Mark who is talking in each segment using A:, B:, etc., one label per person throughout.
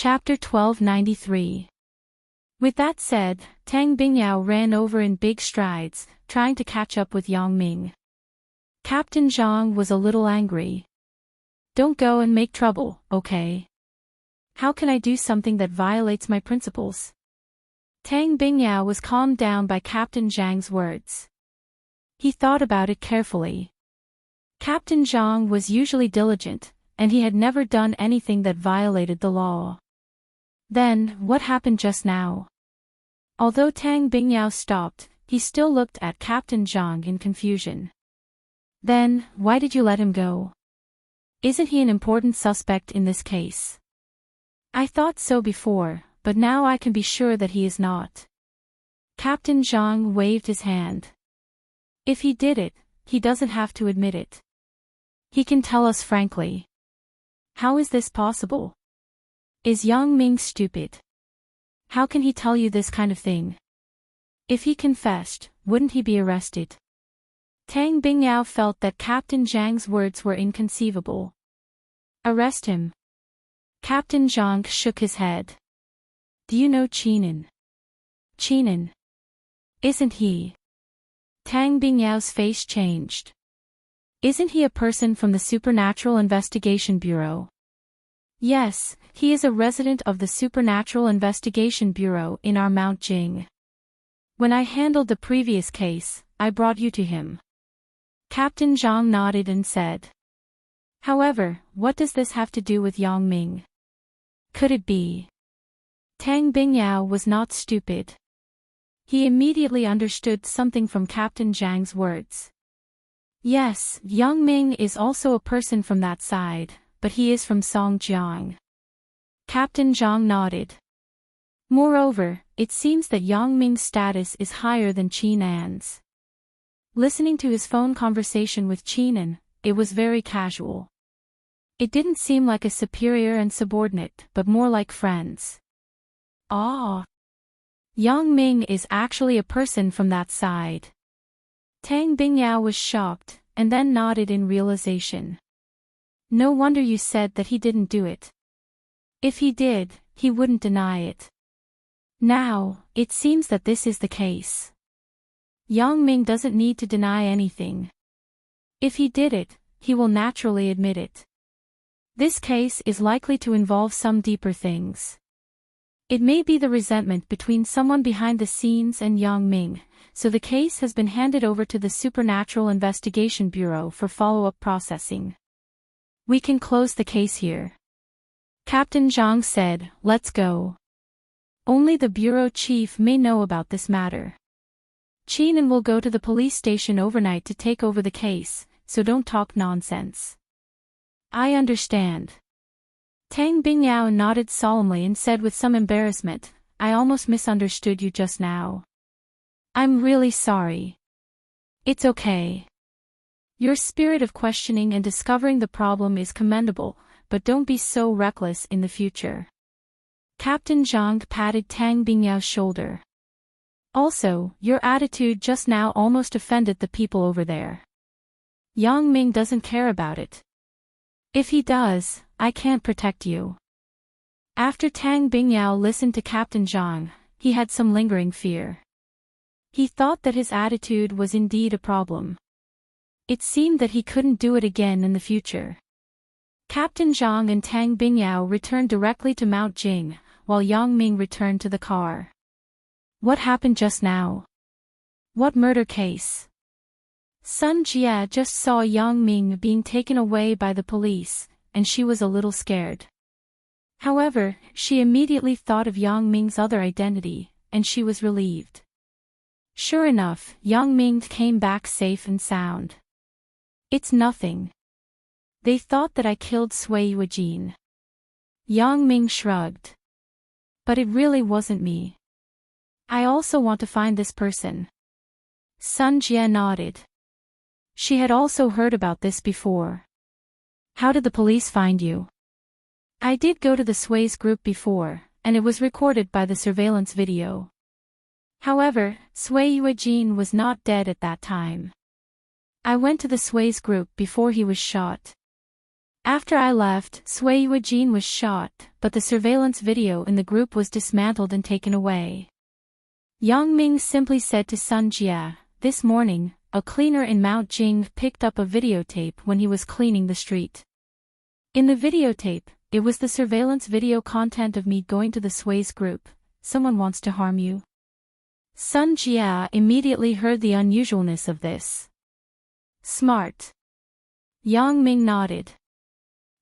A: Chapter 1293. With that said, Tang Bingyao ran over in big strides, trying to catch up with Yang Ming. Captain Zhang was a little angry. Don't go and make trouble, okay? How can I do something that violates my principles? Tang Bingyao was calmed down by Captain Zhang's words. He thought about it carefully. Captain Zhang was usually diligent, and he had never done anything that violated the law. Then, what happened just now? Although Tang Bingyao stopped, he still looked at Captain Zhang in confusion. Then, why did you let him go? Isn't he an important suspect in this case? I thought so before, but now I can be sure that he is not. Captain Zhang waved his hand. If he did it, he doesn't have to admit it. He can tell us frankly. How is this possible? Is Yang Ming stupid? How can he tell you this kind of thing? If he confessed, wouldn't he be arrested? Tang Bingyao felt that Captain Zhang's words were inconceivable. Arrest him. Captain Zhang shook his head. Do you know Qinan? Qinan? Isn't he? Tang Bingyao's face changed. Isn't he a person from the Supernatural Investigation Bureau? Yes, he is a resident of the Supernatural Investigation Bureau in our Mount Jing. When I handled the previous case, I brought you to him. Captain Zhang nodded and said. However, what does this have to do with Yang Ming? Could it be? Tang Bingyao was not stupid. He immediately understood something from Captain Zhang's words. Yes, Yang Ming is also a person from that side, but he is from Songjiang. Captain Zhang nodded. Moreover, it seems that Yang Ming's status is higher than Qinan's. Listening to his phone conversation with Qinan, it was very casual. It didn't seem like a superior and subordinate, but more like friends. Ah! Yang Ming is actually a person from that side. Tang Bingyao was shocked, and then nodded in realization. No wonder you said that he didn't do it. If he did, he wouldn't deny it. Now, it seems that this is the case. Yang Ming doesn't need to deny anything. If he did it, he will naturally admit it. This case is likely to involve some deeper things. It may be the resentment between someone behind the scenes and Yang Ming, so the case has been handed over to the Supernatural Investigation Bureau for follow-up processing. We can close the case here. Captain Zhang said, let's go. Only the bureau chief may know about this matter. Qinan will go to the police station overnight to take over the case, so don't talk nonsense. I understand. Tang Bingyao nodded solemnly and said with some embarrassment, I almost misunderstood you just now. I'm really sorry. It's okay. Your spirit of questioning and discovering the problem is commendable, but don't be so reckless in the future. Captain Zhang patted Tang Bingyao's shoulder. Also, your attitude just now almost offended the people over there. Yang Ming doesn't care about it. If he does, I can't protect you. After Tang Bingyao listened to Captain Zhang, he had some lingering fear. He thought that his attitude was indeed a problem. It seemed that he couldn't do it again in the future. Captain Zhang and Tang Bingyao returned directly to Mount Jing, while Yang Ming returned to the car. What happened just now? What murder case? Sun Jia just saw Yang Ming being taken away by the police, and she was a little scared. However, she immediately thought of Yang Ming's other identity, and she was relieved. Sure enough, Yang Ming came back safe and sound. It's nothing. They thought that I killed Sui Yuejin. Yang Ming shrugged. But it really wasn't me. I also want to find this person. Sun Jia nodded. She had also heard about this before. How did the police find you? I did go to the Sui's group before, and it was recorded by the surveillance video. However, Sui Yuejin was not dead at that time. I went to the Sui's group before he was shot. After I left, Sui Yujin was shot, but the surveillance video in the group was dismantled and taken away. Yang Ming simply said to Sun Jia, "This morning, a cleaner in Mount Jing picked up a videotape when he was cleaning the street. In the videotape, it was the surveillance video content of me going to the Sui's group. Someone wants to harm you." Sun Jia immediately heard the unusualness of this. Smart. Yang Ming nodded.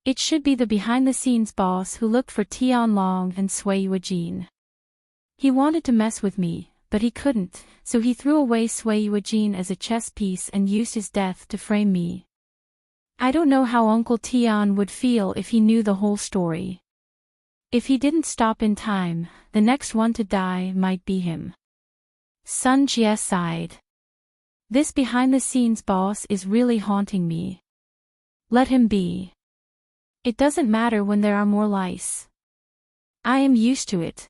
A: It should be the behind-the-scenes boss who looked for Tianlong and Sui Yujin. He wanted to mess with me, but he couldn't, so he threw away Sui Yujin as a chess piece and used his death to frame me. I don't know how Uncle Tian would feel if he knew the whole story. If he didn't stop in time, the next one to die might be him. Sun Jia sighed. This behind-the-scenes boss is really haunting me. Let him be. It doesn't matter when there are more lice. I am used to it.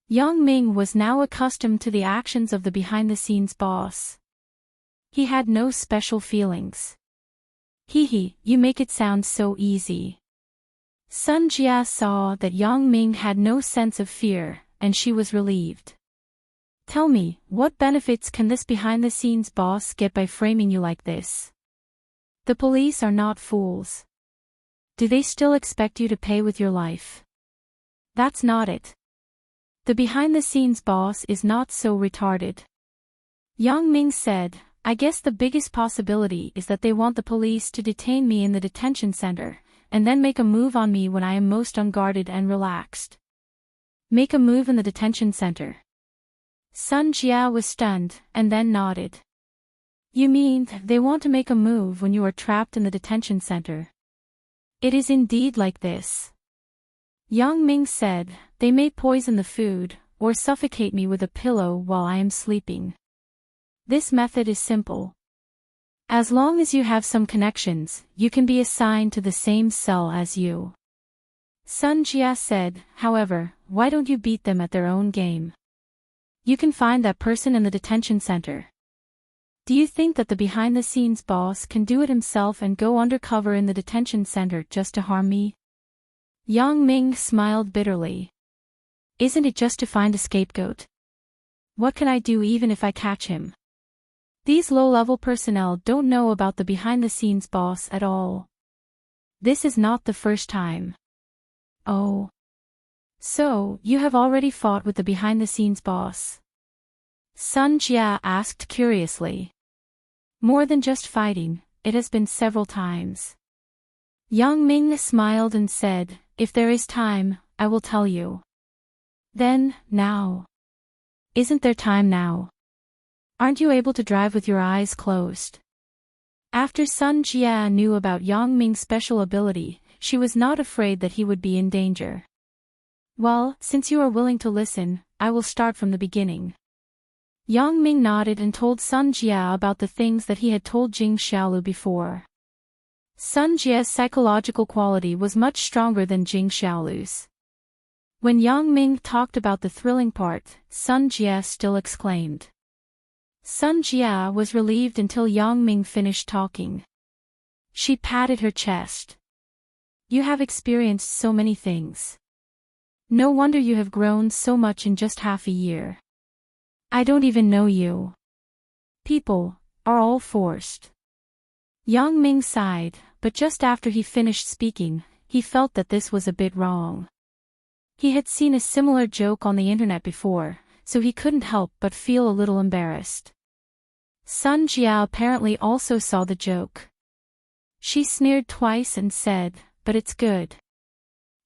A: Yang Ming was now accustomed to the actions of the behind-the-scenes boss. He had no special feelings. Hee, you make it sound so easy. Sun Jia saw that Yang Ming had no sense of fear, and she was relieved. Tell me, what benefits can this behind-the-scenes boss get by framing you like this? The police are not fools. Do they still expect you to pay with your life? That's not it. The behind-the-scenes boss is not so retarded. Yang Ming said, I guess the biggest possibility is that they want the police to detain me in the detention center, and then make a move on me when I am most unguarded and relaxed. Make a move in the detention center. Sun Jia was stunned, and then nodded. You mean, they want to make a move when you are trapped in the detention center? It is indeed like this. Yang Ming said, they may poison the food, or suffocate me with a pillow while I am sleeping. This method is simple. As long as you have some connections, you can be assigned to the same cell as you. Sun Jia said, however, why don't you beat them at their own game? You can find that person in the detention center. Do you think that the behind-the-scenes boss can do it himself and go undercover in the detention center just to harm me? Yang Ming smiled bitterly. Isn't it just to find a scapegoat? What can I do even if I catch him? These low-level personnel don't know about the behind-the-scenes boss at all. This is not the first time. Oh. So, you have already fought with the behind-the-scenes boss? Sun Jia asked curiously. More than just fighting, it has been several times. Yang Ming smiled and said, if there is time, I will tell you. Then, now. Isn't there time now? Aren't you able to drive with your eyes closed? After Sun Jia knew about Yang Ming's special ability, she was not afraid that he would be in danger. Well, since you are willing to listen, I will start from the beginning. Yang Ming nodded and told Sun Jia about the things that he had told Jing Xiaolu before. Sun Jia's psychological quality was much stronger than Jing Xiaolu's. When Yang Ming talked about the thrilling part, Sun Jia still exclaimed. Sun Jia was relieved until Yang Ming finished talking. She patted her chest. You have experienced so many things. No wonder you have grown so much in just half a year. I don't even know you. People are all forced. Yang Ming sighed, but just after he finished speaking, he felt that this was a bit wrong. He had seen a similar joke on the internet before, so he couldn't help but feel a little embarrassed. Sun Jia apparently also saw the joke. She sneered twice and said, but it's good.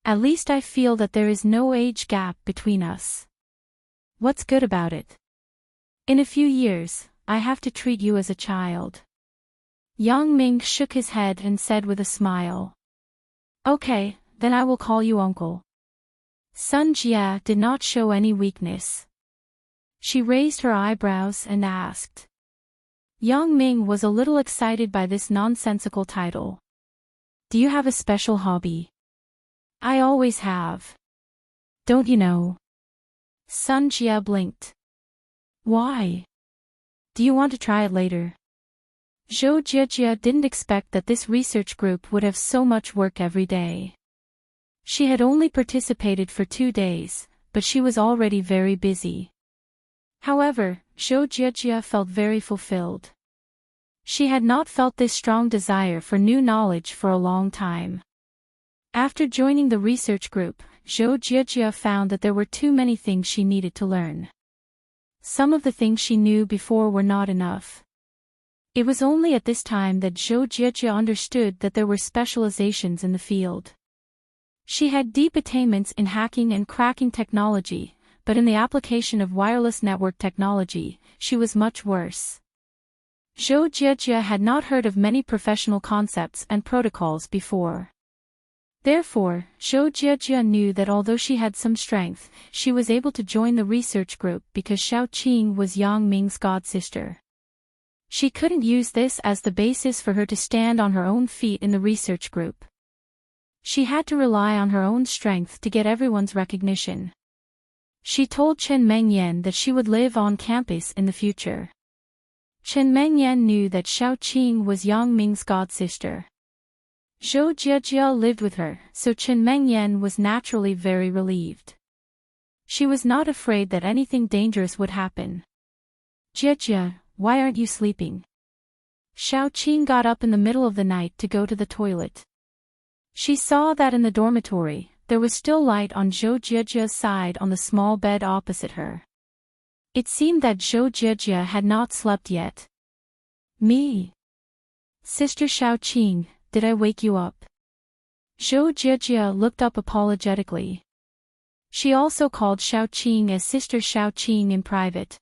A: At least I feel that there is no age gap between us. What's good about it? In a few years, I have to treat you as a child. Yang Ming shook his head and said with a smile. Okay, then I will call you uncle. Sun Jia did not show any weakness. She raised her eyebrows and asked. Yang Ming was a little excited by this nonsensical title. Do you have a special hobby? I always have. Don't you know? Sun Jia blinked. Why? Do you want to try it later? Zhou Jiejie didn't expect that this research group would have so much work every day. She had only participated for 2 days, but she was already very busy. However, Zhou Jiejie felt very fulfilled. She had not felt this strong desire for new knowledge for a long time. After joining the research group, Zhou Jiejie found that there were too many things she needed to learn. Some of the things she knew before were not enough. It was only at this time that Zhou Jiejie understood that there were specializations in the field. She had deep attainments in hacking and cracking technology, but in the application of wireless network technology, she was much worse. Zhou Jiejie had not heard of many professional concepts and protocols before. Therefore, Zhou Jiejie knew that although she had some strength, she was able to join the research group because Xiaoqing was Yang Ming's godsister. She couldn't use this as the basis for her to stand on her own feet in the research group. She had to rely on her own strength to get everyone's recognition. She told Chen Mengyan that she would live on campus in the future. Chen Mengyan knew that Xiaoqing was Yang Ming's godsister. Zhou Jiejie lived with her, so Chen Mengyan was naturally very relieved. She was not afraid that anything dangerous would happen. Jiejie, why aren't you sleeping? Xiaoqing got up in the middle of the night to go to the toilet. She saw that in the dormitory, there was still light on Zhou Jiejie's side on the small bed opposite her. It seemed that Zhou Jiejie had not slept yet. Me? Sister Xiaoqing, did I wake you up? Zhou Jiejie looked up apologetically. She also called Xiaoqing as Sister Xiaoqing in private.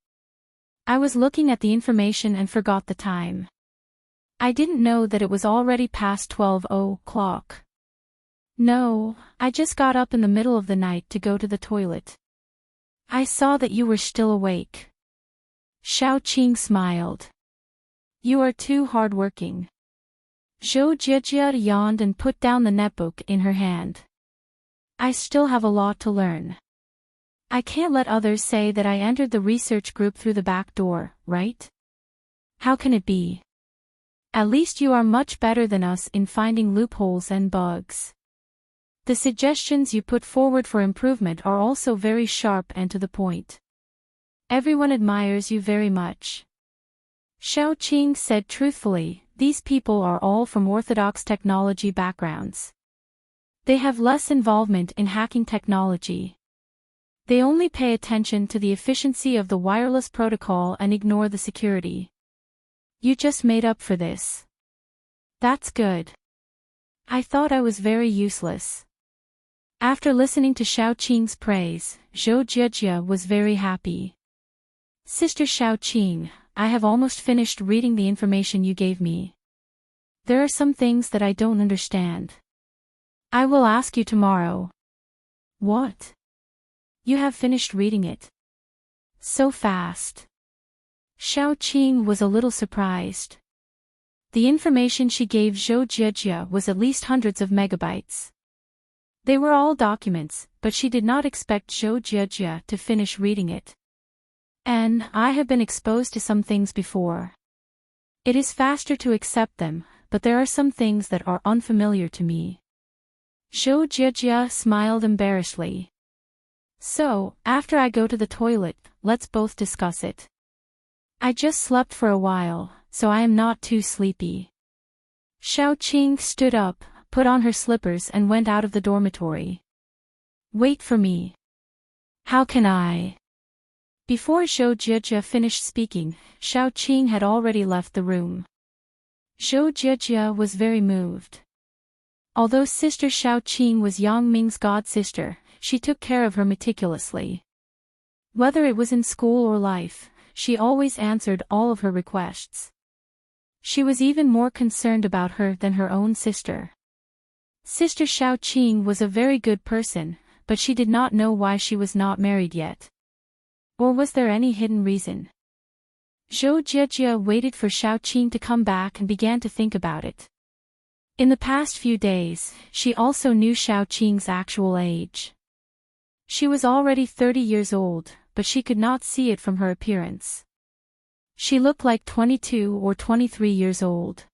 A: I was looking at the information and forgot the time. I didn't know that it was already past 12 o'clock. No, I just got up in the middle of the night to go to the toilet. I saw that you were still awake. Xiaoqing smiled. You are too hardworking. Zhou Jiejie yawned and put down the netbook in her hand. I still have a lot to learn. I can't let others say that I entered the research group through the back door, right? How can it be? At least you are much better than us in finding loopholes and bugs. The suggestions you put forward for improvement are also very sharp and to the point. Everyone admires you very much. Xiaoqing said truthfully, these people are all from orthodox technology backgrounds. They have less involvement in hacking technology. They only pay attention to the efficiency of the wireless protocol and ignore the security. You just made up for this. That's good. I thought I was very useless. After listening to Xiaoqing's praise, Zhou Jiejie was very happy. Sister Xiaoqing, I have almost finished reading the information you gave me. There are some things that I don't understand. I will ask you tomorrow. What? You have finished reading it? So fast. Xiaoqing was a little surprised. The information she gave Zhou Jiejie was at least hundreds of megabytes. They were all documents, but she did not expect Zhou Jiejie to finish reading it. And I have been exposed to some things before. It is faster to accept them, but there are some things that are unfamiliar to me. Zhou Jiejie smiled embarrassedly. So, after I go to the toilet, let's both discuss it. I just slept for a while, so I am not too sleepy. Xiaoqing stood up, put on her slippers and went out of the dormitory. Wait for me. How can I? Before Zhou Jiejie finished speaking, Xiaoqing had already left the room. Zhou Jiejie was very moved. Although Sister Xiaoqing was Yang Ming's godsister, she took care of her meticulously. Whether it was in school or life, she always answered all of her requests. She was even more concerned about her than her own sister. Sister Xiaoqing was a very good person, but she did not know why she was not married yet. Or was there any hidden reason? Zhou Jiejie waited for Xiaoqing to come back and began to think about it. In the past few days, she also knew Xiaoqing's actual age. She was already 30 years old, but she could not see it from her appearance. She looked like 22 or 23 years old.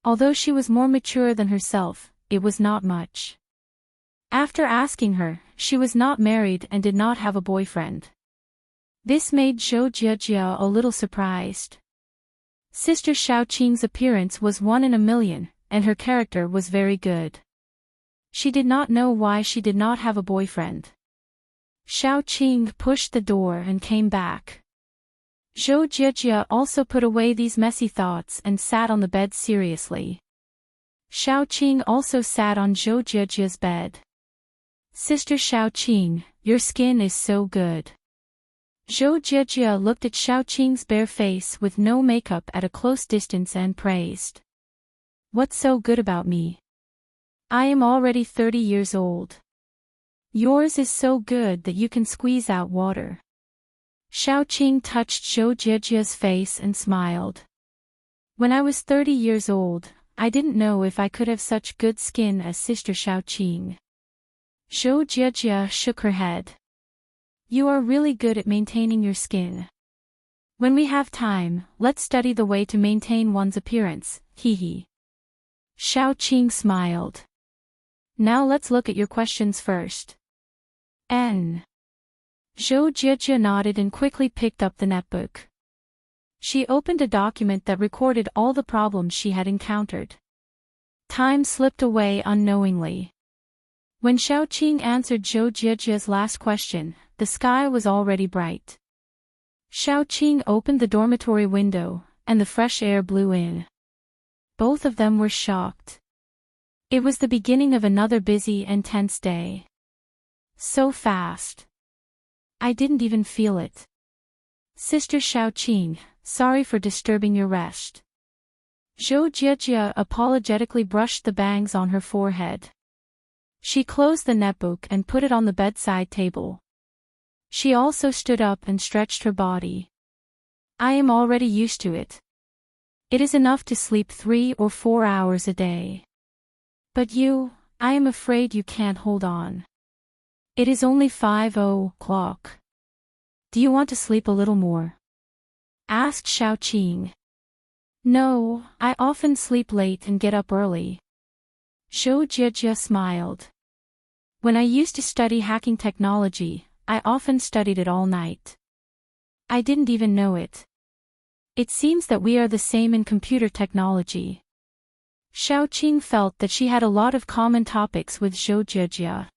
A: Although she was more mature than herself, it was not much. After asking her, she was not married and did not have a boyfriend. This made Zhou Jiejia a little surprised. Sister Xiaoqing's appearance was 1 in a million, and her character was very good. She did not know why she did not have a boyfriend. Xiaoqing pushed the door and came back. Zhou Jiejia also put away these messy thoughts and sat on the bed seriously. Xiaoqing also sat on Zhou Jiejia's bed. Sister Xiaoqing, your skin is so good. Zhou Jiejia looked at Xiaoqing's bare face with no makeup at a close distance and praised. What's so good about me? I am already 30 years old. Yours is so good that you can squeeze out water. Xiaoqing touched Zhou Jiejia's face and smiled. When I was 30 years old, I didn't know if I could have such good skin as Sister Xiaoqing. Zhou Jiejia shook her head. You are really good at maintaining your skin. When we have time, let's study the way to maintain one's appearance, hee. Xiaoqing smiled. Now let's look at your questions first. N. Zhou Jiejia nodded and quickly picked up the netbook. She opened a document that recorded all the problems she had encountered. Time slipped away unknowingly. When Xiaoqing answered Zhou Jiejia's last question, the sky was already bright. Xiaoqing opened the dormitory window, and the fresh air blew in. Both of them were shocked. It was the beginning of another busy and tense day. So fast. I didn't even feel it. Sister Xiaoqing, sorry for disturbing your rest. Zhou Jiejia apologetically brushed the bangs on her forehead. She closed the netbook and put it on the bedside table. She also stood up and stretched her body. I am already used to it. It is enough to sleep 3 or 4 hours a day. But you, I am afraid you can't hold on. It is only 5:00. Do you want to sleep a little more? Asked Xiaoqing. No, I often sleep late and get up early. Zhou Jiejia smiled. When I used to study hacking technology, I often studied it all night. I didn't even know it. It seems that we are the same in computer technology. Xiaoqing felt that she had a lot of common topics with Zhou Jiejia.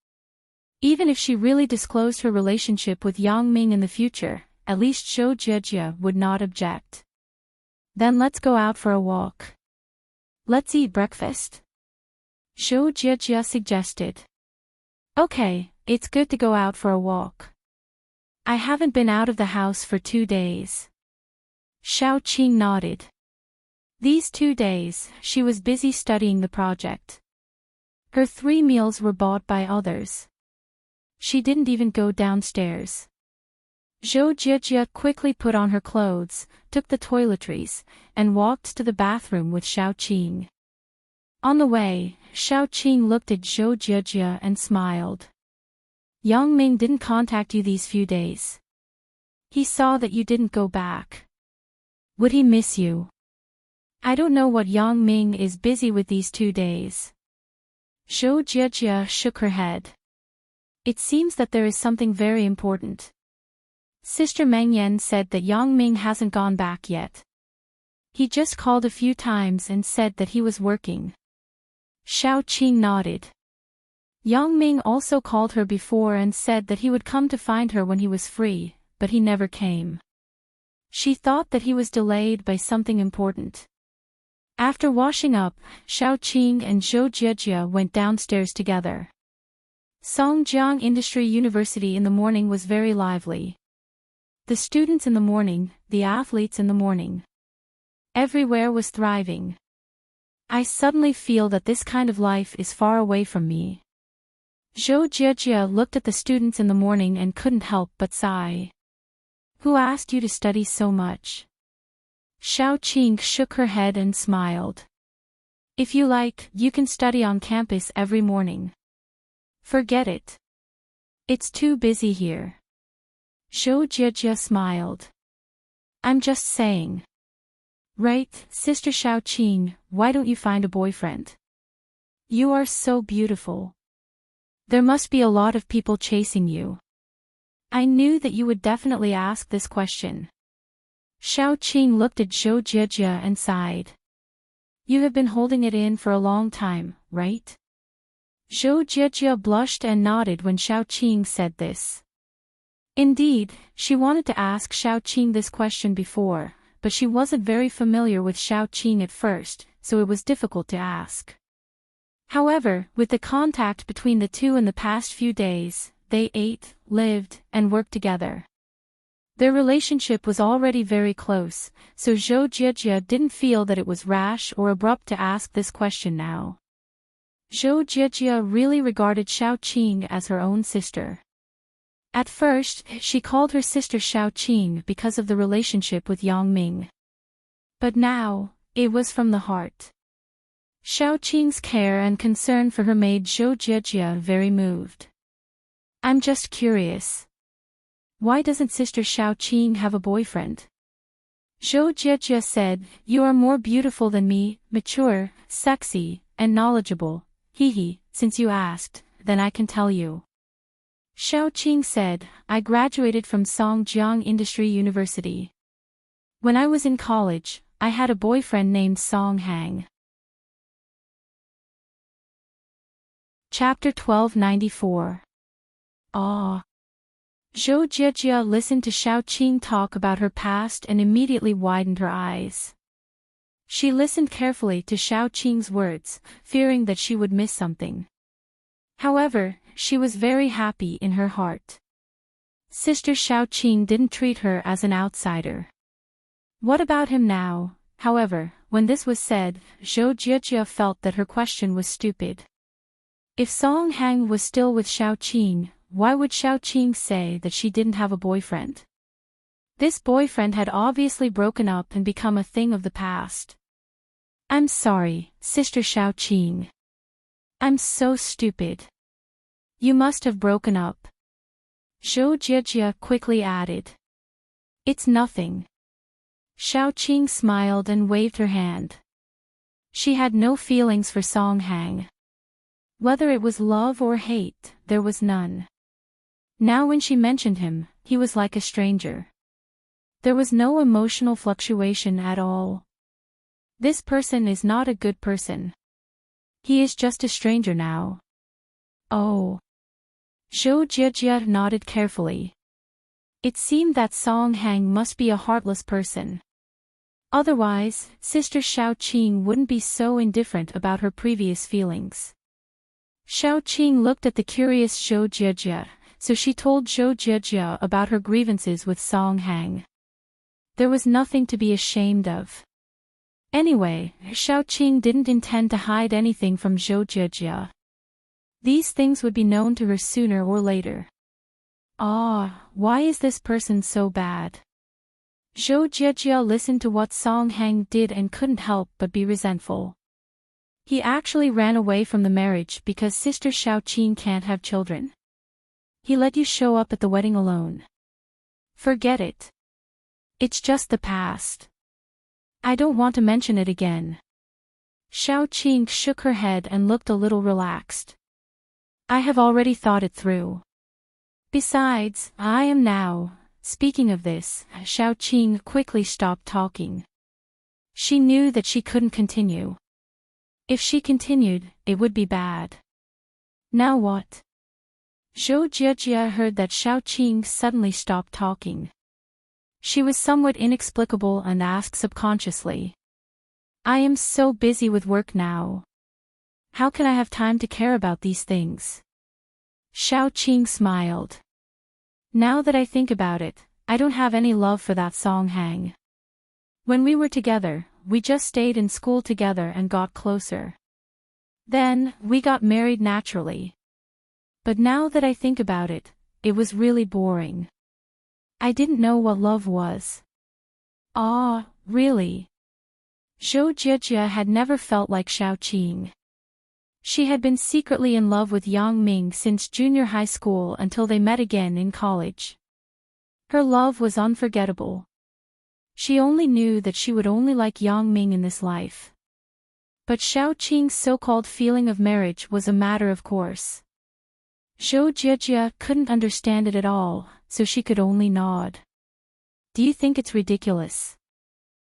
A: Even if she really disclosed her relationship with Yang Ming in the future, at least Zhou Jiejia would not object. Then let's go out for a walk. Let's eat breakfast. Zhou Jiejia suggested. Okay, it's good to go out for a walk. I haven't been out of the house for 2 days. Xiaoqing nodded. These 2 days, she was busy studying the project. Her 3 meals were bought by others. She didn't even go downstairs. Zhou Jiejia quickly put on her clothes, took the toiletries, and walked to the bathroom with Xiaoqing. On the way, Xiaoqing looked at Zhou Jiejia and smiled. Yang Ming didn't contact you these few days. He saw that you didn't go back. Would he miss you? I don't know what Yang Ming is busy with these 2 days. Zhou Jiejia shook her head. It seems that there is something very important. Sister Meng Yan said that Yang Ming hasn't gone back yet. He just called a few times and said that he was working. Xiaoqing nodded. Yang Ming also called her before and said that he would come to find her when he was free, but he never came. She thought that he was delayed by something important. After washing up, Xiaoqing and Zhou Jiejia went downstairs together. Songjiang Industry University in the morning was very lively. The students in the morning, the athletes in the morning. Everywhere was thriving. I suddenly feel that this kind of life is far away from me. Zhou Jiejia looked at the students in the morning and couldn't help but sigh. Who asked you to study so much? Xiaoqing shook her head and smiled. If you like, you can study on campus every morning. Forget it. It's too busy here. Zhou Jiejia smiled. I'm just saying. Right, Sister Xiaoqing, why don't you find a boyfriend? You are so beautiful. There must be a lot of people chasing you. I knew that you would definitely ask this question. Xiaoqing looked at Zhou Jijia and sighed. You have been holding it in for a long time, right? Zhou Jijia blushed and nodded when Xiaoqing said this. Indeed, she wanted to ask Xiaoqing this question before, but she wasn't very familiar with Xiaoqing at first, so it was difficult to ask. However, with the contact between the two in the past few days, they ate, lived, and worked together. Their relationship was already very close, so Zhou Jijia didn't feel that it was rash or abrupt to ask this question now. Zhou Jijia really regarded Xiaoqing as her own sister. At first, she called her sister Xiaoqing because of the relationship with Yang Ming. But now, it was from the heart. Xiaoqing's care and concern for her made Zhou Jijia very moved. I'm just curious. Why doesn't Sister Xiaoqing have a boyfriend? Zhou Jijia said, You are more beautiful than me, mature, sexy, and knowledgeable. Since you asked, then I can tell you. Xiaoqing said, I graduated from Songjiang Industry University. When I was in college, I had a boyfriend named Song Hang. Chapter 1294. Ah. Zhou Jijia listened to Xiaoqing talk about her past and immediately widened her eyes. She listened carefully to Xiaoqing's words, fearing that she would miss something. However, she was very happy in her heart. Sister Xiaoqing didn't treat her as an outsider. What about him now? However, when this was said, Zhou Jijia felt that her question was stupid. If Song Hang was still with Xiaoqing, why would Xiaoqing say that she didn't have a boyfriend? This boyfriend had obviously broken up and become a thing of the past. I'm sorry, Sister Xiaoqing. I'm so stupid. You must have broken up. Zhou Jijia quickly added. It's nothing. Xiaoqing smiled and waved her hand. She had no feelings for Song Hang. Whether it was love or hate, there was none. Now when she mentioned him, he was like a stranger. There was no emotional fluctuation at all. This person is not a good person. He is just a stranger now. Oh. Zhou Jijia nodded carefully. It seemed that Song Hang must be a heartless person. Otherwise, Sister Xiaoqing wouldn't be so indifferent about her previous feelings. Xiaoqing looked at the curious Zhou Jijia, so she told Zhou Jijia about her grievances with Song Hang. There was nothing to be ashamed of. Anyway, Xiaoqing didn't intend to hide anything from Zhou Jijia. These things would be known to her sooner or later. Ah, why is this person so bad? Zhou Jijia listened to what Song Hang did and couldn't help but be resentful. He actually ran away from the marriage because Sister Xiaoqing can't have children. He let you show up at the wedding alone. Forget it. It's just the past. I don't want to mention it again. Xiaoqing shook her head and looked a little relaxed. I have already thought it through. Besides, I am now. Speaking of this, Xiaoqing quickly stopped talking. She knew that she couldn't continue. If she continued, it would be bad. Now what? Zhou Jijia heard that Xiaoqing suddenly stopped talking. She was somewhat inexplicable and asked subconsciously. I am so busy with work now. How can I have time to care about these things? Xiaoqing smiled. Now that I think about it, I don't have any love for that Song Hang. When we were together, we just stayed in school together and got closer. Then, we got married naturally. But now that I think about it, it was really boring. I didn't know what love was. Ah, really? Zhou Jijia had never felt like Xiaoqing. She had been secretly in love with Yang Ming since junior high school until they met again in college. Her love was unforgettable. She only knew that she would only like Yang Ming in this life. But Xiao Qing's so-called feeling of marriage was a matter of course. Zhou Jijia couldn't understand it at all, so she could only nod. Do you think it's ridiculous?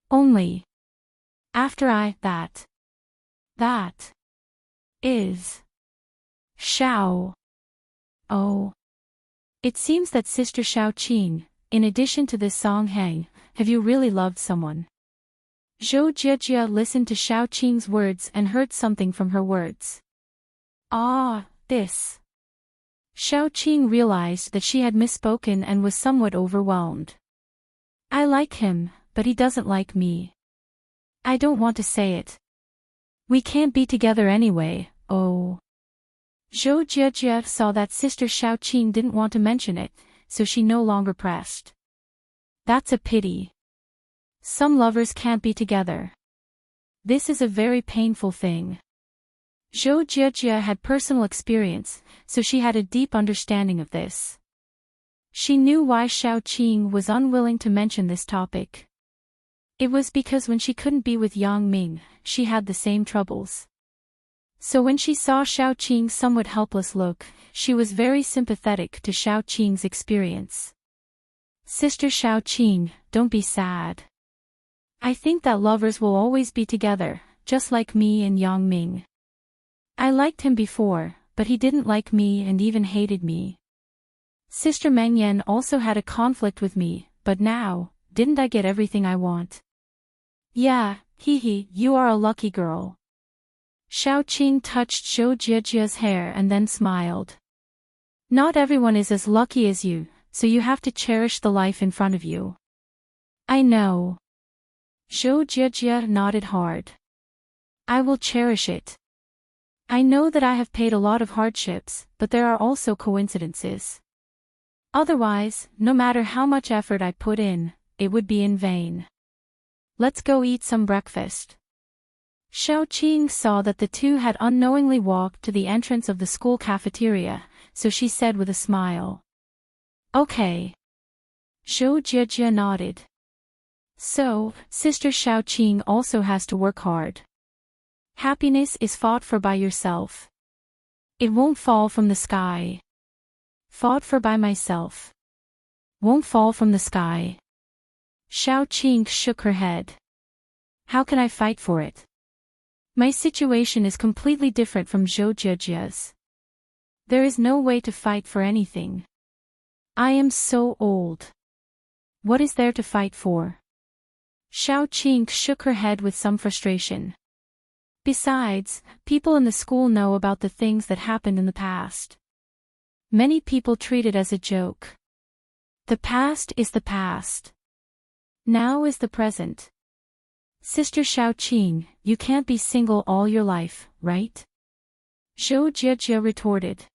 A: Only. After that is Xiao. Oh. It seems that Sister Xiao Qing, in addition to this Song Heng, have you really loved someone? Zhou Jijia listened to Xiao Qing's words and heard something from her words. This. Xiao Qing realized that she had misspoken and was somewhat overwhelmed. I like him, but he doesn't like me. I don't want to say it. We can't be together anyway, oh. Zhou Jijia saw that Sister Xiao Qing didn't want to mention it, so she no longer pressed. That's a pity. Some lovers can't be together. This is a very painful thing. Zhou Jijia had personal experience, so she had a deep understanding of this. She knew why Xiao Qing was unwilling to mention this topic. It was because when she couldn't be with Yang Ming, she had the same troubles. So when she saw Xiao Qing's somewhat helpless look, she was very sympathetic to Xiao Qing's experience. Sister Xiao Qing, don't be sad. I think that lovers will always be together, just like me and Yang Ming. I liked him before, but he didn't like me and even hated me. Sister Meng Yan also had a conflict with me, but now, didn't I get everything I want? Yeah, you are a lucky girl. Xiao Qing touched Zhou Jijia's hair and then smiled. Not everyone is as lucky as you, so you have to cherish the life in front of you. I know. Zhou Jijia nodded hard. I will cherish it. I know that I have paid a lot of hardships, but there are also coincidences. Otherwise, no matter how much effort I put in, it would be in vain. Let's go eat some breakfast. Xiao Qing saw that the two had unknowingly walked to the entrance of the school cafeteria, so she said with a smile. Okay. Zhou Jijia nodded. So, Sister Xiao Qing also has to work hard. Happiness is fought for by yourself. It won't fall from the sky. Fought for by myself. Won't fall from the sky. Xiao Qing shook her head. How can I fight for it? My situation is completely different from Zhou Jijia's. There is no way to fight for anything. I am so old. What is there to fight for? Xiao Qing shook her head with some frustration. Besides, people in the school know about the things that happened in the past. Many people treat it as a joke. The past is the past. Now is the present. Sister Xiao Qing, you can't be single all your life, right? Zhou Jijia retorted.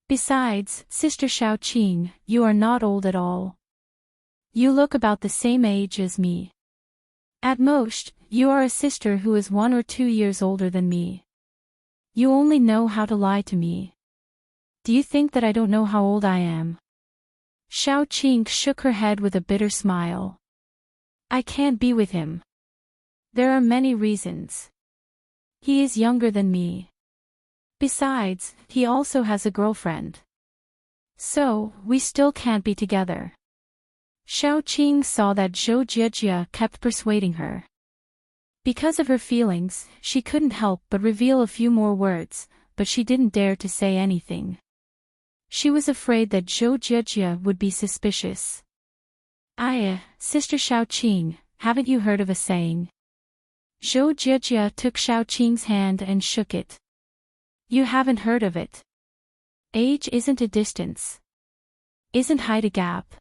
A: Besides, Sister Xiao Qing, you are not old at all. You look about the same age as me. At most, you are a sister who is 1 or 2 years older than me. You only know how to lie to me. Do you think that I don't know how old I am? Xiao Qing shook her head with a bitter smile. I can't be with him. There are many reasons. He is younger than me. Besides, he also has a girlfriend. So, we still can't be together. Xiao Qing saw that Zhou Jijia kept persuading her. Because of her feelings, she couldn't help but reveal a few more words, but she didn't dare to say anything. She was afraid that Zhou Jijia would be suspicious. Sister Xiao Qing, haven't you heard of a saying? Zhou Jijia took Xiao Qing's hand and shook it. You haven't heard of it. Age isn't a distance. Isn't height a gap?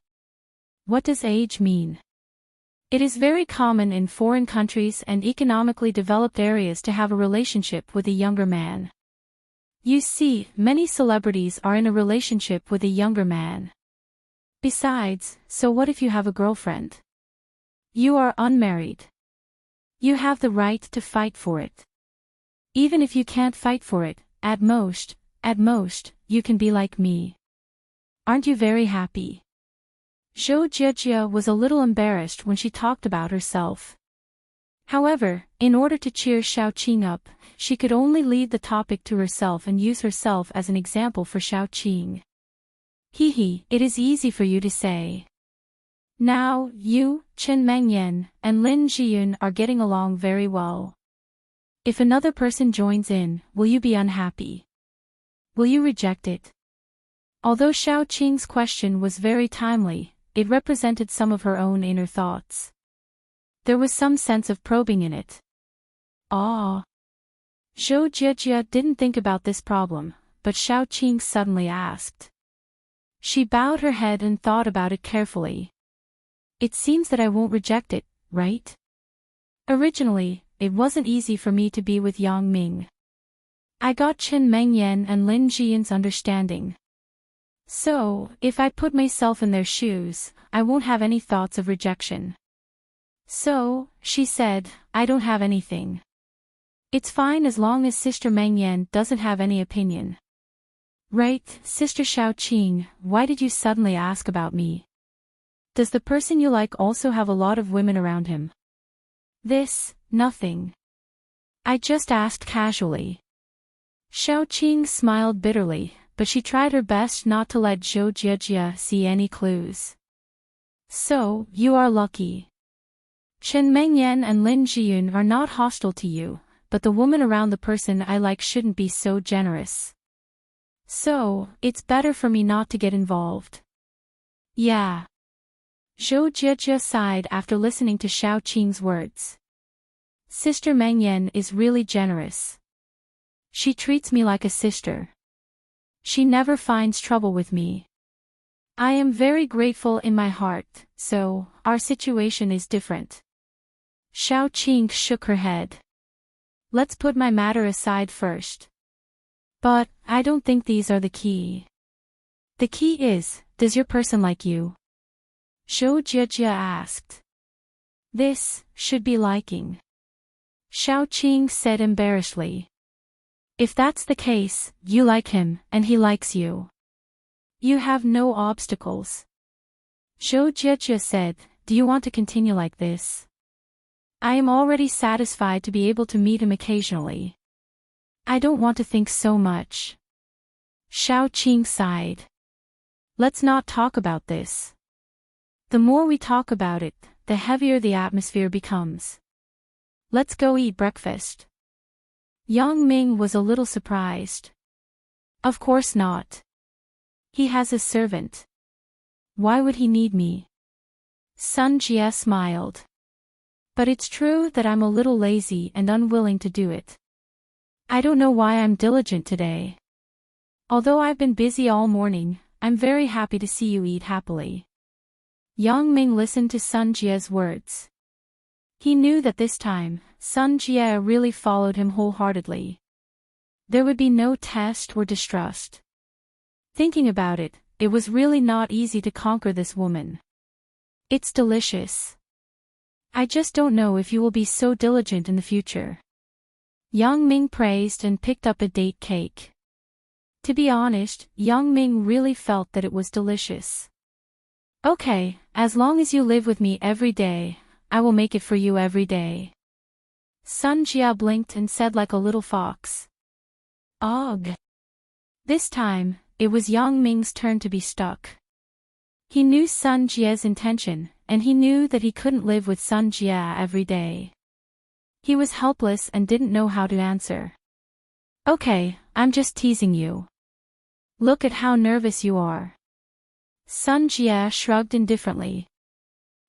A: What does age mean? It is very common in foreign countries and economically developed areas to have a relationship with a younger man. You see, many celebrities are in a relationship with a younger man. Besides, so what if you have a girlfriend? You are unmarried. You have the right to fight for it. Even if you can't fight for it, at most, you can be like me. Aren't you very happy? Zhou Jiejie was a little embarrassed when she talked about herself. However, in order to cheer Xiaoqing up, she could only lead the topic to herself and use herself as an example for Xiaoqing. Hehe, it is easy for you to say. Now, you, Chen Mengyan, and Lin Jiyun are getting along very well. If another person joins in, will you be unhappy? Will you reject it? Although Xiaoqing's question was very timely, it represented some of her own inner thoughts. There was some sense of probing in it. Ah. Zhou Jiejie didn't think about this problem, but Xiaoqing suddenly asked. She bowed her head and thought about it carefully. It seems that I won't reject it, right? Originally, it wasn't easy for me to be with Yang Ming. I got Chen Mengyan and Lin Jiyun's understanding. So, if I put myself in their shoes, I won't have any thoughts of rejection. So, she said, I don't have anything. It's fine as long as Sister Mengyan doesn't have any opinion. Right, Sister Xiaoqing, why did you suddenly ask about me? Does the person you like also have a lot of women around him? Nothing. I just asked casually. Xiaoqing smiled bitterly, but she tried her best not to let Zhou Jiejie see any clues. So, you are lucky. Chen Mengyan and Lin Jiyun are not hostile to you, but the woman around the person I like shouldn't be so generous. So, it's better for me not to get involved. Yeah. Zhou Jiejie sighed after listening to Xiaoqing's words. Sister Mengyan is really generous. She treats me like a sister. She never finds trouble with me. I am very grateful in my heart, so, our situation is different. Xiaoqing shook her head. Let's put my matter aside first. But, I don't think these are the key. The key is, does your person like you? Zhou Jiejie asked. This should be liking. Xiaoqing said embarrassedly. If that's the case, you like him, and he likes you. You have no obstacles. Zhou Jiejie said, do you want to continue like this? I am already satisfied to be able to meet him occasionally. I don't want to think so much. Xiaoqing sighed. Let's not talk about this. The more we talk about it, the heavier the atmosphere becomes. Let's go eat breakfast. Yang Ming was a little surprised. Of course not. He has a servant. Why would he need me? Sun Jie smiled. But it's true that I'm a little lazy and unwilling to do it. I don't know why I'm diligent today. Although I've been busy all morning, I'm very happy to see you eat happily. Yang Ming listened to Sun Jie's words. He knew that this time, Sun Jie really followed him wholeheartedly. There would be no test or distrust. Thinking about it, it was really not easy to conquer this woman. It's delicious. I just don't know if you will be so diligent in the future. Yang Ming praised and picked up a date cake. To be honest, Yang Ming really felt that it was delicious. Okay, as long as you live with me every day, I will make it for you every day. Sun Jie blinked and said like a little fox. Ugh. This time, it was Yang Ming's turn to be stuck. He knew Sun Jie's intention, and he knew that he couldn't live with Sun Jie every day. He was helpless and didn't know how to answer. Okay, I'm just teasing you. Look at how nervous you are. Sun Jie shrugged indifferently.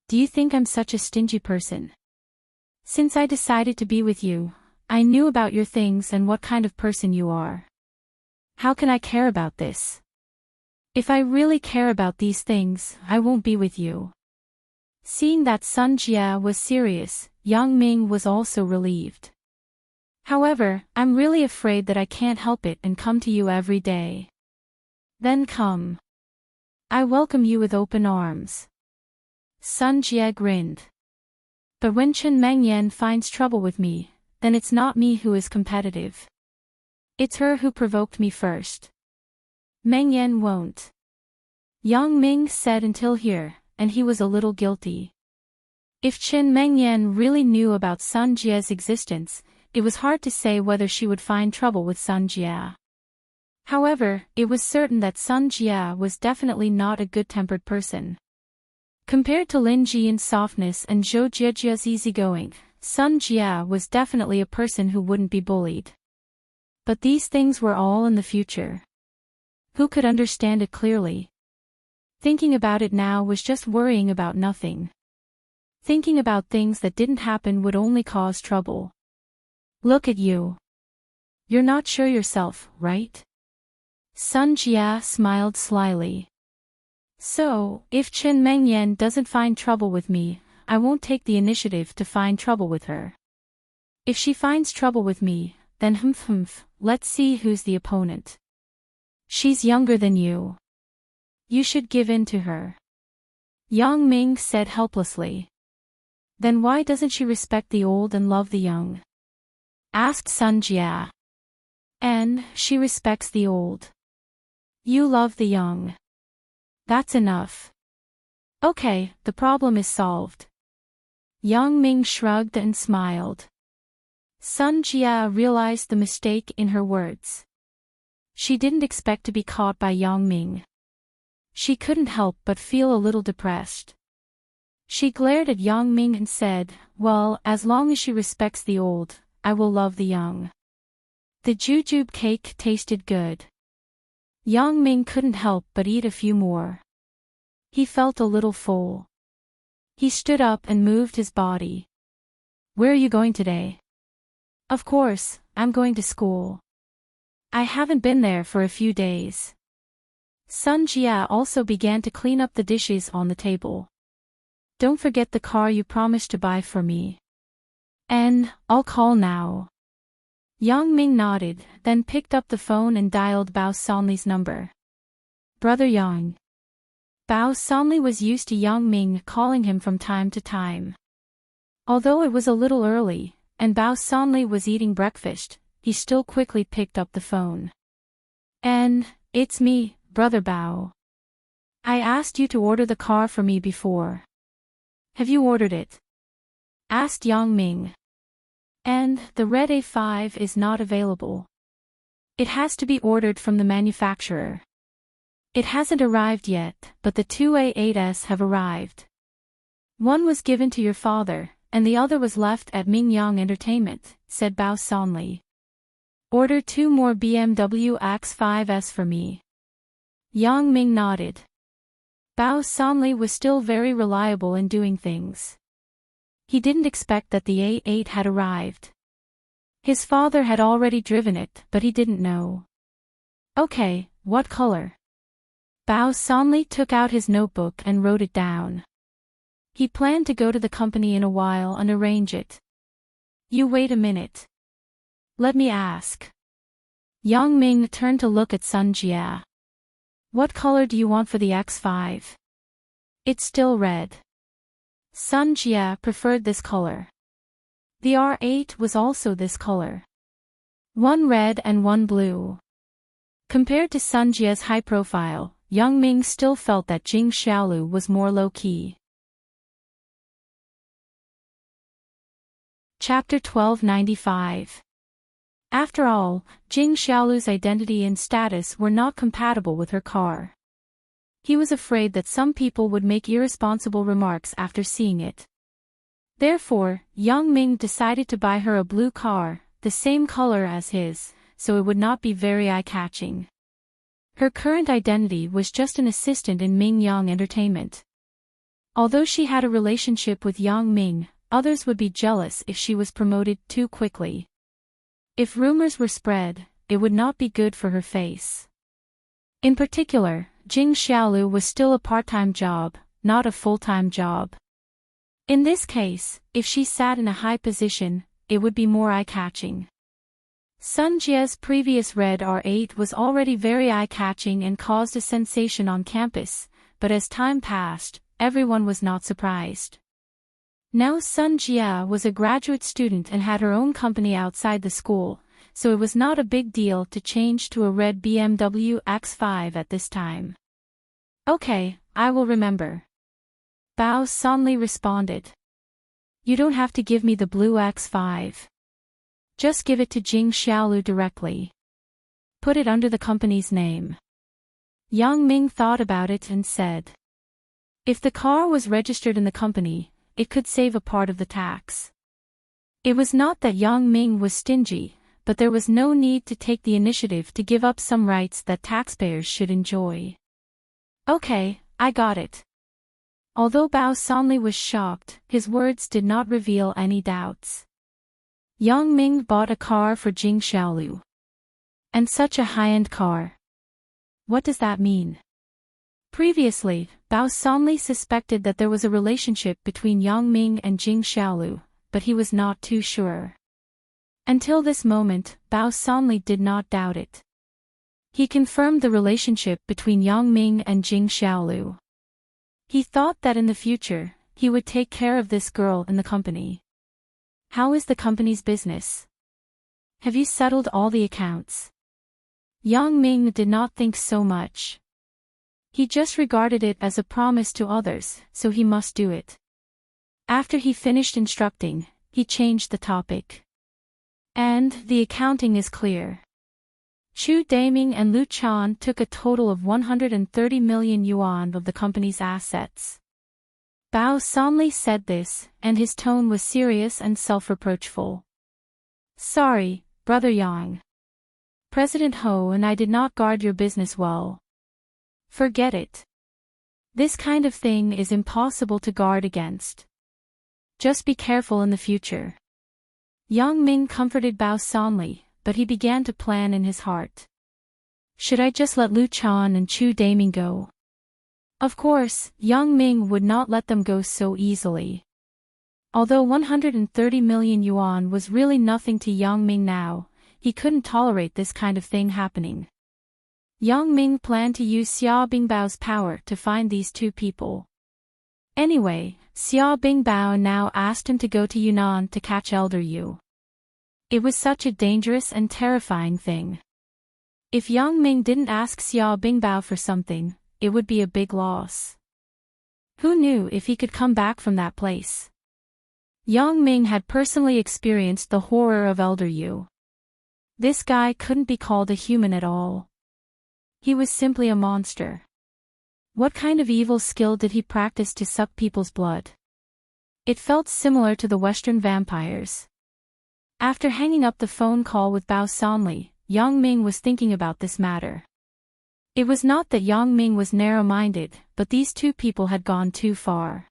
A: Do you think I'm such a stingy person? Since I decided to be with you, I knew about your things and what kind of person you are. How can I care about this? If I really care about these things, I won't be with you. Seeing that Sun Jie was serious, Yang Ming was also relieved. However, I'm really afraid that I can't help it and come to you every day. Then come. I welcome you with open arms. Sun Jie grinned. But when Chen Mengyan finds trouble with me, then it's not me who is competitive. It's her who provoked me first. Mengyan won't. Yang Ming said until here, and he was a little guilty. If Chen Mengyan really knew about Sun Jie's existence, it was hard to say whether she would find trouble with Sun Jie. However, it was certain that Sun Jie was definitely not a good-tempered person. Compared to Lin Jian's softness and Zhou Jiejie's easygoing, Sun Jie was definitely a person who wouldn't be bullied. But these things were all in the future. Who could understand it clearly? Thinking about it now was just worrying about nothing. Thinking about things that didn't happen would only cause trouble. Look at you. You're not sure yourself, right? Sun Jie smiled slyly. So, if Chen Mengyan doesn't find trouble with me, I won't take the initiative to find trouble with her. If she finds trouble with me, then let's see who's the opponent. She's younger than you. You should give in to her. Yang Ming said helplessly. Then why doesn't she respect the old and love the young? Asked Sun Jie. And she respects the old. You love the young. That's enough. Okay, the problem is solved. Yang Ming shrugged and smiled. Sun Jie realized the mistake in her words. She didn't expect to be caught by Yang Ming. She couldn't help but feel a little depressed. She glared at Yang Ming and said, well, as long as she respects the old, I will love the young. The jujube cake tasted good. Yang Ming couldn't help but eat a few more. He felt a little full. He stood up and moved his body. Where are you going today? Of course, I'm going to school. I haven't been there for a few days. Sun Jie also began to clean up the dishes on the table. Don't forget the car you promised to buy for me. And, I'll call now. Yang Ming nodded, then picked up the phone and dialed Bao Sanli's number. Brother Yang. Bao Sanli was used to Yang Ming calling him from time to time. Although it was a little early, and Bao Sanli was eating breakfast, he still quickly picked up the phone. And, it's me, Brother Bao. I asked you to order the car for me before. Have you ordered it? Asked Yang Ming. And, the red A5 is not available. It has to be ordered from the manufacturer. It hasn't arrived yet, but the two A8s have arrived. One was given to your father, and the other was left at Mingyang Entertainment, said Bao Sanli. Order 2 more BMW X5s for me. Yang Ming nodded. Bao Sanli was still very reliable in doing things. He didn't expect that the A8 had arrived. His father had already driven it, but he didn't know. Okay, what color? Bao Sanli took out his notebook and wrote it down. He planned to go to the company in a while and arrange it. You wait a minute. Let me ask. Yang Ming turned to look at Sun Jie. What color do you want for the X5? It's still red. Sun Jie preferred this color. The R8 was also this color. One red and one blue. Compared to Sun Jie's high profile, Yang Ming still felt that Jing Xiaolu was more low-key. Chapter 1295. After all, Jing Xiaolu's identity and status were not compatible with her car. He was afraid that some people would make irresponsible remarks after seeing it. Therefore, Yang Ming decided to buy her a blue car, the same color as his, so it would not be very eye-catching. Her current identity was just an assistant in Mingyang Entertainment. Although she had a relationship with Yang Ming, others would be jealous if she was promoted too quickly. If rumors were spread, it would not be good for her face. In particular, Jing Xiaolu was still a part-time job, not a full-time job. In this case, if she sat in a high position, it would be more eye-catching. Sun Jie's previous red R8 was already very eye-catching and caused a sensation on campus, but as time passed, everyone was not surprised. Now Sun Jie was a graduate student and had her own company outside the school, so it was not a big deal to change to a red BMW X5 at this time. Okay, I will remember. Bao Sanli responded. You don't have to give me the blue X5. Just give it to Jing Xiaolu directly. Put it under the company's name. Yang Ming thought about it and said. If the car was registered in the company, it could save a part of the tax. It was not that Yang Ming was stingy, but there was no need to take the initiative to give up some rights that taxpayers should enjoy. Okay, I got it. Although Bao Sanli was shocked, his words did not reveal any doubts. Yang Ming bought a car for Jing Xiaolu. And such a high-end car. What does that mean? Previously, Bao Sanli suspected that there was a relationship between Yang Ming and Jing Xiaolu, but he was not too sure. Until this moment, Bao Sanli did not doubt it. He confirmed the relationship between Yang Ming and Jing Xiaolu. He thought that in the future, he would take care of this girl in the company. How is the company's business? Have you settled all the accounts? Yang Ming did not think so much. He just regarded it as a promise to others, so he must do it. After he finished instructing, he changed the topic. And the accounting is clear. Chu Daming and Lu Chan took a total of 130 million yuan of the company's assets. Bao Sanli said this, and his tone was serious and self-reproachful. Sorry, Brother Yang. President Ho and I did not guard your business well. Forget it. This kind of thing is impossible to guard against. Just be careful in the future. Yang Ming comforted Bao Sanli, but he began to plan in his heart. Should I just let Lu Chan and Chu Daming go? Of course, Yang Ming would not let them go so easily. Although 130 million yuan was really nothing to Yang Ming now, he couldn't tolerate this kind of thing happening. Yang Ming planned to use Xia Bingbao's power to find these two people. Anyway, Xia Bingbao now asked him to go to Yunnan to catch Elder Yu. It was such a dangerous and terrifying thing. If Yang Ming didn't ask Xia Bingbao for something, it would be a big loss. Who knew if he could come back from that place? Yang Ming had personally experienced the horror of Elder Yu. This guy couldn't be called a human at all. He was simply a monster. What kind of evil skill did he practice to suck people's blood? It felt similar to the Western vampires. After hanging up the phone call with Bao Sanli, Yang Ming was thinking about this matter. It was not that Yang Ming was narrow-minded, but these two people had gone too far.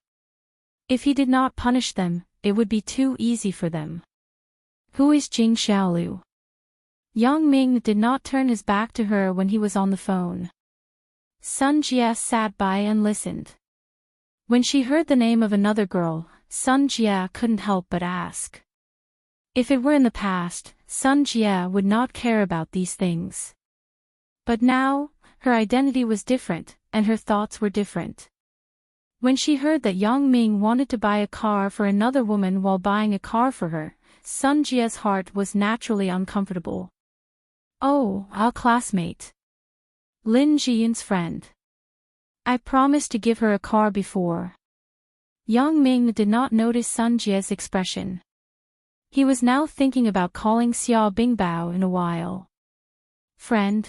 A: If he did not punish them, it would be too easy for them. Who is Jing Xiaolu? Yang Ming did not turn his back to her when he was on the phone. Sun Jie sat by and listened. When she heard the name of another girl, Sun Jie couldn't help but ask. If it were in the past, Sun Jie would not care about these things. But now, her identity was different, and her thoughts were different. When she heard that Yang Ming wanted to buy a car for another woman while buying a car for her, Sun Jie's heart was naturally uncomfortable. Oh, our classmate. Lin Jiyun's friend. I promised to give her a car before. Yang Ming did not notice Sun Jie's expression. He was now thinking about calling Xia Bingbao in a while. Friend.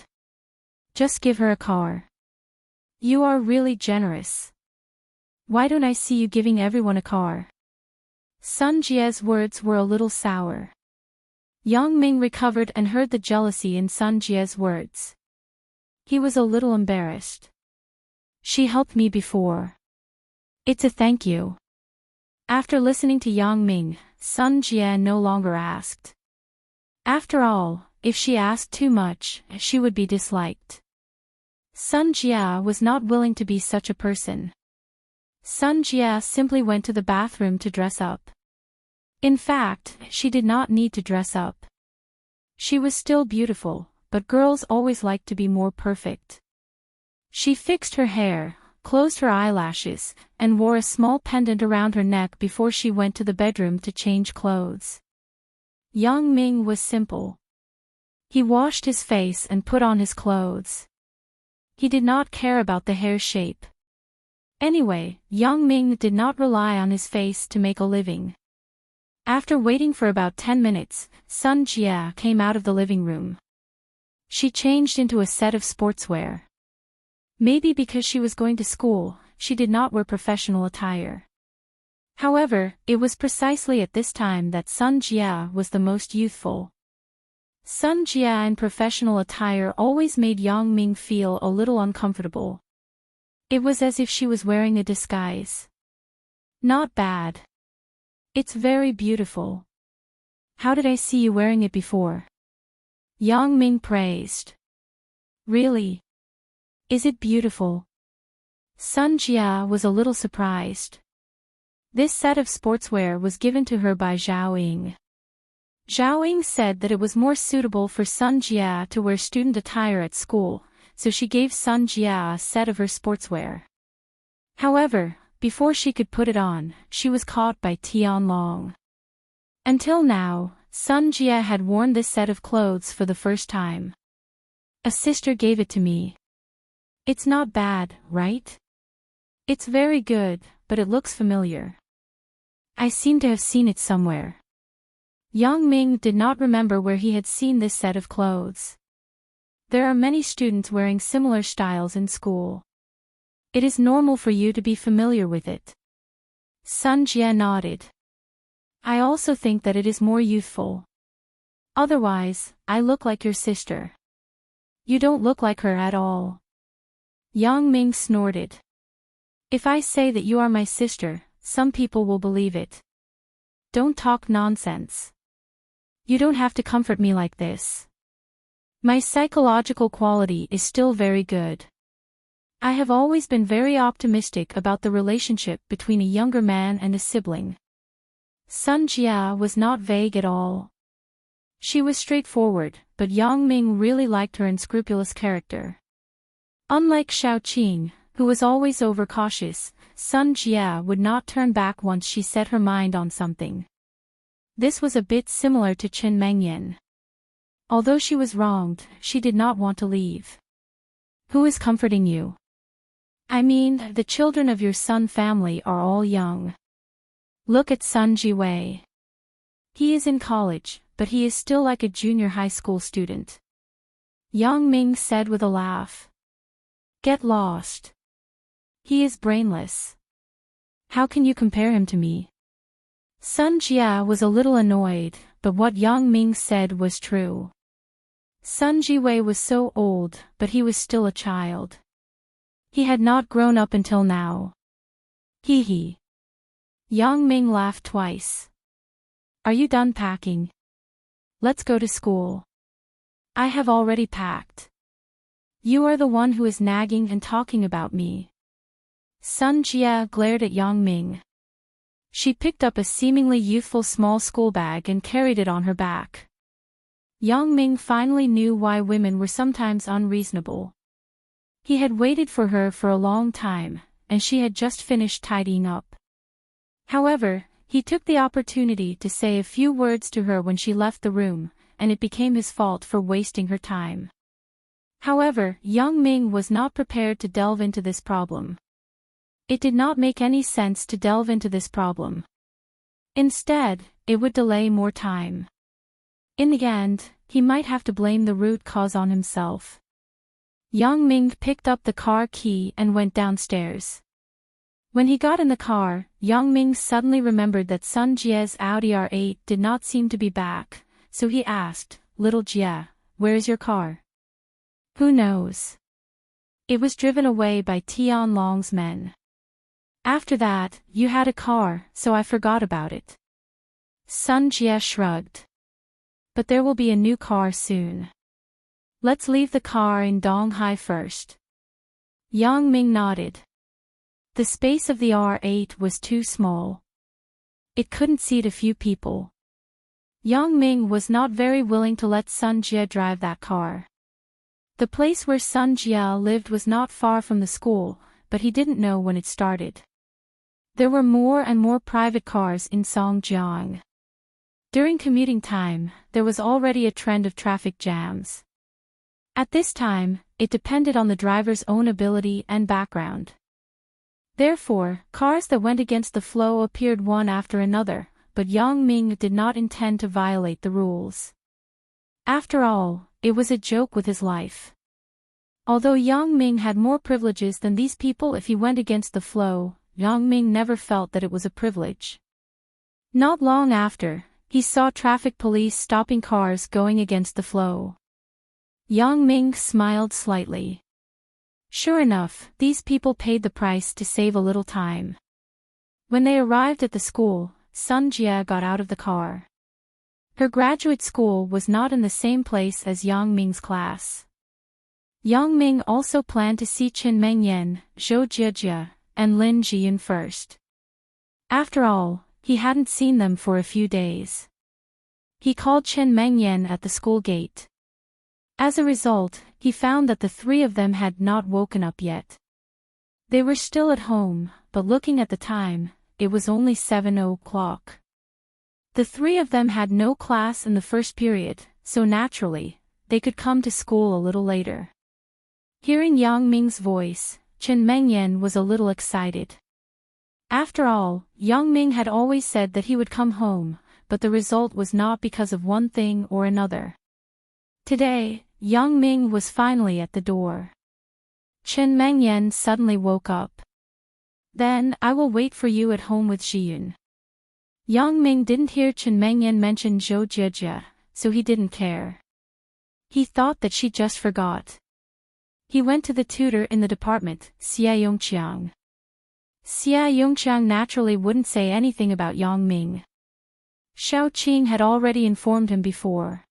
A: Just give her a car. You are really generous. Why don't I see you giving everyone a car? Sun Jie's words were a little sour. Yang Ming recovered and heard the jealousy in Sun Jie's words. He was a little embarrassed. She helped me before. It's a thank you. After listening to Yang Ming, Sun Jie no longer asked. After all, if she asked too much, she would be disliked. Sun Jie was not willing to be such a person. Sun Jie simply went to the bathroom to dress up. In fact, she did not need to dress up. She was still beautiful, but girls always like to be more perfect. She fixed her hair, closed her eyelashes, and wore a small pendant around her neck before she went to the bedroom to change clothes. Yang Ming was simple. He washed his face and put on his clothes. He did not care about the hair shape. Anyway, Yang Ming did not rely on his face to make a living. After waiting for about 10 minutes, Sun Jia came out of the living room. She changed into a set of sportswear. Maybe because she was going to school, she did not wear professional attire. However, it was precisely at this time that Sun Jia was the most youthful. Sun Jia in professional attire always made Yang Ming feel a little uncomfortable. It was as if she was wearing a disguise. Not bad. It's very beautiful. How did I see you wearing it before? Yang Ming praised. Really? Is it beautiful? Sun Jia was a little surprised. This set of sportswear was given to her by Zhao Ying. Zhao Ying said that it was more suitable for Sun Jia to wear student attire at school, so she gave Sun Jia a set of her sportswear. However, before she could put it on, she was caught by Tianlong. Until now, Sun Jia had worn this set of clothes for the first time. A sister gave it to me. It's not bad, right? It's very good, but it looks familiar. I seem to have seen it somewhere. Yang Ming did not remember where he had seen this set of clothes. There are many students wearing similar styles in school. It is normal for you to be familiar with it. Sun Jia nodded. I also think that it is more youthful. Otherwise, I look like your sister. You don't look like her at all. Yang Ming snorted. If I say that you are my sister, some people will believe it. Don't talk nonsense. You don't have to comfort me like this. My psychological quality is still very good. I have always been very optimistic about the relationship between a younger man and a sibling. Sun Jia was not vague at all. She was straightforward, but Yang Ming really liked her unscrupulous character. Unlike Xiao Qing, who was always overcautious, Sun Jia would not turn back once she set her mind on something. This was a bit similar to Chen Mengyan. Although she was wronged, she did not want to leave. Who is comforting you? I mean, the children of your Sun family are all young. Look at Sun Jiwei. He is in college, but he is still like a junior high school student. Yang Ming said with a laugh. Get lost. He is brainless. How can you compare him to me? Sun Jia was a little annoyed, but what Yang Ming said was true. Sun Jiwei was so old, but he was still a child. He had not grown up until now. Hee hee. Yang Ming laughed twice. Are you done packing? Let's go to school. I have already packed. You are the one who is nagging and talking about me. Sun Jia glared at Yang Ming. She picked up a seemingly youthful small school bag and carried it on her back. Yang Ming finally knew why women were sometimes unreasonable. He had waited for her for a long time, and she had just finished tidying up. However, he took the opportunity to say a few words to her when she left the room, and it became his fault for wasting her time. However, Yang Ming was not prepared to delve into this problem. It did not make any sense to delve into this problem. Instead, it would delay more time. In the end, he might have to blame the root cause on himself. Yang Ming picked up the car key and went downstairs. When he got in the car, Yang Ming suddenly remembered that Sun Jia's Audi R8 did not seem to be back, so he asked, Little Jia, where is your car? Who knows? It was driven away by Tianlong's men. After that, you had a car, so I forgot about it. Sun Jia shrugged. But there will be a new car soon. Let's leave the car in Donghai first. Yang Ming nodded. The space of the R8 was too small. It couldn't seat a few people. Yang Ming was not very willing to let Sun Jia drive that car. The place where Sun Jia lived was not far from the school, but he didn't know when it started. There were more and more private cars in Songjiang. During commuting time, there was already a trend of traffic jams. At this time, it depended on the driver's own ability and background. Therefore, cars that went against the flow appeared one after another, but Yang Ming did not intend to violate the rules. After all, it was a joke with his life. Although Yang Ming had more privileges than these people if he went against the flow, Yang Ming never felt that it was a privilege. Not long after, he saw traffic police stopping cars going against the flow. Yang Ming smiled slightly. Sure enough, these people paid the price to save a little time. When they arrived at the school, Sun Jia got out of the car. Her graduate school was not in the same place as Yang Ming's class. Yang Ming also planned to see Chen Mengyan, Zhou Jijia, and Lin Jiyun first. After all, he hadn't seen them for a few days. He called Chen Mengyan at the school gate. As a result, he found that the three of them had not woken up yet. They were still at home, but looking at the time, it was only 7 o'clock. The three of them had no class in the first period, so naturally, they could come to school a little later. Hearing Yang Ming's voice, Chen Mengyan was a little excited. After all, Yang Ming had always said that he would come home, but the result was not because of one thing or another. Today, Yang Ming was finally at the door. Chen Mengyan suddenly woke up. Then, I will wait for you at home with Jiyun. Yang Ming didn't hear Chen Mengyan mention Zhou Jijia, so he didn't care. He thought that she just forgot. He went to the tutor in the department, Xia Yongqiang. Xia Yongqiang naturally wouldn't say anything about Yang Ming. Xiao Qing had already informed him before.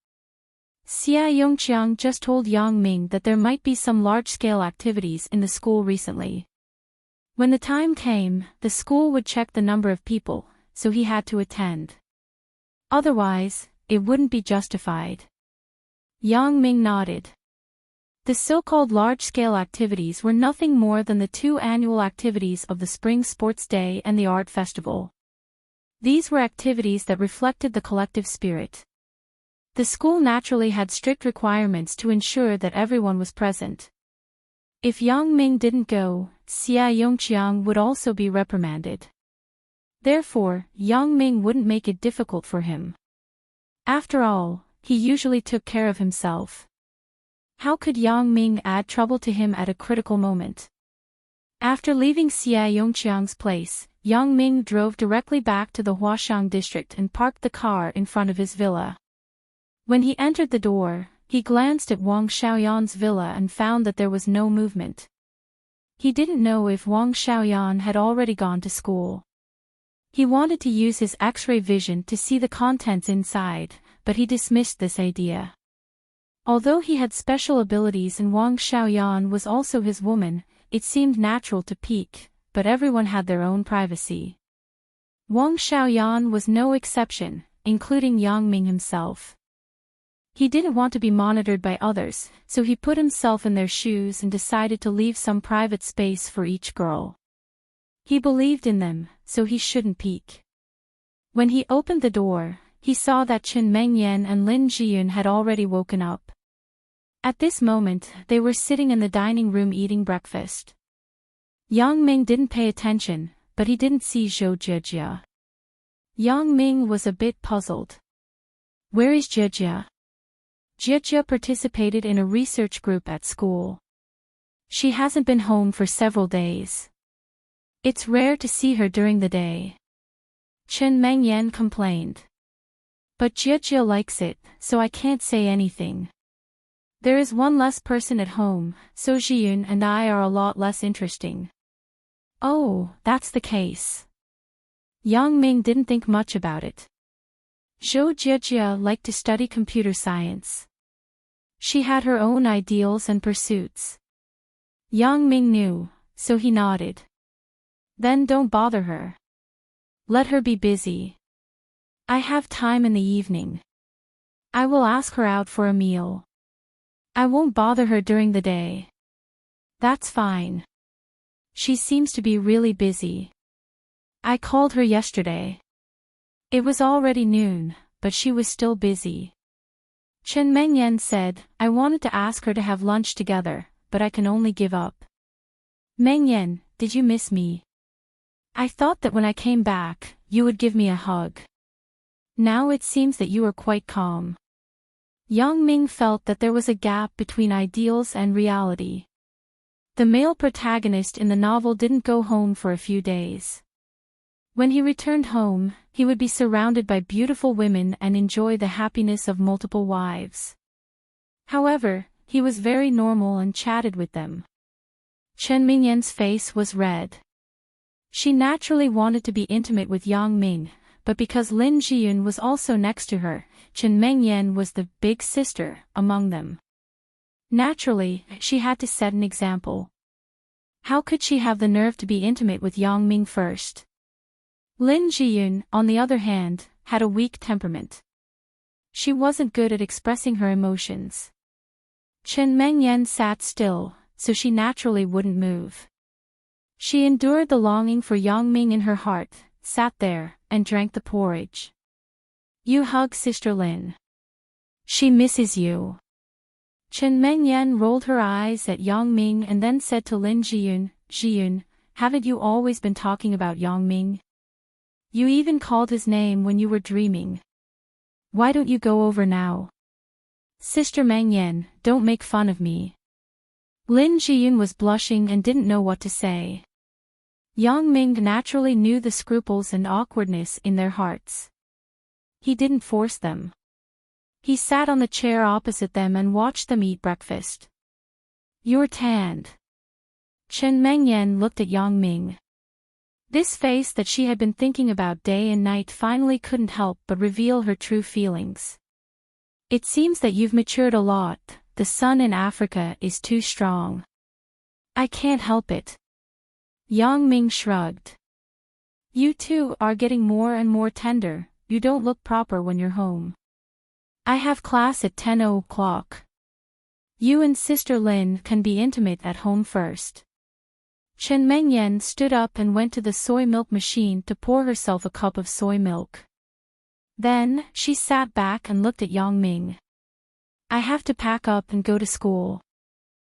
A: Xia Yongqiang just told Yang Ming that there might be some large-scale activities in the school recently. When the time came, the school would check the number of people, so he had to attend. Otherwise, it wouldn't be justified. Yang Ming nodded. The so-called large-scale activities were nothing more than the two annual activities of the Spring Sports Day and the Art Festival. These were activities that reflected the collective spirit. The school naturally had strict requirements to ensure that everyone was present. If Yang Ming didn't go, Xia Yongqiang would also be reprimanded. Therefore, Yang Ming wouldn't make it difficult for him. After all, he usually took care of himself. How could Yang Ming add trouble to him at a critical moment? After leaving Xia Yongqiang's place, Yang Ming drove directly back to the Huashang district and parked the car in front of his villa. When he entered the door, he glanced at Wang Xiaoyan's villa and found that there was no movement. He didn't know if Wang Xiaoyan had already gone to school. He wanted to use his X-ray vision to see the contents inside, but he dismissed this idea. Although he had special abilities and Wang Xiaoyan was also his woman, it seemed natural to peek, but everyone had their own privacy. Wang Xiaoyan was no exception, including Yang Ming himself. He didn't want to be monitored by others, so he put himself in their shoes and decided to leave some private space for each girl. He believed in them, so he shouldn't peek. When he opened the door, he saw that Chen Mengyan and Lin Jiyun had already woken up. At this moment, they were sitting in the dining room eating breakfast. Yang Ming didn't pay attention, but he didn't see Zhou Jijia. Yang Ming was a bit puzzled. Where is Jijia? Jijia participated in a research group at school. She hasn't been home for several days. It's rare to see her during the day. Chen Mengyan complained. But Jijia likes it, so I can't say anything. There is one less person at home, so Jiyun and I are a lot less interesting. Oh, that's the case. Yang Ming didn't think much about it. Zhou Jijia liked to study computer science. She had her own ideals and pursuits. Yang Ming knew, so he nodded. Then don't bother her. Let her be busy. I have time in the evening. I will ask her out for a meal. I won't bother her during the day. That's fine. She seems to be really busy. I called her yesterday. It was already noon, but she was still busy. Chen Mengyan said, I wanted to ask her to have lunch together, but I can only give up. Mengyan, did you miss me? I thought that when I came back, you would give me a hug. Now it seems that you are quite calm. Yang Ming felt that there was a gap between ideals and reality. The male protagonist in the novel didn't go home for a few days. When he returned home, he would be surrounded by beautiful women and enjoy the happiness of multiple wives. However, he was very normal and chatted with them. Chen Mingyan's face was red. She naturally wanted to be intimate with Yang Ming, but because Lin Jiyun was also next to her, Chen Mingyan was the big sister among them. Naturally, she had to set an example. How could she have the nerve to be intimate with Yang Ming first? Lin Jiyun, on the other hand, had a weak temperament. She wasn't good at expressing her emotions. Chen Mingyan sat still, so she naturally wouldn't move. She endured the longing for Yang Ming in her heart, sat there, and drank the porridge. You hug Sister Lin. She misses you. Chen Mingyan rolled her eyes at Yang Ming and then said to Lin Jiyun, Jiyun, haven't you always been talking about Yang Ming? You even called his name when you were dreaming. Why don't you go over now? Sister Mingyan, don't make fun of me. Lin Jiyun was blushing and didn't know what to say. Yang Ming naturally knew the scruples and awkwardness in their hearts. He didn't force them. He sat on the chair opposite them and watched them eat breakfast. You're tanned. Chen Mingyan looked at Yang Ming. This face that she had been thinking about day and night finally couldn't help but reveal her true feelings. It seems that you've matured a lot, the sun in Africa is too strong. I can't help it. Yang Ming shrugged. You two are getting more and more tender, you don't look proper when you're home. I have class at 10 o'clock. You and Sister Lin can be intimate at home first. Chen Mingyan stood up and went to the soy milk machine to pour herself a cup of soy milk. Then, she sat back and looked at Yang Ming. I have to pack up and go to school.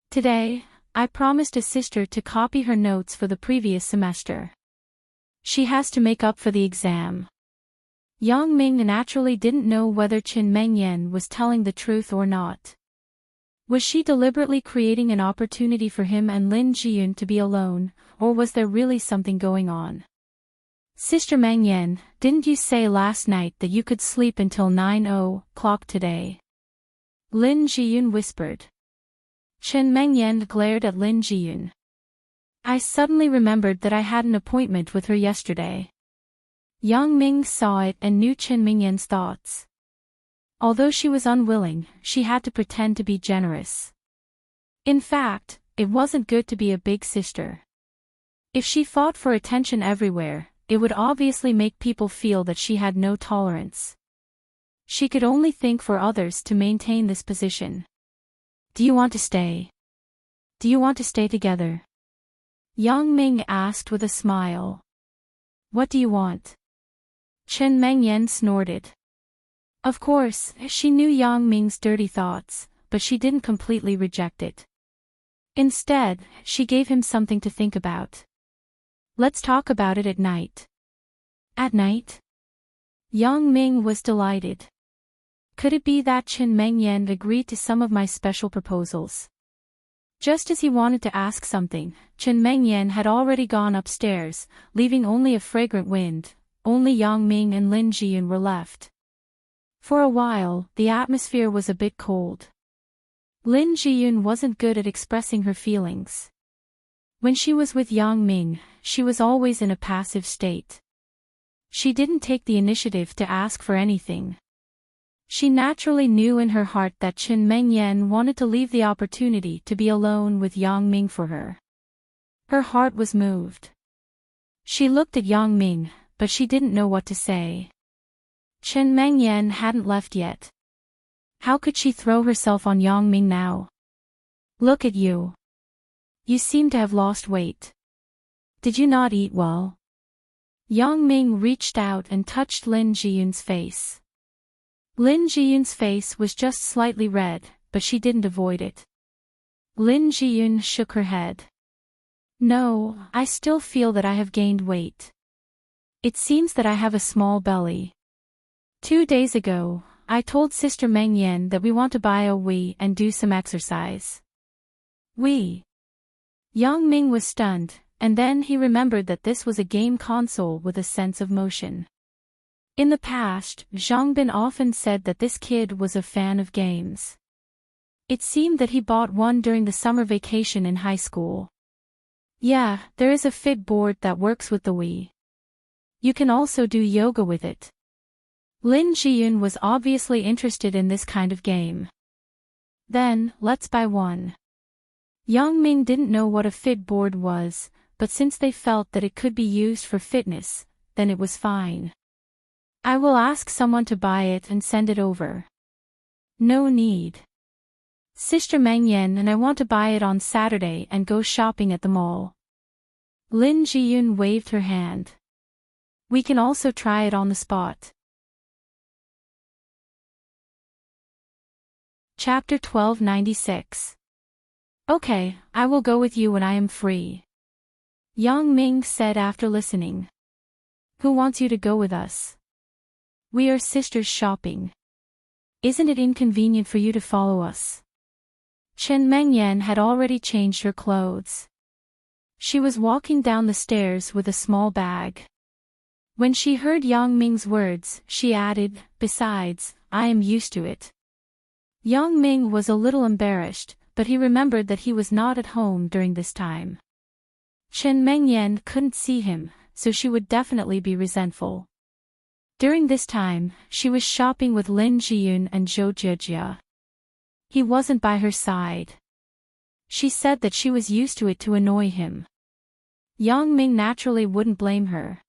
A: Today, I promised a sister to copy her notes for the previous semester. She has to make up for the exam. Yang Ming naturally didn't know whether Chen Mingyan was telling the truth or not. Was she deliberately creating an opportunity for him and Lin Jiyun to be alone, or was there really something going on? Sister Mingyan, didn't you say last night that you could sleep until 9 o'clock today? Lin Jiyun whispered. Chen Mingyan glared at Lin Jiyun. I suddenly remembered that I had an appointment with her yesterday. Yang Ming saw it and knew Chen Mingyan's thoughts. Although she was unwilling, she had to pretend to be generous. In fact, it wasn't good to be a big sister. If she fought for attention everywhere, it would obviously make people feel that she had no tolerance. She could only think for others to maintain this position. Do you want to stay? Do you want to stay together? Yang Ming asked with a smile. What do you want? Chen Mingyan snorted. Of course, she knew Yang Ming's dirty thoughts, but she didn't completely reject it. Instead, she gave him something to think about. Let's talk about it at night. At night? Yang Ming was delighted. Could it be that Chen Mingyan agreed to some of my special proposals? Just as he wanted to ask something, Chen Mingyan had already gone upstairs, leaving only a fragrant wind. Only Yang Ming and Lin Jiyun were left. For a while, the atmosphere was a bit cold. Lin Jiyun wasn't good at expressing her feelings. When she was with Yang Ming, she was always in a passive state. She didn't take the initiative to ask for anything. She naturally knew in her heart that Chen Mingyan wanted to leave the opportunity to be alone with Yang Ming for her. Her heart was moved. She looked at Yang Ming, but she didn't know what to say. Chen Mingyan hadn't left yet. How could she throw herself on Yang Ming now? Look at you. You seem to have lost weight. Did you not eat well? Yang Ming reached out and touched Lin Jiyun's face. Lin Jiyun's face was just slightly red, but she didn't avoid it. Lin Jiyun shook her head. No, I still feel that I have gained weight. It seems that I have a small belly. 2 days ago, I told Sister Meng Yan that we want to buy a Wii and do some exercise. Wii. Yang Ming was stunned, and then he remembered that this was a game console with a sense of motion. In the past, Zhang Bin often said that this kid was a fan of games. It seemed that he bought one during the summer vacation in high school. Yeah, there is a fit board that works with the Wii. You can also do yoga with it. Lin Jiyun was obviously interested in this kind of game. Then, let's buy one. Yang Ming didn't know what a fit board was, but since they felt that it could be used for fitness, then it was fine. I will ask someone to buy it and send it over. No need. Sister Meng Yan and I want to buy it on Saturday and go shopping at the mall. Lin Jiyun waved her hand. We can also try it on the spot. Chapter 1296. Okay, I will go with you when I am free. Yang Ming said after listening. Who wants you to go with us? We are sisters shopping. Isn't it inconvenient for you to follow us? Chen Mengyan had already changed her clothes. She was walking down the stairs with a small bag. When she heard Yang Ming's words, she added, besides, I am used to it. Yang Ming was a little embarrassed, but he remembered that he was not at home during this time. Chen Mengyan couldn't see him, so she would definitely be resentful. During this time, she was shopping with Lin Jiyun and Zhou Jiejia. He wasn't by her side. She said that she was used to it to annoy him. Yang Ming naturally wouldn't blame her.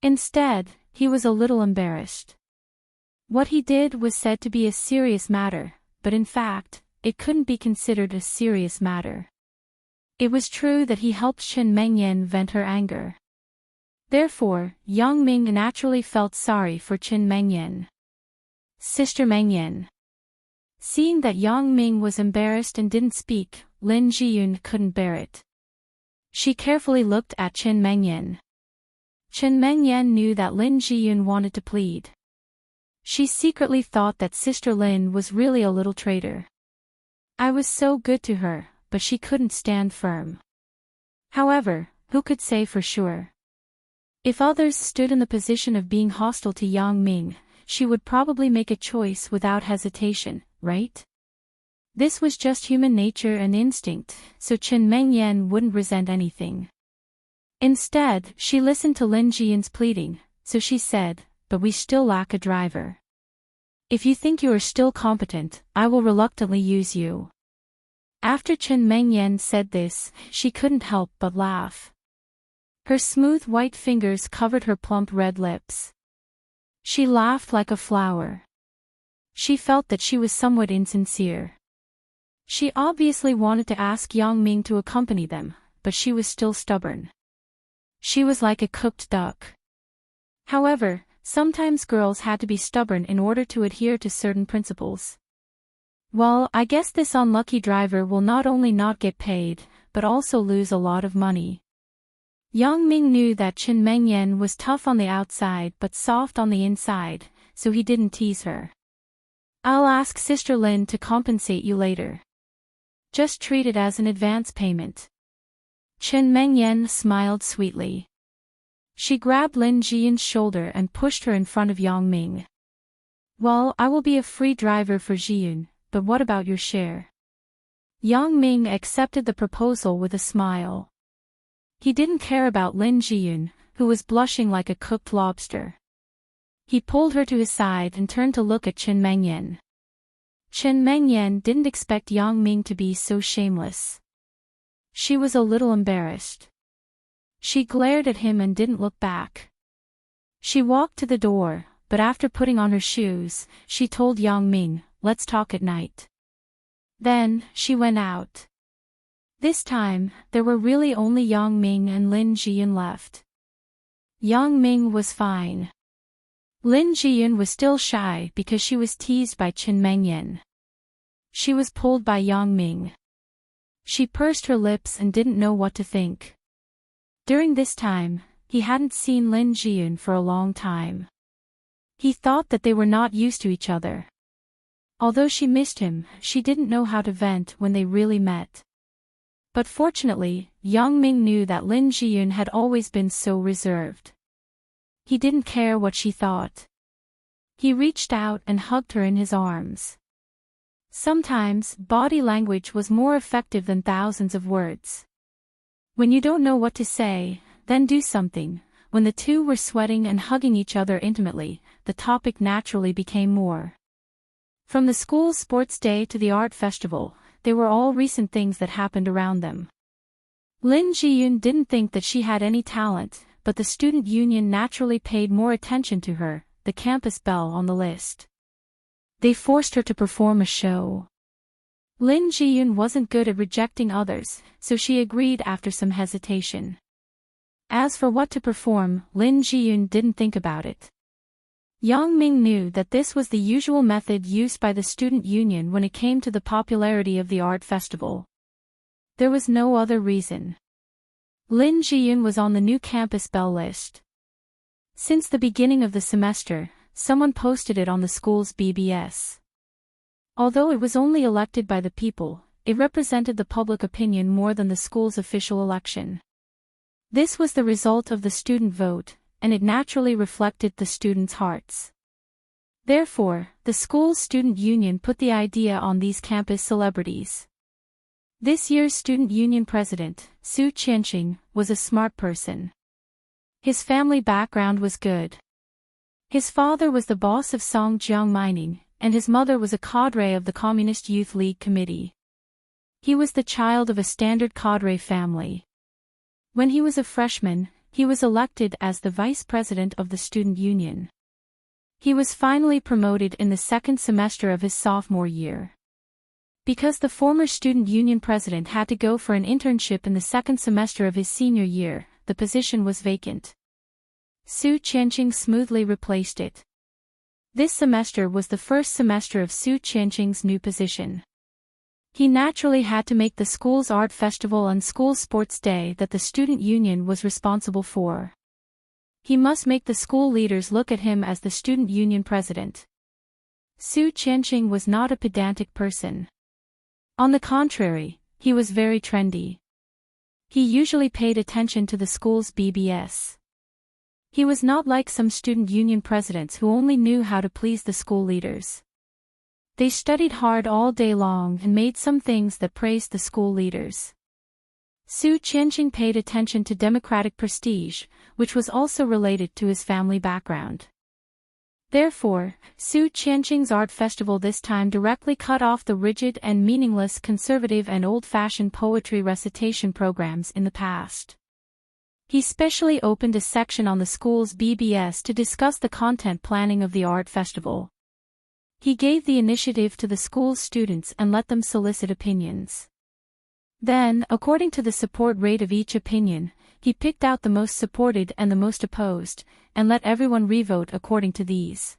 A: Instead, he was a little embarrassed. What he did was said to be a serious matter, but in fact, it couldn't be considered a serious matter. It was true that he helped Chen Mengyan vent her anger. Therefore, Yang Ming naturally felt sorry for Chen Mengyan. Sister Mengyan. Seeing that Yang Ming was embarrassed and didn't speak, Lin Jiyun couldn't bear it. She carefully looked at Chen Mengyan. Chen Mengyan knew that Lin Jiyun wanted to plead. She secretly thought that Sister Lin was really a little traitor. I was so good to her, but she couldn't stand firm. However, who could say for sure? If others stood in the position of being hostile to Yang Ming, she would probably make a choice without hesitation, right? This was just human nature and instinct, so Chen Mengyan wouldn't resent anything. Instead, she listened to Lin Jiyun's pleading, so she said, but we still lack a driver. If you think you are still competent, I will reluctantly use you. After Chen Mengyan said this, she couldn't help but laugh. Her smooth white fingers covered her plump red lips. She laughed like a flower. She felt that she was somewhat insincere. She obviously wanted to ask Yang Ming to accompany them, but she was still stubborn. She was like a cooked duck. However, sometimes girls had to be stubborn in order to adhere to certain principles. Well, I guess this unlucky driver will not only not get paid, but also lose a lot of money. Yang Ming knew that Chen Mengyan was tough on the outside but soft on the inside, so he didn't tease her. I'll ask Sister Lin to compensate you later. Just treat it as an advance payment. Chen Mengyan smiled sweetly. She grabbed Lin Jiyun's shoulder and pushed her in front of Yang Ming. Well, I will be a free driver for Jiyun, but what about your share? Yang Ming accepted the proposal with a smile. He didn't care about Lin Jiyun, who was blushing like a cooked lobster. He pulled her to his side and turned to look at Chen Mengyan. Chen Mengyan didn't expect Yang Ming to be so shameless. She was a little embarrassed. She glared at him and didn't look back. She walked to the door, but after putting on her shoes, she told Yang Ming, let's talk at night. Then, she went out. This time, there were really only Yang Ming and Lin Jiyun left. Yang Ming was fine. Lin Jiyun was still shy because she was teased by Chen Mengyan. She was pulled by Yang Ming. She pursed her lips and didn't know what to think. During this time, he hadn't seen Lin Jiyun for a long time. He thought that they were not used to each other. Although she missed him, she didn't know how to vent when they really met. But fortunately, Yang Ming knew that Lin Jiyun had always been so reserved. He didn't care what she thought. He reached out and hugged her in his arms. Sometimes, body language was more effective than thousands of words. When you don't know what to say, then do something. When the two were sweating and hugging each other intimately, the topic naturally became more. From the school sports day to the art festival, they were all recent things that happened around them. Lin Jiyun didn't think that she had any talent, but the student union naturally paid more attention to her, the campus belle on the list. They forced her to perform a show. Lin Jiyun wasn't good at rejecting others, so she agreed after some hesitation. As for what to perform, Lin Jiyun didn't think about it. Yang Ming knew that this was the usual method used by the student union when it came to the popularity of the art festival. There was no other reason. Lin Jiyun was on the new campus belle list. Since the beginning of the semester, someone posted it on the school's BBS. Although it was only elected by the people, it represented the public opinion more than the school's official election. This was the result of the student vote, and it naturally reflected the students' hearts. Therefore, the school's student union put the idea on these campus celebrities. This year's student union president, Su Qianqing, was a smart person. His family background was good. His father was the boss of Songjiang Mining, and his mother was a cadre of the Communist Youth League Committee. He was the child of a standard cadre family. When he was a freshman, he was elected as the vice president of the student union. He was finally promoted in the second semester of his sophomore year. Because the former student union president had to go for an internship in the second semester of his senior year, the position was vacant. Su Qianqing smoothly replaced it. This semester was the first semester of Su Qianqing's new position. He naturally had to make the school's art festival and school sports day that the student union was responsible for. He must make the school leaders look at him as the student union president. Su Qianqing was not a pedantic person. On the contrary, he was very trendy. He usually paid attention to the school's BBS. He was not like some student union presidents who only knew how to please the school leaders. They studied hard all day long and made some things that praised the school leaders. Su Qianqing paid attention to democratic prestige, which was also related to his family background. Therefore, Su Qianqing's art festival this time directly cut off the rigid and meaningless conservative and old-fashioned poetry recitation programs in the past. He specially opened a section on the school's BBS to discuss the content planning of the art festival. He gave the initiative to the school's students and let them solicit opinions. Then, according to the support rate of each opinion, he picked out the most supported and the most opposed, and let everyone revote according to these.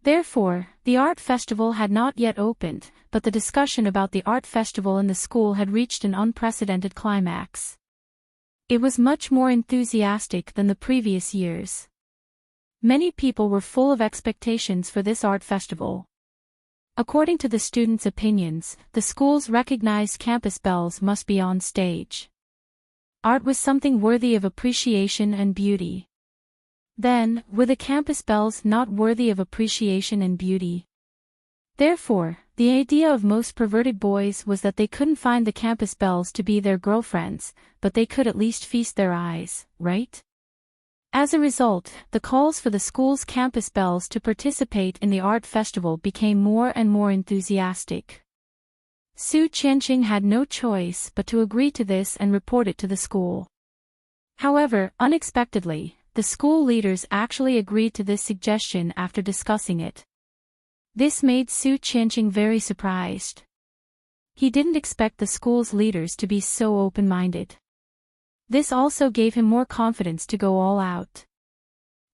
A: Therefore, the art festival had not yet opened, but the discussion about the art festival in the school had reached an unprecedented climax. It was much more enthusiastic than the previous years. Many people were full of expectations for this art festival. According to the students' opinions, the school's recognized campus belles must be on stage. Art was something worthy of appreciation and beauty. Then, were the campus belles not worthy of appreciation and beauty? Therefore, the idea of most perverted boys was that they couldn't find the campus belles to be their girlfriends, but they could at least feast their eyes, right? As a result, the calls for the school's campus belles to participate in the art festival became more and more enthusiastic. Su Qianqing had no choice but to agree to this and report it to the school. However, unexpectedly, the school leaders actually agreed to this suggestion after discussing it. This made Su Qianqing very surprised. He didn't expect the school's leaders to be so open-minded. This also gave him more confidence to go all out.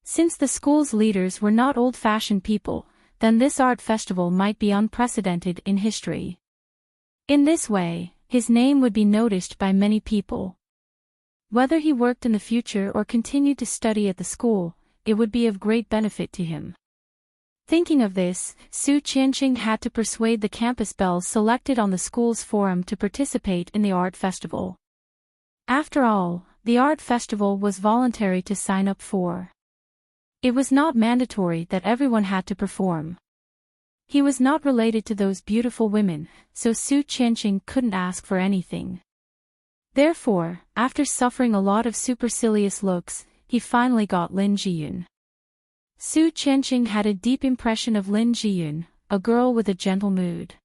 A: Since the school's leaders were not old-fashioned people, then this art festival might be unprecedented in history. In this way, his name would be noticed by many people. Whether he worked in the future or continued to study at the school, it would be of great benefit to him. Thinking of this, Su Qianqing had to persuade the campus belles selected on the school's forum to participate in the art festival. After all, the art festival was voluntary to sign up for. It was not mandatory that everyone had to perform. He was not related to those beautiful women, so Su Qianqing couldn't ask for anything. Therefore, after suffering a lot of supercilious looks, he finally got Lin Jiyun. Su Qianqing had a deep impression of Lin Jiyun, a girl with a gentle mood.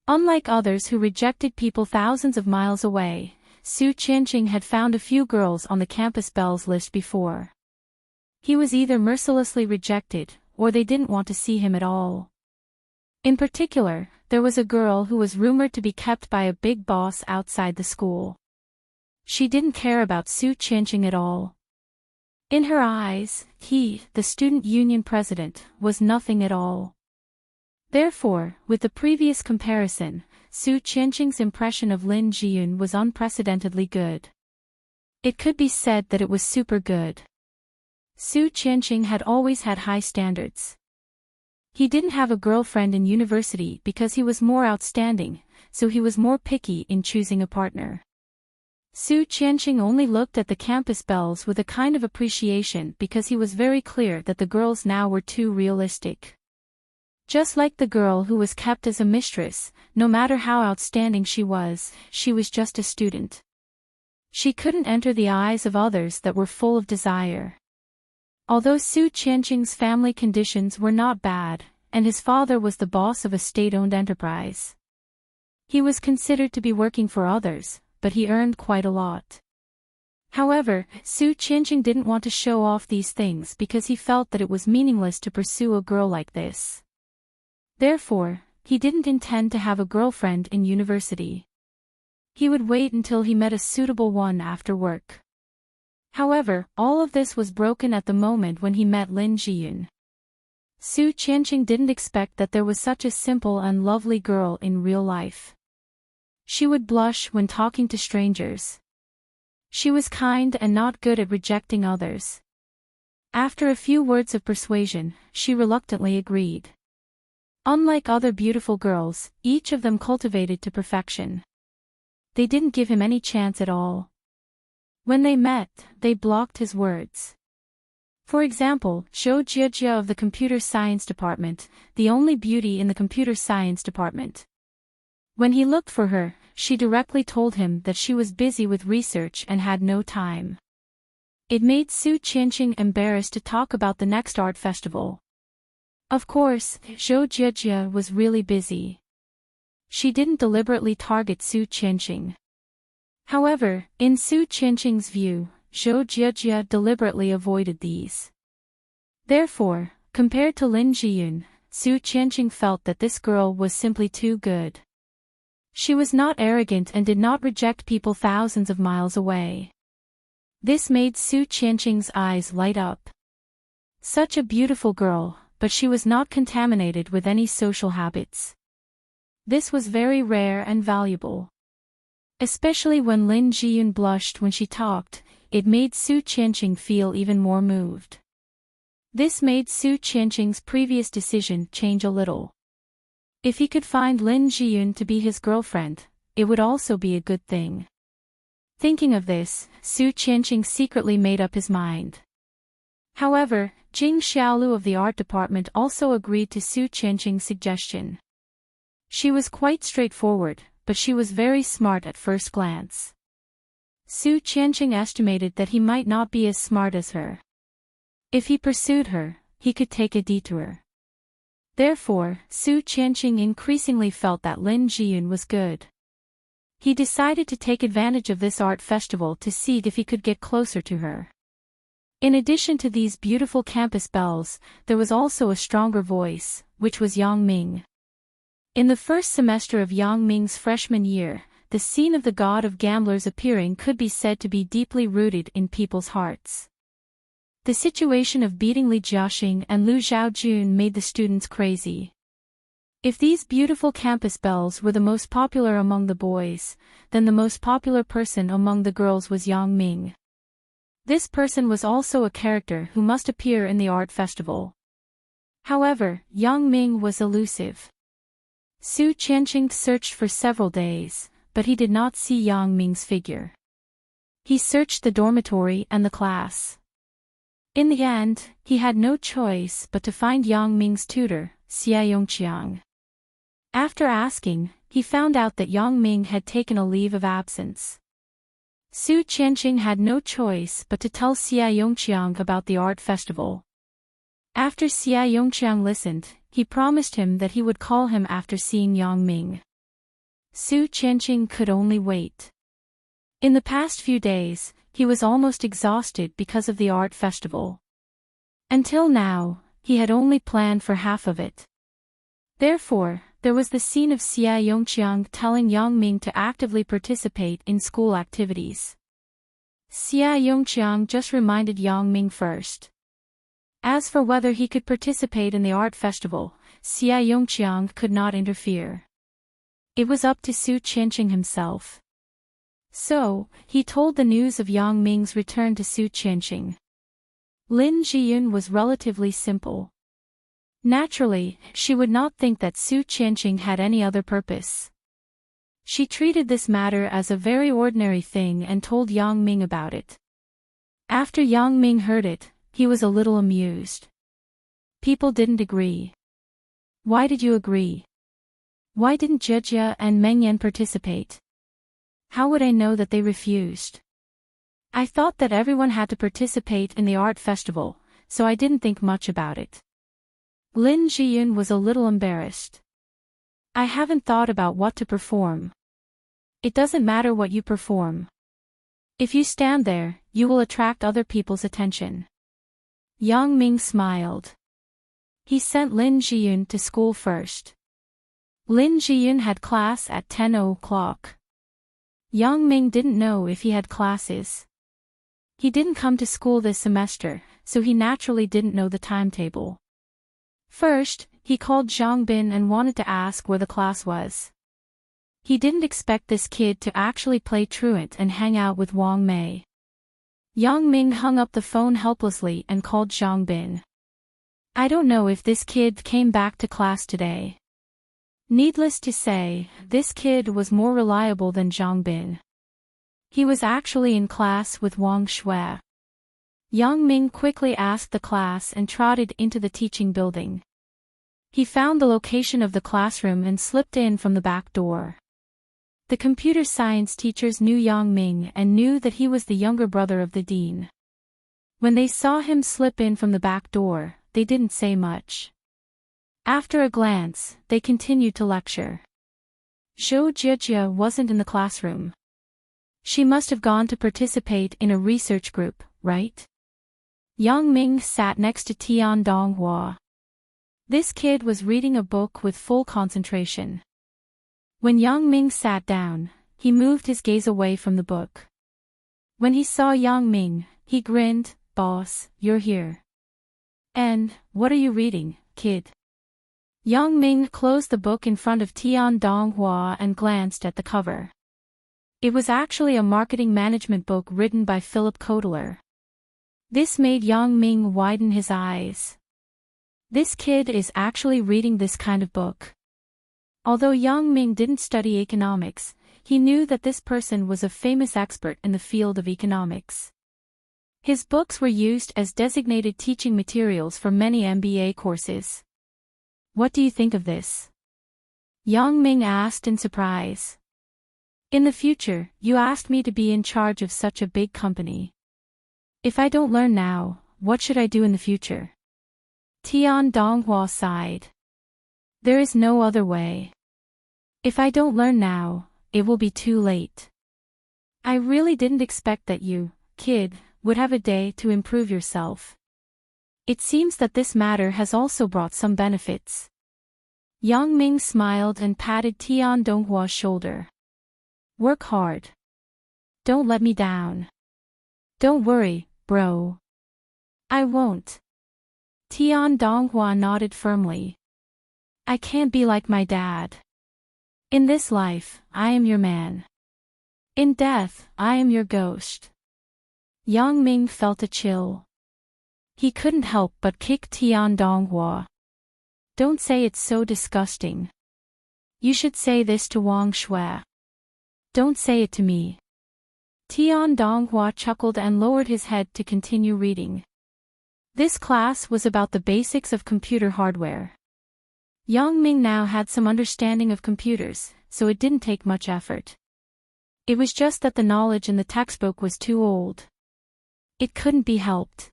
A: Unlike others who rejected people thousands of miles away, Su Qianqing had found a few girls on the campus belles list before. He was either mercilessly rejected, or they didn't want to see him at all. In particular, there was a girl who was rumored to be kept by a big boss outside the school. She didn't care about Su Qianqing at all. In her eyes, he, the student union president, was nothing at all. Therefore, with the previous comparison, Su Qianqing's impression of Lin Jiyun was unprecedentedly good. It could be said that it was super good. Su Qianqing had always had high standards. He didn't have a girlfriend in university because he was more outstanding, so he was more picky in choosing a partner. Su Qianqing only looked at the campus belles with a kind of appreciation because he was very clear that the girls now were too realistic. Just like the girl who was kept as a mistress, no matter how outstanding she was just a student. She couldn't enter the eyes of others that were full of desire. Although Su Qianqing's family conditions were not bad, and his father was the boss of a state-owned enterprise, he was considered to be working for others, but he earned quite a lot. However, Su Qianqing didn't want to show off these things because he felt that it was meaningless to pursue a girl like this. Therefore, he didn't intend to have a girlfriend in university. He would wait until he met a suitable one after work. However, all of this was broken at the moment when he met Lin Jiyun. Su Qianqing didn't expect that there was such a simple and lovely girl in real life. She would blush when talking to strangers. She was kind and not good at rejecting others. After a few words of persuasion, she reluctantly agreed. Unlike other beautiful girls, each of them cultivated to perfection. They didn't give him any chance at all. When they met, they blocked his words. For example, Zhou Jiajia of the computer science department, the only beauty in the computer science department. When he looked for her, she directly told him that she was busy with research and had no time. It made Su Qianqing embarrassed to talk about the next art festival. Of course, Zhou Jiajia was really busy. She didn't deliberately target Su Qianqing. However, in Su Qianqing's view, Zhou Jiajia deliberately avoided these. Therefore, compared to Lin Jiyun, Su Qianqing felt that this girl was simply too good. She was not arrogant and did not reject people thousands of miles away. This made Su Qianqing's eyes light up. Such a beautiful girl, but she was not contaminated with any social habits. This was very rare and valuable. Especially when Lin Jiyun blushed when she talked, it made Su Qianqing feel even more moved. This made Su Qianqing's previous decision change a little. If he could find Lin Jiyun to be his girlfriend, it would also be a good thing. Thinking of this, Su Qianqing secretly made up his mind. However, Jing Xiaolu of the art department also agreed to Su Qianqing's suggestion. She was quite straightforward, but she was very smart at first glance. Su Qianqing estimated that he might not be as smart as her. If he pursued her, he could take a detour. Therefore, Su Qianqing increasingly felt that Lin Jiyun was good. He decided to take advantage of this art festival to see if he could get closer to her. In addition to these beautiful campus belles, there was also a stronger voice, which was Yang Ming. In the first semester of Yang Ming's freshman year, the scene of the god of gamblers appearing could be said to be deeply rooted in people's hearts. The situation of beating Li Jiaxing and Lu Zhaojun made the students crazy. If these beautiful campus belles were the most popular among the boys, then the most popular person among the girls was Yang Ming. This person was also a character who must appear in the art festival. However, Yang Ming was elusive. Su Qianqing searched for several days, but he did not see Yang Ming's figure. He searched the dormitory and the class. In the end, he had no choice but to find Yang Ming's tutor, Xia Yongqiang. After asking, he found out that Yang Ming had taken a leave of absence. Su Qianqing had no choice but to tell Xia Yongqiang about the art festival. After Xia Yongqiang listened, he promised him that he would call him after seeing Yang Ming. Su Qianqing could only wait. In the past few days, he was almost exhausted because of the art festival. Until now, he had only planned for half of it. Therefore, there was the scene of Xia Yongqiang telling Yang Ming to actively participate in school activities. Xia Yongqiang just reminded Yang Ming first. As for whether he could participate in the art festival, Xia Yongqiang could not interfere. It was up to Su Qianqing himself. So, he told the news of Yang Ming's return to Su Qianqing. Lin Jiyun was relatively simple. Naturally, she would not think that Su Qianqing had any other purpose. She treated this matter as a very ordinary thing and told Yang Ming about it. After Yang Ming heard it, he was a little amused. People didn't agree. Why did you agree? Why didn't Jejia and Mengyan participate? How would I know that they refused? I thought that everyone had to participate in the art festival, so I didn't think much about it. Lin Jiyun was a little embarrassed. I haven't thought about what to perform. It doesn't matter what you perform. If you stand there, you will attract other people's attention. Yang Ming smiled. He sent Lin Jiyun to school first. Lin Jiyun had class at 10 o'clock. Yang Ming didn't know if he had classes. He didn't come to school this semester, so he naturally didn't know the timetable. First, he called Zhang Bin and wanted to ask where the class was. He didn't expect this kid to actually play truant and hang out with Wang Mei. Yang Ming hung up the phone helplessly and called Zhang Bin. I don't know if this kid came back to class today. Needless to say, this kid was more reliable than Zhang Bin. He was actually in class with Wang Shui. Yang Ming quickly asked the class and trotted into the teaching building. He found the location of the classroom and slipped in from the back door. The computer science teachers knew Yang Ming and knew that he was the younger brother of the dean. When they saw him slip in from the back door, they didn't say much. After a glance, they continued to lecture. Zhou Jijia wasn't in the classroom. She must have gone to participate in a research group, right? Yang Ming sat next to Tian Donghua. This kid was reading a book with full concentration. When Yang Ming sat down, he moved his gaze away from the book. When he saw Yang Ming, he grinned, "Boss, you're here. And, what are you reading, kid?" Yang Ming closed the book in front of Tian Donghua and glanced at the cover. It was actually a marketing management book written by Philip Kotler. This made Yang Ming widen his eyes. This kid is actually reading this kind of book. Although Yang Ming didn't study economics, he knew that this person was a famous expert in the field of economics. His books were used as designated teaching materials for many MBA courses. What do you think of this? Yang Ming asked in surprise. In the future, you asked me to be in charge of such a big company. If I don't learn now, what should I do in the future? Tian Donghua sighed. There is no other way. If I don't learn now, it will be too late. I really didn't expect that you, kid, would have a day to improve yourself. It seems that this matter has also brought some benefits. Yang Ming smiled and patted Tian Donghua's shoulder. Work hard. Don't let me down. Don't worry, bro. I won't. Tian Donghua nodded firmly. I can't be like my dad. In this life, I am your man. In death, I am your ghost. Yang Ming felt a chill. He couldn't help but kick Tian Donghua. Don't say it's so disgusting. You should say this to Wang Shui. Don't say it to me. Tian Donghua chuckled and lowered his head to continue reading. This class was about the basics of computer hardware. Yang Ming now had some understanding of computers, so it didn't take much effort. It was just that the knowledge in the textbook was too old. It couldn't be helped.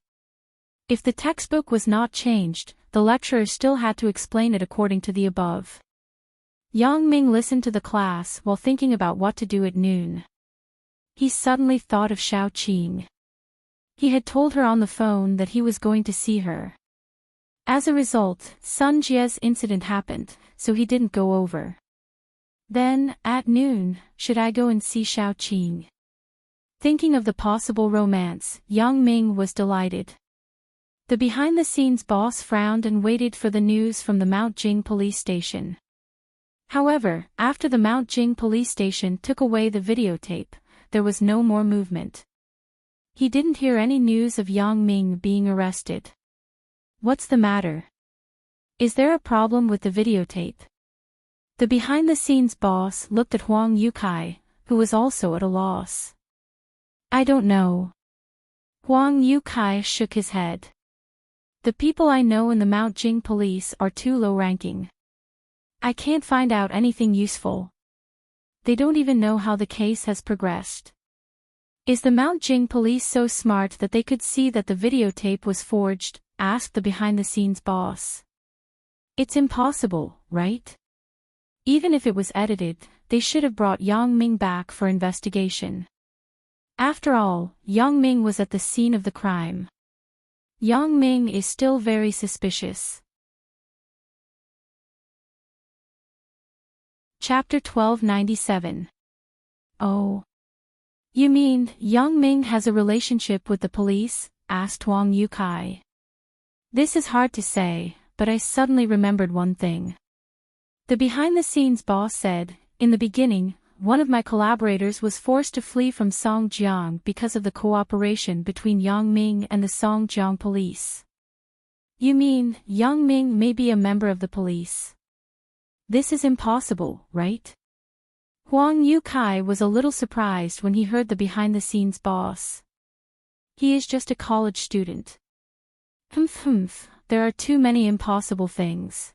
A: If the textbook was not changed, the lecturer still had to explain it according to the above. Yang Ming listened to the class while thinking about what to do at noon. He suddenly thought of Xiao Qing. He had told her on the phone that he was going to see her. As a result, Sun Jie's incident happened, so he didn't go over. Then, at noon, should I go and see Xiao Qing? Thinking of the possible romance, Yang Ming was delighted. The behind-the-scenes boss frowned and waited for the news from the Mount Jing police station. However, after the Mount Jing police station took away the videotape, there was no more movement. He didn't hear any news of Yang Ming being arrested. What's the matter? Is there a problem with the videotape? The behind-the-scenes boss looked at Huang Yukai, who was also at a loss. I don't know. Huang Yukai shook his head. The people I know in the Mount Jing police are too low-ranking. I can't find out anything useful. They don't even know how the case has progressed. Is the Mount Jing police so smart that they could see that the videotape was forged? Asked the behind-the-scenes boss. It's impossible, right? Even if it was edited, they should have brought Yang Ming back for investigation. After all, Yang Ming was at the scene of the crime. Yang Ming is still very suspicious. Chapter 1297. Oh. You mean, Yang Ming has a relationship with the police? Asked Wang Yukai. This is hard to say, but I suddenly remembered one thing. The behind-the-scenes boss said, in the beginning, one of my collaborators was forced to flee from Songjiang because of the cooperation between Yang Ming and the Songjiang police. You mean, Yang Ming may be a member of the police? This is impossible, right? Huang Yukai was a little surprised when he heard the behind-the-scenes boss. He is just a college student. There are too many impossible things.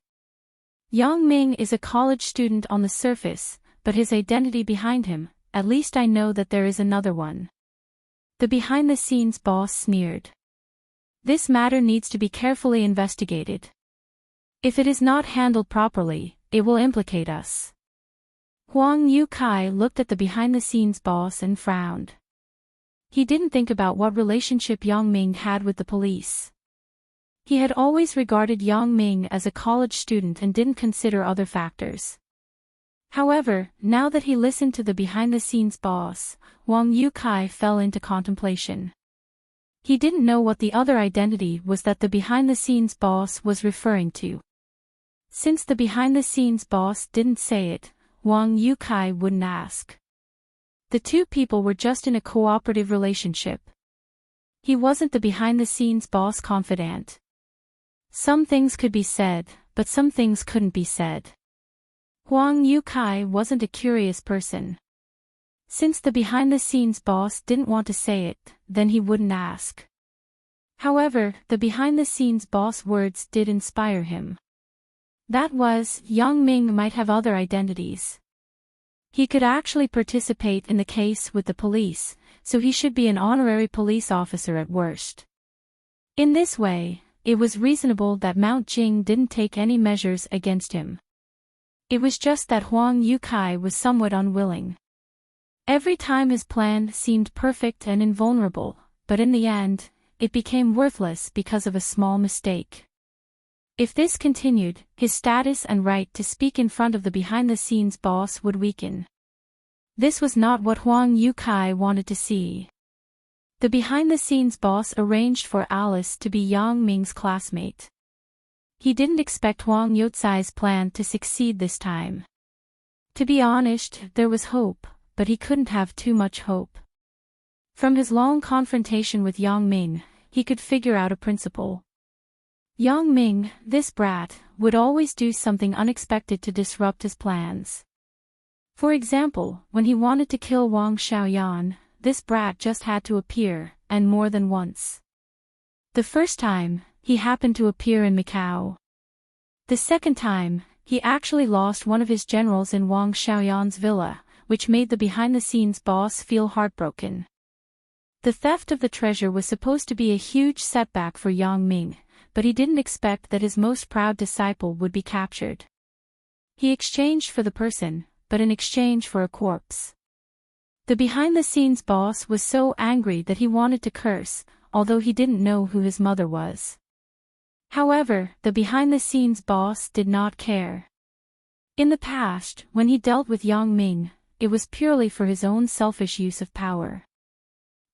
A: Yang Ming is a college student on the surface, but his identity behind him, at least I know that there is another one. The behind-the-scenes boss sneered. This matter needs to be carefully investigated. If it is not handled properly, it will implicate us. Huang Yukai looked at the behind-the-scenes boss and frowned. He didn't think about what relationship Yang Ming had with the police. He had always regarded Yang Ming as a college student and didn't consider other factors. However, now that he listened to the behind-the-scenes boss, Wang Yukai fell into contemplation. He didn't know what the other identity was that the behind-the-scenes boss was referring to. Since the behind-the-scenes boss didn't say it, Wang Yukai wouldn't ask. The two people were just in a cooperative relationship. He wasn't the behind-the-scenes boss confidant. Some things could be said, but some things couldn't be said. Huang Yukai wasn't a curious person. Since the behind-the-scenes boss didn't want to say it, then he wouldn't ask. However, the behind-the-scenes boss words did inspire him. That was, Yang Ming might have other identities. He could actually participate in the case with the police, so he should be an honorary police officer at worst. In this way, it was reasonable that Mount Jing didn't take any measures against him. It was just that Huang Yukai was somewhat unwilling. Every time his plan seemed perfect and invulnerable, but in the end, it became worthless because of a small mistake. If this continued, his status and right to speak in front of the behind-the-scenes boss would weaken. This was not what Huang Yukai wanted to see. The behind-the-scenes boss arranged for Alice to be Yang Ming's classmate. He didn't expect Wang Youcai's plan to succeed this time. To be honest, there was hope, but he couldn't have too much hope. From his long confrontation with Yang Ming, he could figure out a principle. Yang Ming, this brat, would always do something unexpected to disrupt his plans. For example, when he wanted to kill Wang Xiaoyan, this brat just had to appear, and more than once. The first time, he happened to appear in Macau. The second time, he actually lost one of his generals in Wang Xiaoyan's villa, which made the behind-the-scenes boss feel heartbroken. The theft of the treasure was supposed to be a huge setback for Yang Ming, but he didn't expect that his most proud disciple would be captured. He exchanged for the person, but in exchange for a corpse. The behind-the-scenes boss was so angry that he wanted to curse, although he didn't know who his mother was. However, the behind-the-scenes boss did not care. In the past, when he dealt with Yang Ming, it was purely for his own selfish use of power.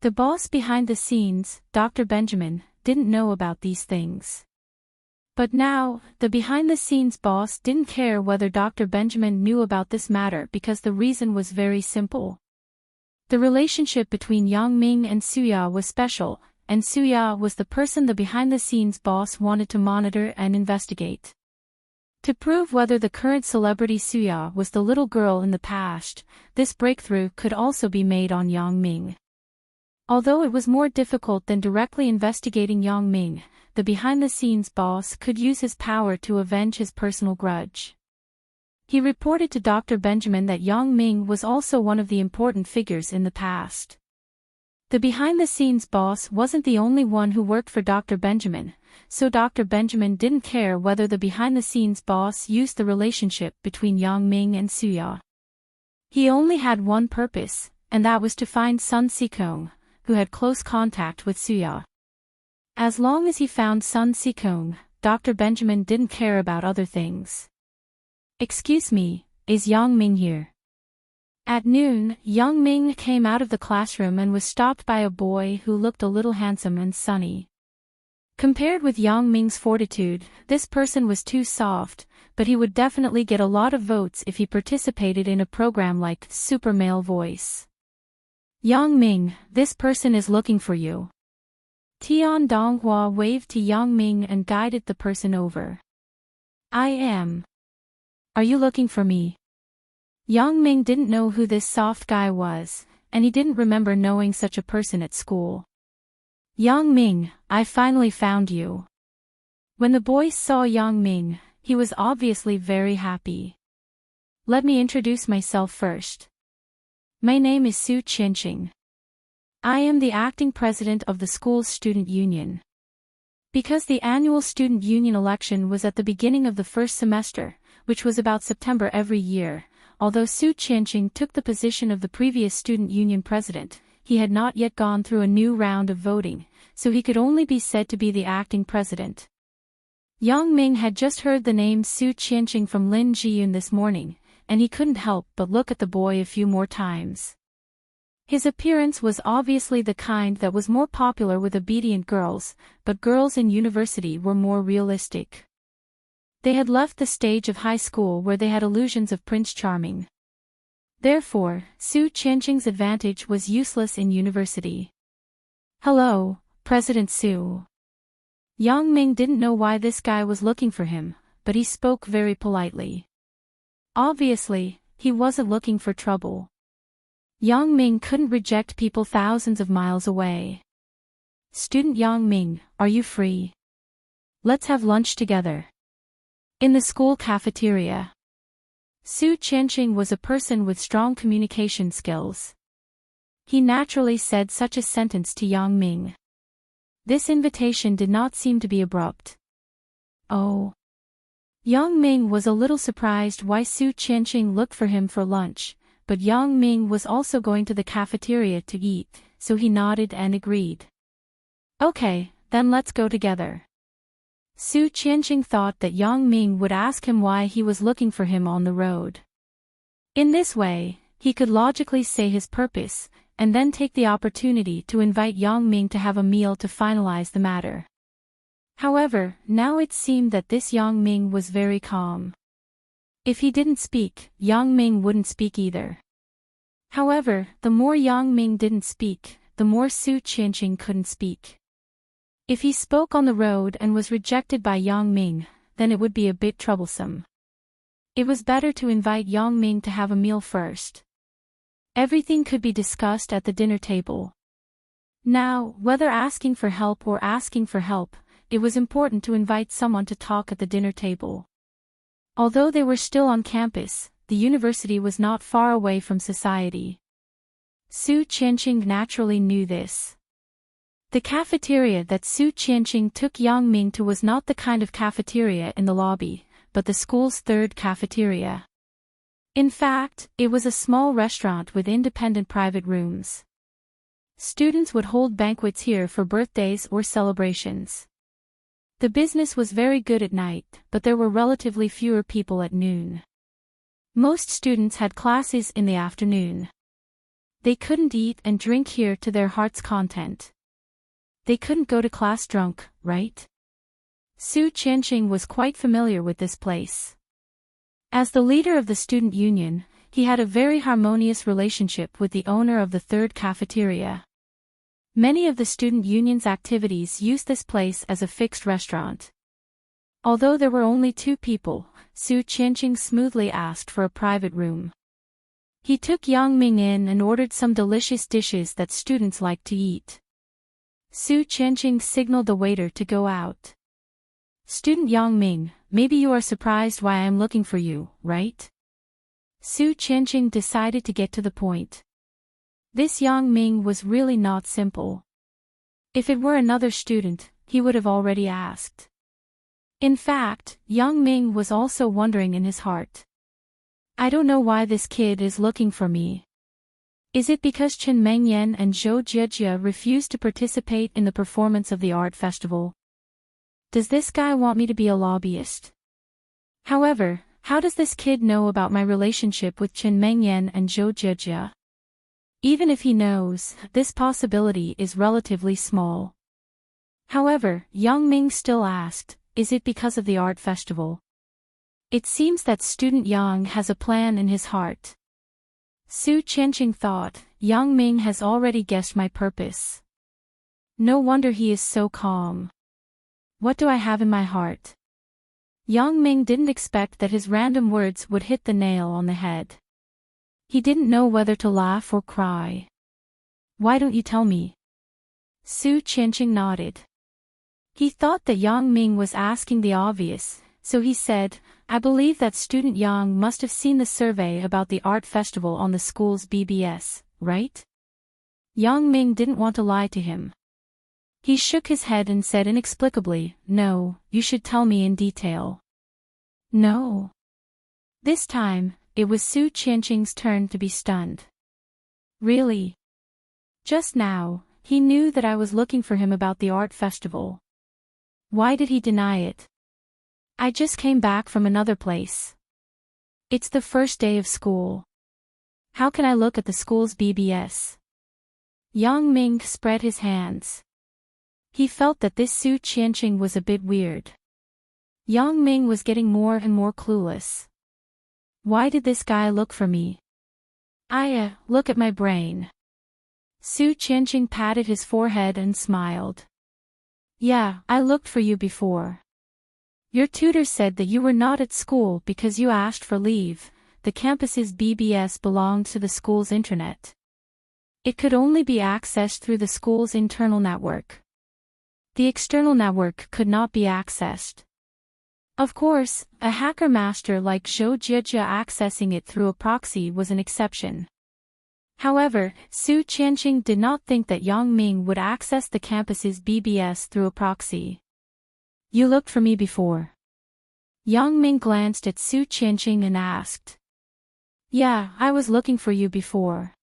A: The boss behind the scenes, Dr. Benjamin, didn't know about these things. But now, the behind-the-scenes boss didn't care whether Dr. Benjamin knew about this matter because the reason was very simple. The relationship between Yang Ming and Suya was special, and Suya was the person the behind-the-scenes boss wanted to monitor and investigate. To prove whether the current celebrity Suya was the little girl in the past, this breakthrough could also be made on Yang Ming. Although it was more difficult than directly investigating Yang Ming, the behind-the-scenes boss could use his power to avenge his personal grudge. He reported to Dr. Benjamin that Yang Ming was also one of the important figures in the past. The behind-the-scenes boss wasn't the only one who worked for Dr. Benjamin, so Dr. Benjamin didn't care whether the behind-the-scenes boss used the relationship between Yang Ming and Suya. He only had one purpose, and that was to find Sun Sikong, who had close contact with Suya. As long as he found Sun Sikong, Dr. Benjamin didn't care about other things. "Excuse me, is Yang Ming here?" At noon, Yang Ming came out of the classroom and was stopped by a boy who looked a little handsome and sunny. Compared with Yang Ming's fortitude, this person was too soft, but he would definitely get a lot of votes if he participated in a program like Super Male Voice. "Yang Ming, this person is looking for you." Tian Donghua waved to Yang Ming and guided the person over. "I am. Are you looking for me?" Yang Ming didn't know who this soft guy was, and he didn't remember knowing such a person at school. "Yang Ming, I finally found you." When the boy saw Yang Ming, he was obviously very happy. "Let me introduce myself first. My name is Su Qianqing. I am the acting president of the school's student union." Because the annual student union election was at the beginning of the first semester, which was about September every year, although Su Qianqing took the position of the previous student union president, he had not yet gone through a new round of voting, so he could only be said to be the acting president. Yang Ming had just heard the name Su Qianqing from Lin Jiyun this morning, and he couldn't help but look at the boy a few more times. His appearance was obviously the kind that was more popular with obedient girls, but girls in university were more realistic. They had left the stage of high school where they had illusions of Prince Charming. Therefore, Su Qianqing's advantage was useless in university. "Hello, President Su." Yang Ming didn't know why this guy was looking for him, but he spoke very politely. Obviously, he wasn't looking for trouble. Yang Ming couldn't reject people thousands of miles away. "Student Yang Ming, are you free? Let's have lunch together." In the school cafeteria. Su Qianqing was a person with strong communication skills. He naturally said such a sentence to Yang Ming. This invitation did not seem to be abrupt. "Oh." Yang Ming was a little surprised why Su Qianqing looked for him for lunch, but Yang Ming was also going to the cafeteria to eat, so he nodded and agreed. "Okay, then let's go together." Su Qianqing thought that Yang Ming would ask him why he was looking for him on the road. In this way, he could logically say his purpose, and then take the opportunity to invite Yang Ming to have a meal to finalize the matter. However, now it seemed that this Yang Ming was very calm. If he didn't speak, Yang Ming wouldn't speak either. However, the more Yang Ming didn't speak, the more Su Qianqing couldn't speak. If he spoke on the road and was rejected by Yang Ming, then it would be a bit troublesome. It was better to invite Yang Ming to have a meal first. Everything could be discussed at the dinner table. Now, whether asking for help or asking for help, it was important to invite someone to talk at the dinner table. Although they were still on campus, the university was not far away from society. Su Qianqing naturally knew this. The cafeteria that Su Qianqing took Yang Ming to was not the kind of cafeteria in the lobby, but the school's third cafeteria. In fact, it was a small restaurant with independent private rooms. Students would hold banquets here for birthdays or celebrations. The business was very good at night, but there were relatively fewer people at noon. Most students had classes in the afternoon. They couldn't eat and drink here to their heart's content. They couldn't go to class drunk, right? Su Qianqing was quite familiar with this place. As the leader of the student union, he had a very harmonious relationship with the owner of the third cafeteria. Many of the student union's activities used this place as a fixed restaurant. Although there were only 2 people, Su Qianqing smoothly asked for a private room. He took Yang Ming in and ordered some delicious dishes that students liked to eat. Su Qianqing signaled the waiter to go out. "Student Yang Ming, maybe you are surprised why I am looking for you, right?" Su Qianqing decided to get to the point. This Yang Ming was really not simple. If it were another student, he would have already asked. In fact, Yang Ming was also wondering in his heart. I don't know why this kid is looking for me. Is it because Chen Mengyan and Zhou Jiejie refused to participate in the performance of the art festival? Does this guy want me to be a lobbyist? However, how does this kid know about my relationship with Chen Mengyan and Zhou Jiejie? Even if he knows, this possibility is relatively small. However, Yang Ming still asked, is it because of the art festival? It seems that student Yang has a plan in his heart. Su Qianqing thought, Yang Ming has already guessed my purpose. No wonder he is so calm. What do I have in my heart? Yang Ming didn't expect that his random words would hit the nail on the head. He didn't know whether to laugh or cry. Why don't you tell me? Su Qianqing nodded. He thought that Yang Ming was asking the obvious, so he said, I believe that student Yang must have seen the survey about the art festival on the school's BBS, right? Yang Ming didn't want to lie to him. He shook his head and said inexplicably, no, you should tell me in detail. No. This time, it was Su Qianqing's turn to be stunned. Really? Just now, he knew that I was looking for him about the art festival. Why did he deny it? I just came back from another place. It's the first day of school. How can I look at the school's BBS? Yang Ming spread his hands. He felt that this Su Qianqing was a bit weird. Yang Ming was getting more and more clueless. Why did this guy look for me? Look at my brain. Su Qianqing patted his forehead and smiled. Yeah, I looked for you before. Your tutor said that you were not at school because you asked for leave. The campus's BBS belonged to the school's intranet. It could only be accessed through the school's internal network. The external network could not be accessed. Of course, a hacker master like Zhou Jiejie accessing it through a proxy was an exception. However, Su Qianqing did not think that Yang Ming would access the campus's BBS through a proxy. You looked for me before. Yang Ming glanced at Su Qianqing and asked. Yeah, I was looking for you before.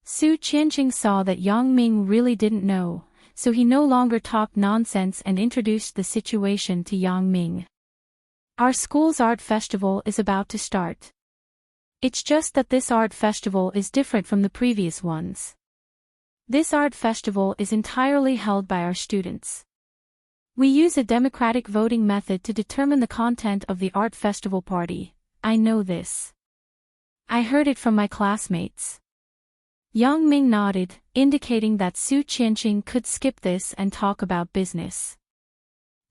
A: Su Qianqing saw that Yang Ming really didn't know, so he no longer talked nonsense and introduced the situation to Yang Ming. Our school's art festival is about to start. It's just that this art festival is different from the previous ones. This art festival is entirely held by our students. We use a democratic voting method to determine the content of the art festival party. I know this. I heard it from my classmates. Yang Ming nodded, indicating that Su Qianqing could skip this and talk about business.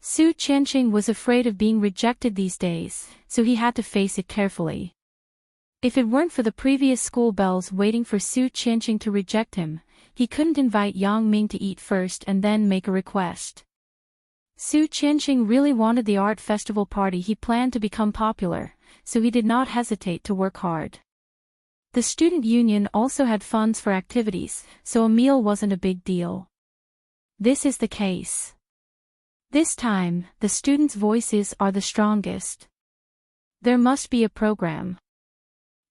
A: Su Qianqing was afraid of being rejected these days, so he had to face it carefully. If it weren't for the previous school bells waiting for Su Qianqing to reject him, he couldn't invite Yang Ming to eat first and then make a request. Su Qianqing really wanted the art festival party. He planned to become popular, so he did not hesitate to work hard. The student union also had funds for activities, so a meal wasn't a big deal. This is the case. This time, the students' voices are the strongest. There must be a program.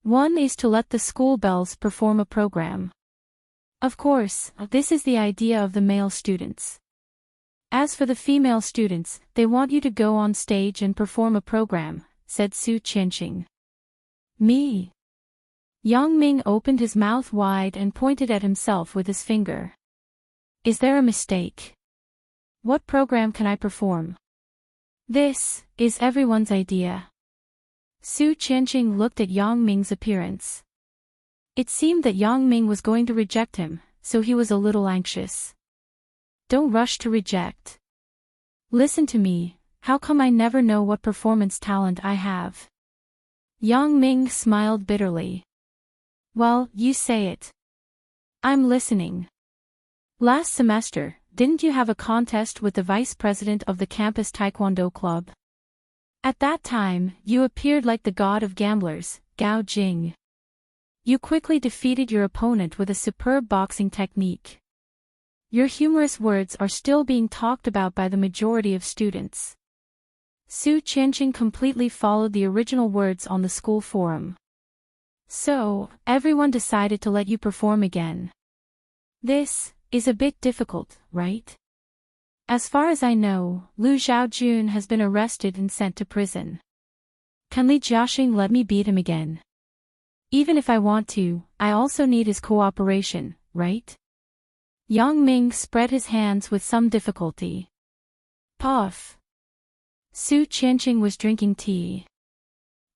A: One is to let the school bells perform a program. Of course, this is the idea of the male students. As for the female students, they want you to go on stage and perform a program, said Su Qianqing. Me? Yang Ming opened his mouth wide and pointed at himself with his finger. Is there a mistake? What program can I perform? This is everyone's idea. Su Qianqing looked at Yang Ming's appearance. It seemed that Yang Ming was going to reject him, so he was a little anxious. Don't rush to reject. Listen to me, how come I never know what performance talent I have? Yang Ming smiled bitterly. Well, you say it. I'm listening. Last semester, didn't you have a contest with the vice president of the campus taekwondo club? At that time, you appeared like the god of gamblers, Gao Jing. You quickly defeated your opponent with a superb boxing technique. Your humorous words are still being talked about by the majority of students. Su Qianqing completely followed the original words on the school forum. So, everyone decided to let you perform again. This is a bit difficult, right? As far as I know, Lu Xiaojun has been arrested and sent to prison. Can Li Jiaxing let me beat him again? Even if I want to, I also need his cooperation, right? Yang Ming spread his hands with some difficulty. Puff. Su Qianqing was drinking tea.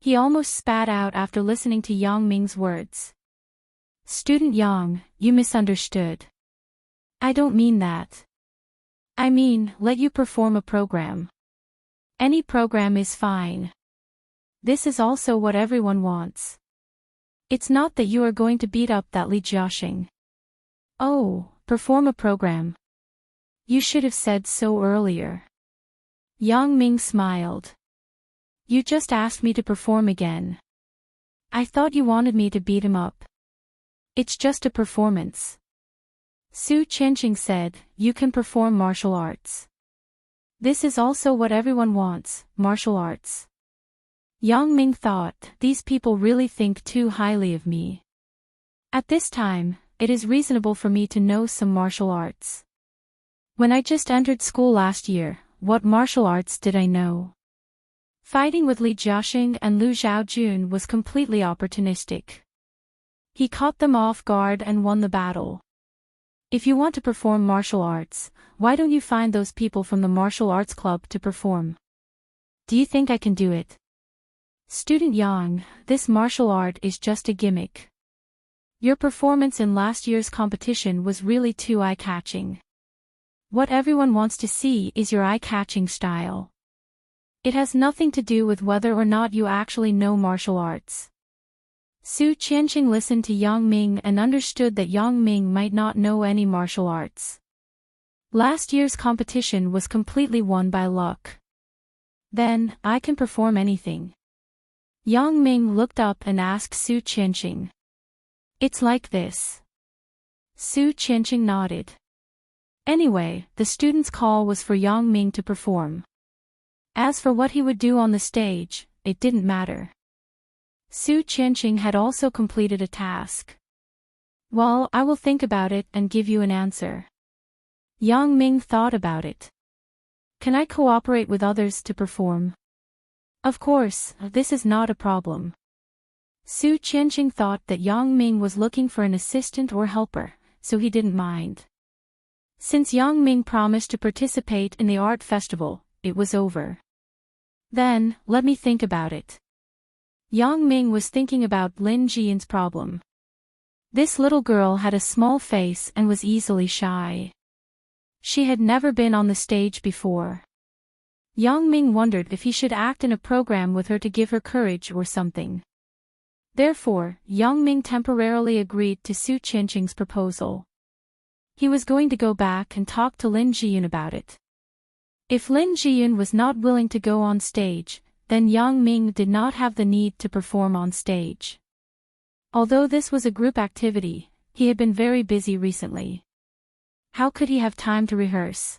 A: He almost spat out after listening to Yang Ming's words. Student Yang, you misunderstood. I don't mean that. I mean, let you perform a program. Any program is fine. This is also what everyone wants. It's not that you are going to beat up that Li Jiaxing. Oh, perform a program. You should have said so earlier. Yang Ming smiled. You just asked me to perform again. I thought you wanted me to beat him up. It's just a performance. Su Qianqing said, you can perform martial arts. This is also what everyone wants, martial arts. Yang Ming thought, these people really think too highly of me. At this time, it is reasonable for me to know some martial arts. When I just entered school last year, what martial arts did I know? Fighting with Li Jiaxing and Lu Xiaojun was completely opportunistic. He caught them off guard and won the battle. If you want to perform martial arts, why don't you find those people from the martial arts club to perform? Do you think I can do it? Student Yang, this martial art is just a gimmick. Your performance in last year's competition was really too eye-catching. What everyone wants to see is your eye-catching style. It has nothing to do with whether or not you actually know martial arts. Su Qianqing listened to Yang Ming and understood that Yang Ming might not know any martial arts. Last year's competition was completely won by luck. Then, I can perform anything. Yang Ming looked up and asked Su Qianqing. It's like this. Su Qianqing nodded. Anyway, the students' call was for Yang Ming to perform. As for what he would do on the stage, it didn't matter. Su Qianqing had also completed a task. Well, I will think about it and give you an answer. Yang Ming thought about it. Can I cooperate with others to perform? Of course, this is not a problem. Su Qianqing thought that Yang Ming was looking for an assistant or helper, so he didn't mind. Since Yang Ming promised to participate in the art festival, it was over. Then, let me think about it. Yang Ming was thinking about Lin Jian's problem. This little girl had a small face and was easily shy. She had never been on the stage before. Yang Ming wondered if he should act in a program with her to give her courage or something. Therefore, Yang Ming temporarily agreed to Su Qianqing's proposal. He was going to go back and talk to Lin Jian about it. If Lin Jian was not willing to go on stage, then Yang Ming did not have the need to perform on stage. Although this was a group activity, he had been very busy recently. How could he have time to rehearse?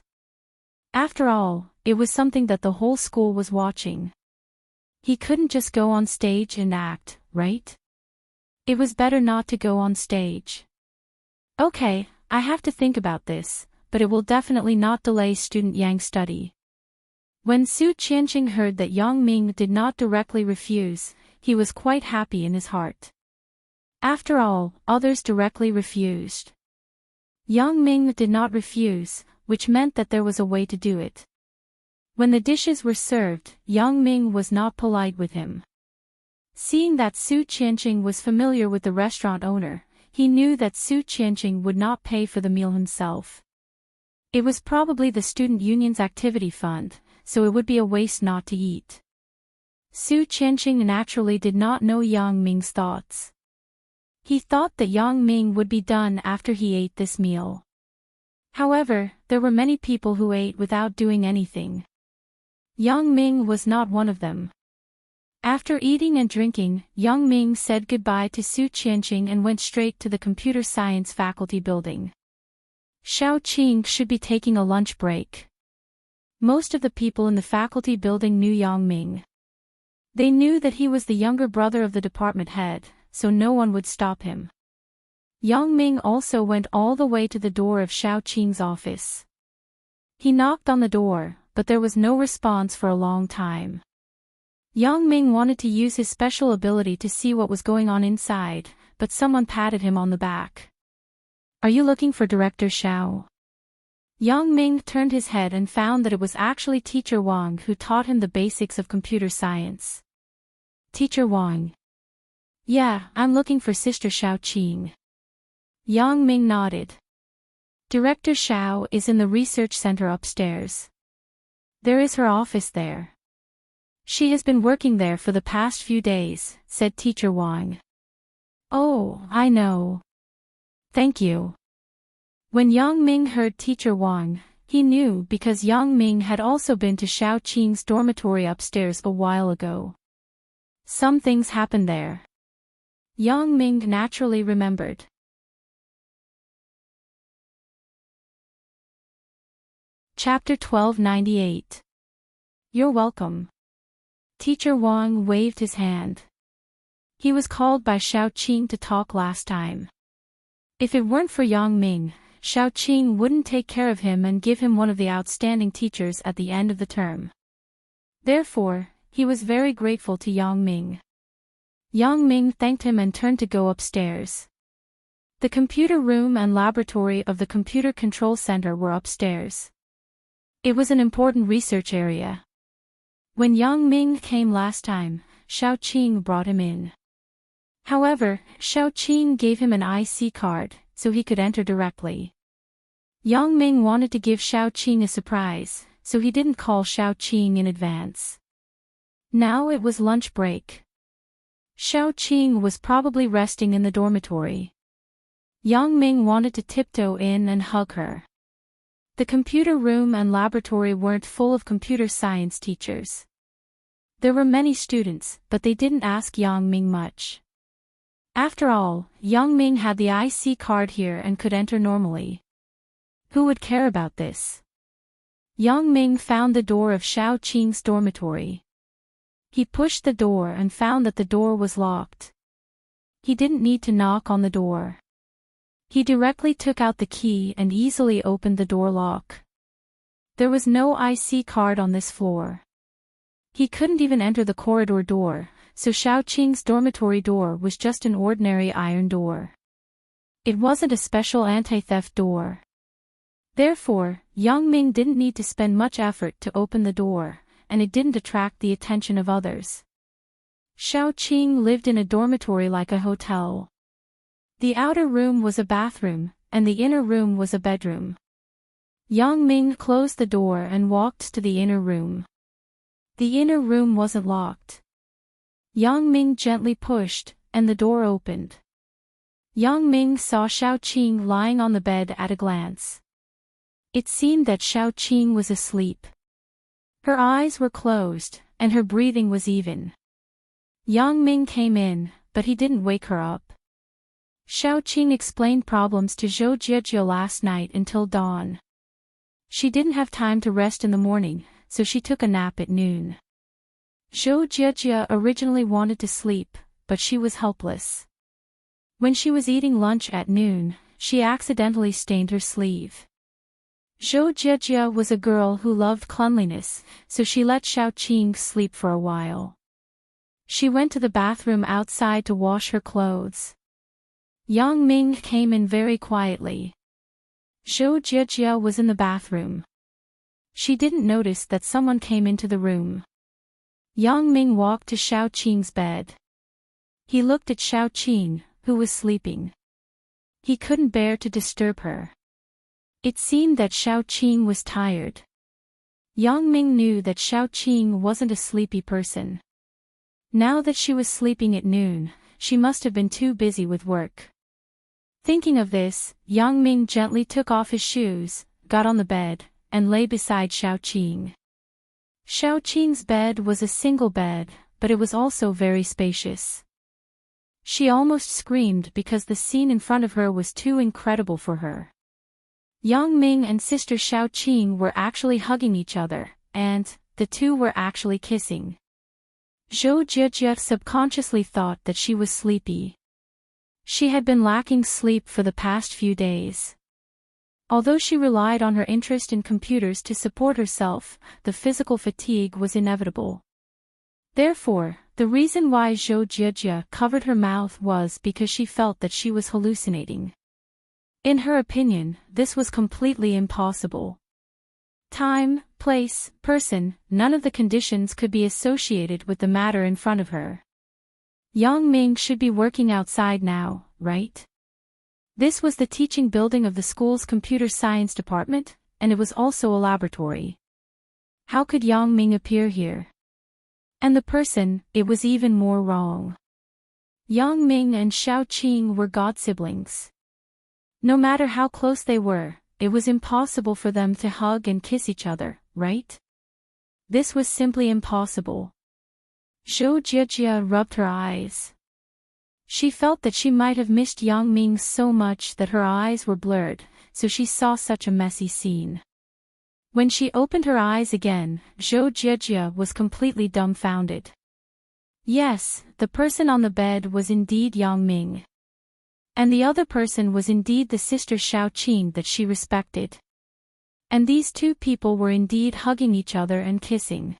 A: After all, it was something that the whole school was watching. He couldn't just go on stage and act, right? It was better not to go on stage. Okay, I have to think about this, but it will definitely not delay student Yang's study. When Su Qianqing heard that Yang Ming did not directly refuse, he was quite happy in his heart. After all, others directly refused. Yang Ming did not refuse, which meant that there was a way to do it. When the dishes were served, Yang Ming was not polite with him. Seeing that Su Qianqing was familiar with the restaurant owner, he knew that Su Qianqing would not pay for the meal himself. It was probably the student union's activity fund, so it would be a waste not to eat. Su Qianqing naturally did not know Yang Ming's thoughts. He thought that Yang Ming would be done after he ate this meal. However, there were many people who ate without doing anything. Yang Ming was not one of them. After eating and drinking, Yang Ming said goodbye to Su Qianqing and went straight to the computer science faculty building. Xiao Qing should be taking a lunch break. Most of the people in the faculty building knew Yang Ming. They knew that he was the younger brother of the department head, so no one would stop him. Yang Ming also went all the way to the door of Xiao Qing's office. He knocked on the door, but there was no response for a long time. Yang Ming wanted to use his special ability to see what was going on inside, but someone patted him on the back. "Are you looking for Director Xiao?" Yang Ming turned his head and found that it was actually Teacher Wang who taught him the basics of computer science. "Teacher Wang." "Yeah, I'm looking for Sister Xiao Qing." Yang Ming nodded. "Director Xiao is in the research center upstairs. There is her office there. She has been working there for the past few days," said Teacher Wang. "Oh, I know. Thank you." When Yang Ming heard Teacher Wang, he knew because Yang Ming had also been to Xiao Qing's dormitory upstairs a while ago. Some things happened there. Yang Ming naturally remembered. Chapter 1298. You're welcome. Teacher Wang waved his hand. He was called by Xiao Qing to talk last time. If it weren't for Yang Ming, Xiao Qing wouldn't take care of him and give him one of the outstanding teachers at the end of the term. Therefore, he was very grateful to Yang Ming. Yang Ming thanked him and turned to go upstairs. The computer room and laboratory of the Computer Control Center were upstairs. It was an important research area. When Yang Ming came last time, Xiao Qing brought him in. However, Xiao Qing gave him an IC card, so he could enter directly. Yang Ming wanted to give Xiao Qing a surprise, so he didn't call Xiao Qing in advance. Now it was lunch break. Xiao Qing was probably resting in the dormitory. Yang Ming wanted to tiptoe in and hug her. The computer room and laboratory weren't full of computer science teachers. There were many students, but they didn't ask Yang Ming much. After all, Yang Ming had the IC card here and could enter normally. Who would care about this? Yang Ming found the door of Xiao Qing's dormitory. He pushed the door and found that the door was locked. He didn't need to knock on the door. He directly took out the key and easily opened the door lock. There was no IC card on this floor. He couldn't even enter the corridor door, so Xiao Qing's dormitory door was just an ordinary iron door. It wasn't a special anti-theft door. Therefore, Yang Ming didn't need to spend much effort to open the door, and it didn't attract the attention of others. Xiao Qing lived in a dormitory like a hotel. The outer room was a bathroom, and the inner room was a bedroom. Yang Ming closed the door and walked to the inner room. The inner room wasn't locked. Yang Ming gently pushed, and the door opened. Yang Ming saw Xiao Qing lying on the bed at a glance. It seemed that Xiao Qing was asleep. Her eyes were closed, and her breathing was even. Yang Ming came in, but he didn't wake her up. Xiao Qing explained problems to Zhou Jiejie last night until dawn. She didn't have time to rest in the morning, so she took a nap at noon. Zhou Jiejie originally wanted to sleep, but she was helpless. When she was eating lunch at noon, she accidentally stained her sleeve. Zhou Jiejie was a girl who loved cleanliness, so she let Xiao Qing sleep for a while. She went to the bathroom outside to wash her clothes. Yang Ming came in very quietly. Zhou Jiejie was in the bathroom. She didn't notice that someone came into the room. Yang Ming walked to Xiao Qing's bed. He looked at Xiao Qing, who was sleeping. He couldn't bear to disturb her. It seemed that Xiao Qing was tired. Yang Ming knew that Xiao Qing wasn't a sleepy person. Now that she was sleeping at noon, she must have been too busy with work. Thinking of this, Yang Ming gently took off his shoes, got on the bed, and lay beside Xiao Qing. Xiao Qing's bed was a single bed, but it was also very spacious. She almost screamed because the scene in front of her was too incredible for her. Yang Ming and sister Xiao Qing were actually hugging each other, and the two were actually kissing. Zhou Jiejie subconsciously thought that she was sleepy. She had been lacking sleep for the past few days. Although she relied on her interest in computers to support herself, the physical fatigue was inevitable. Therefore, the reason why Zhou Jiejie covered her mouth was because she felt that she was hallucinating. In her opinion, this was completely impossible. Time, place, person, none of the conditions could be associated with the matter in front of her. Yang Ming should be working outside now, right? This was the teaching building of the school's computer science department, and it was also a laboratory. How could Yang Ming appear here? And the person, it was even more wrong. Yang Ming and Xiao Qing were god siblings. No matter how close they were, it was impossible for them to hug and kiss each other, right? This was simply impossible. Zhou Jiejie rubbed her eyes. She felt that she might have missed Yang Ming so much that her eyes were blurred, so she saw such a messy scene. When she opened her eyes again, Zhou Jiejie was completely dumbfounded. Yes, the person on the bed was indeed Yang Ming. And the other person was indeed the sister Xiao Qing that she respected. And these two people were indeed hugging each other and kissing.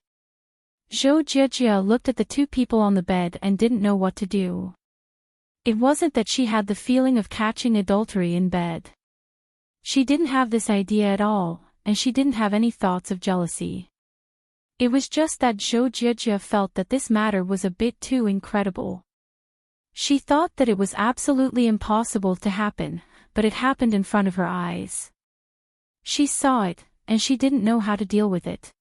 A: Zhou Jiejie looked at the two people on the bed and didn't know what to do. It wasn't that she had the feeling of catching adultery in bed. She didn't have this idea at all, and she didn't have any thoughts of jealousy. It was just that Zhou Jiejie felt that this matter was a bit too incredible. She thought that it was absolutely impossible to happen, but it happened in front of her eyes. She saw it, and she didn't know how to deal with it.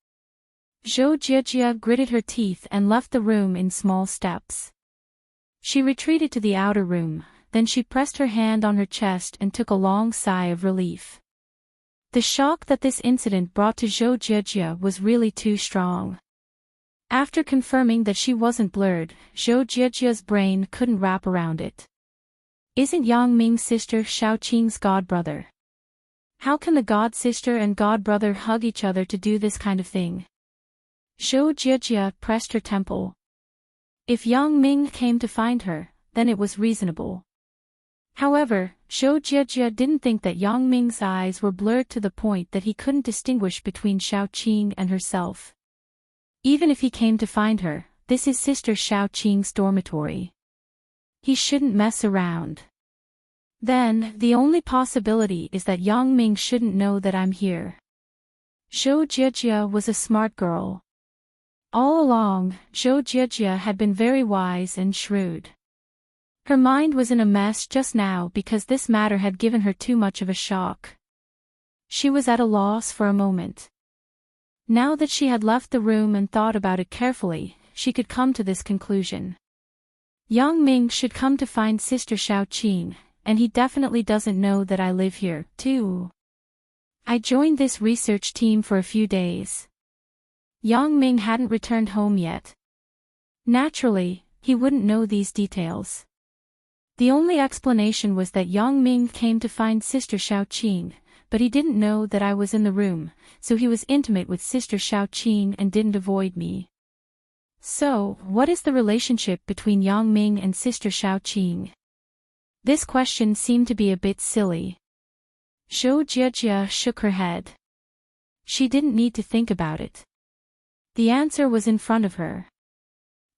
A: Zhou Jiejie gritted her teeth and left the room in small steps. She retreated to the outer room, then she pressed her hand on her chest and took a long sigh of relief. The shock that this incident brought to Zhou Jiejie was really too strong. After confirming that she wasn't blurred, Zhou Jiejie's brain couldn't wrap around it. Isn't Yang Ming's sister Xiao Qing's godbrother? How can the god-sister and god-brother hug each other to do this kind of thing? Zhou Jiejie pressed her temple. If Yang Ming came to find her, then it was reasonable. However, Zhou Jiejie didn't think that Yang Ming's eyes were blurred to the point that he couldn't distinguish between Xiao Qing and herself. Even if he came to find her, this is sister Xiao Qing's dormitory. He shouldn't mess around. Then, the only possibility is that Yang Ming shouldn't know that I'm here. Zhou Jiejie was a smart girl. All along, Zhou Jiejie had been very wise and shrewd. Her mind was in a mess just now because this matter had given her too much of a shock. She was at a loss for a moment. Now that she had left the room and thought about it carefully, she could come to this conclusion. Yang Ming should come to find Sister Xiaoqing, and he definitely doesn't know that I live here, too. I joined this research team for a few days. Yang Ming hadn't returned home yet. Naturally, he wouldn't know these details. The only explanation was that Yang Ming came to find Sister Xiaoqing, but he didn't know that I was in the room, so he was intimate with Sister Xiaoqing and didn't avoid me. So, what is the relationship between Yang Ming and Sister Xiaoqing? This question seemed to be a bit silly. Zhou Jiejie shook her head. She didn't need to think about it. The answer was in front of her.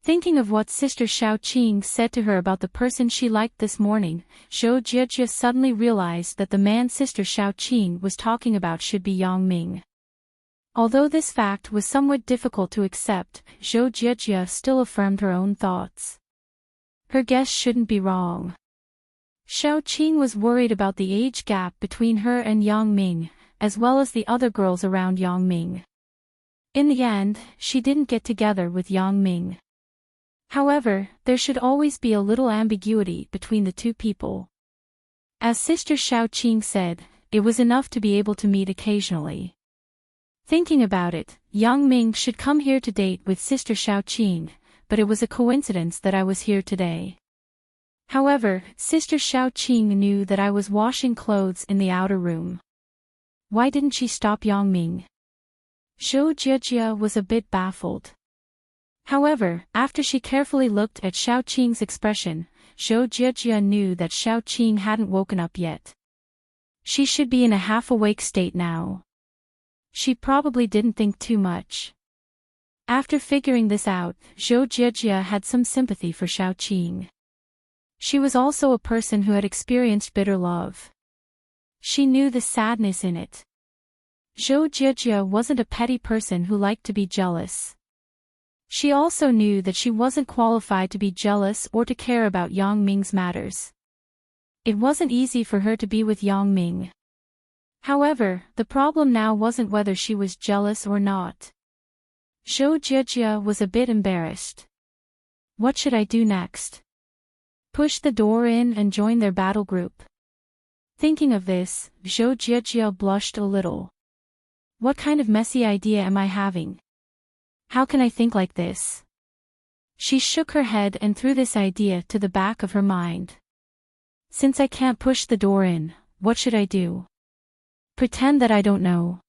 A: Thinking of what Sister Xiaoqing said to her about the person she liked this morning, Zhou Jiejie suddenly realized that the man Sister Xiaoqing was talking about should be Yang Ming. Although this fact was somewhat difficult to accept, Zhou Jiejie still affirmed her own thoughts. Her guess shouldn't be wrong. Xiaoqing was worried about the age gap between her and Yang Ming, as well as the other girls around Yang Ming. In the end, she didn't get together with Yang Ming. However, there should always be a little ambiguity between the two people. As Sister Xiaoqing said, it was enough to be able to meet occasionally. Thinking about it, Yang Ming should come here to date with Sister Xiaoqing, but it was a coincidence that I was here today. However, Sister Xiaoqing knew that I was washing clothes in the outer room. Why didn't she stop Yang Ming? Zhou Jiejie was a bit baffled. However, after she carefully looked at Xiaoqing's expression, Zhou Jiejie knew that Xiaoqing hadn't woken up yet. She should be in a half-awake state now. She probably didn't think too much. After figuring this out, Zhou Jiejie had some sympathy for Xiaoqing. She was also a person who had experienced bitter love. She knew the sadness in it. Zhou Jiejie wasn't a petty person who liked to be jealous. She also knew that she wasn't qualified to be jealous or to care about Yang Ming's matters. It wasn't easy for her to be with Yang Ming. However, the problem now wasn't whether she was jealous or not. Zhou Jiejie was a bit embarrassed. What should I do next? Push the door in and join their battle group? Thinking of this, Zhou Jiejie blushed a little. What kind of messy idea am I having? How can I think like this? She shook her head and threw this idea to the back of her mind. Since I can't push the door in, what should I do? Pretend that I don't know.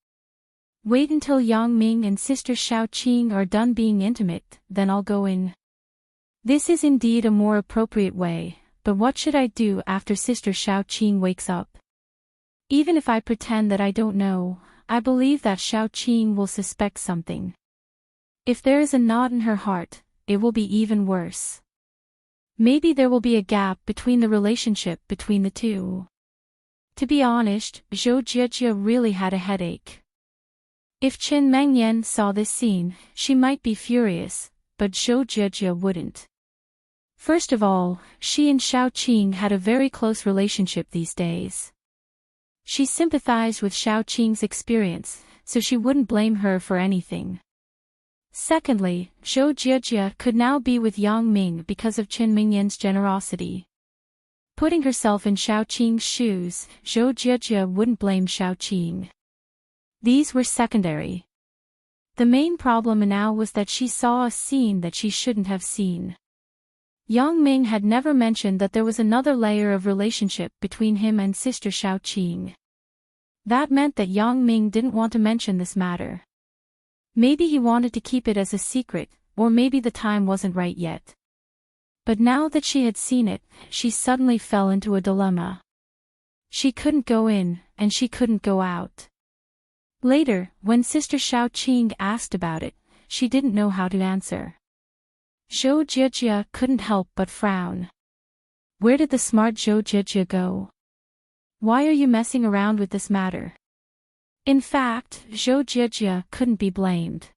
A: Wait until Yang Ming and Sister Xiaoqing are done being intimate, then I'll go in. This is indeed a more appropriate way, but what should I do after Sister Xiaoqing wakes up? Even if I pretend that I don't know, I believe that Xiaoqing will suspect something. If there is a knot in her heart, it will be even worse. Maybe there will be a gap between the relationship between the two. To be honest, Zhou Jiejie really had a headache. If Qin Mengyan saw this scene, she might be furious, but Zhou Jiejie wouldn't. First of all, she and Xiaoqing had a very close relationship these days. She sympathized with Xiaoqing's experience, so she wouldn't blame her for anything. Secondly, Zhou Jiejie could now be with Yang Ming because of Qin Mengyan's generosity. Putting herself in Xiaoqing's shoes, Zhou Jiejie wouldn't blame Xiaoqing. These were secondary. The main problem now was that she saw a scene that she shouldn't have seen. Yang Ming had never mentioned that there was another layer of relationship between him and Sister Xiaoqing. That meant that Yang Ming didn't want to mention this matter. Maybe he wanted to keep it as a secret, or maybe the time wasn't right yet. But now that she had seen it, she suddenly fell into a dilemma. She couldn't go in, and she couldn't go out. Later, when Sister Xiaoqing asked about it, she didn't know how to answer. Zhou Jiejie couldn't help but frown. Where did the smart Zhou Jiejie go? Why are you messing around with this matter? In fact, Zhou Jijia couldn't be blamed.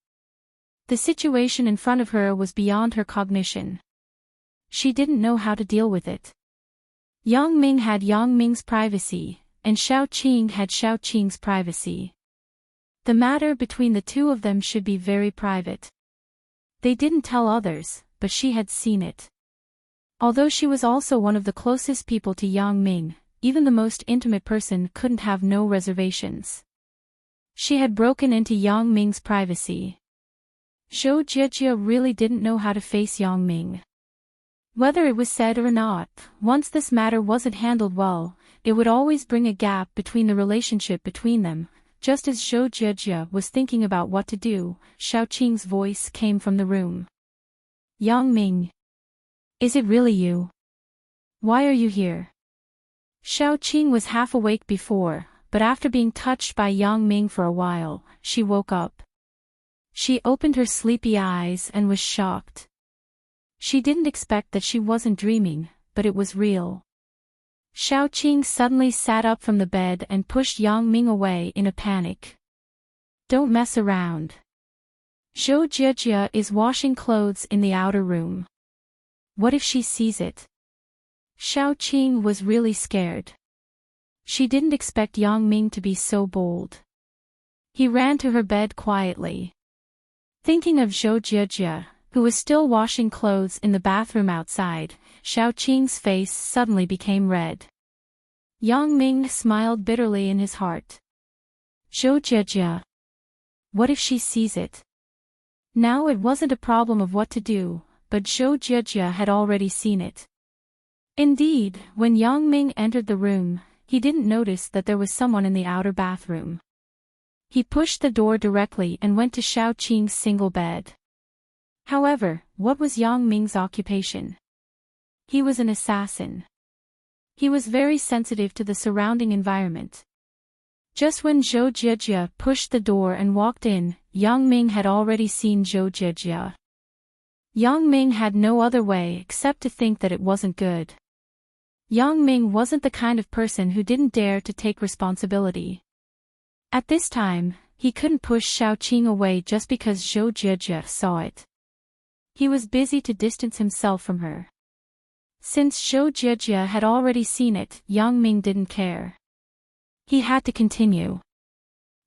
A: The situation in front of her was beyond her cognition. She didn't know how to deal with it. Yang Ming had Yang Ming's privacy, and Xiao Qing had Xiao Qing's privacy. The matter between the two of them should be very private. They didn't tell others, but she had seen it. Although she was also one of the closest people to Yang Ming, even the most intimate person couldn't have no reservations. She had broken into Yang Ming's privacy. Zhou Jijia really didn't know how to face Yang Ming. Whether it was said or not, once this matter wasn't handled well, it would always bring a gap between the relationship between them. Just as Zhou Jijia was thinking about what to do, Xiao Qing's voice came from the room. Yang Ming. Is it really you? Why are you here? Xiao Qing was half awake before, but after being touched by Yang Ming for a while, she woke up. She opened her sleepy eyes and was shocked. She didn't expect that she wasn't dreaming, but it was real. Xiao Qing suddenly sat up from the bed and pushed Yang Ming away in a panic. Don't mess around. Zhou Jijia is washing clothes in the outer room. What if she sees it? Xiao Qing was really scared. She didn't expect Yang Ming to be so bold. He ran to her bed quietly. Thinking of Zhou Jijia, who was still washing clothes in the bathroom outside, Xiao Qing's face suddenly became red. Yang Ming smiled bitterly in his heart. Zhou Jijia. What if she sees it? Now it wasn't a problem of what to do, but Zhou Jijia had already seen it. Indeed, when Yang Ming entered the room, he didn't notice that there was someone in the outer bathroom. He pushed the door directly and went to Xiao Qing's single bed. However, what was Yang Ming's occupation? He was an assassin. He was very sensitive to the surrounding environment. Just when Zhou Jijia pushed the door and walked in, Yang Ming had already seen Zhou Jijia. Yang Ming had no other way except to think that it wasn't good. Yang Ming wasn't the kind of person who didn't dare to take responsibility. At this time, he couldn't push Xiao Qing away just because Zhou Jijia saw it. He was busy to distance himself from her. Since Zhou Jijia had already seen it, Yang Ming didn't care. He had to continue.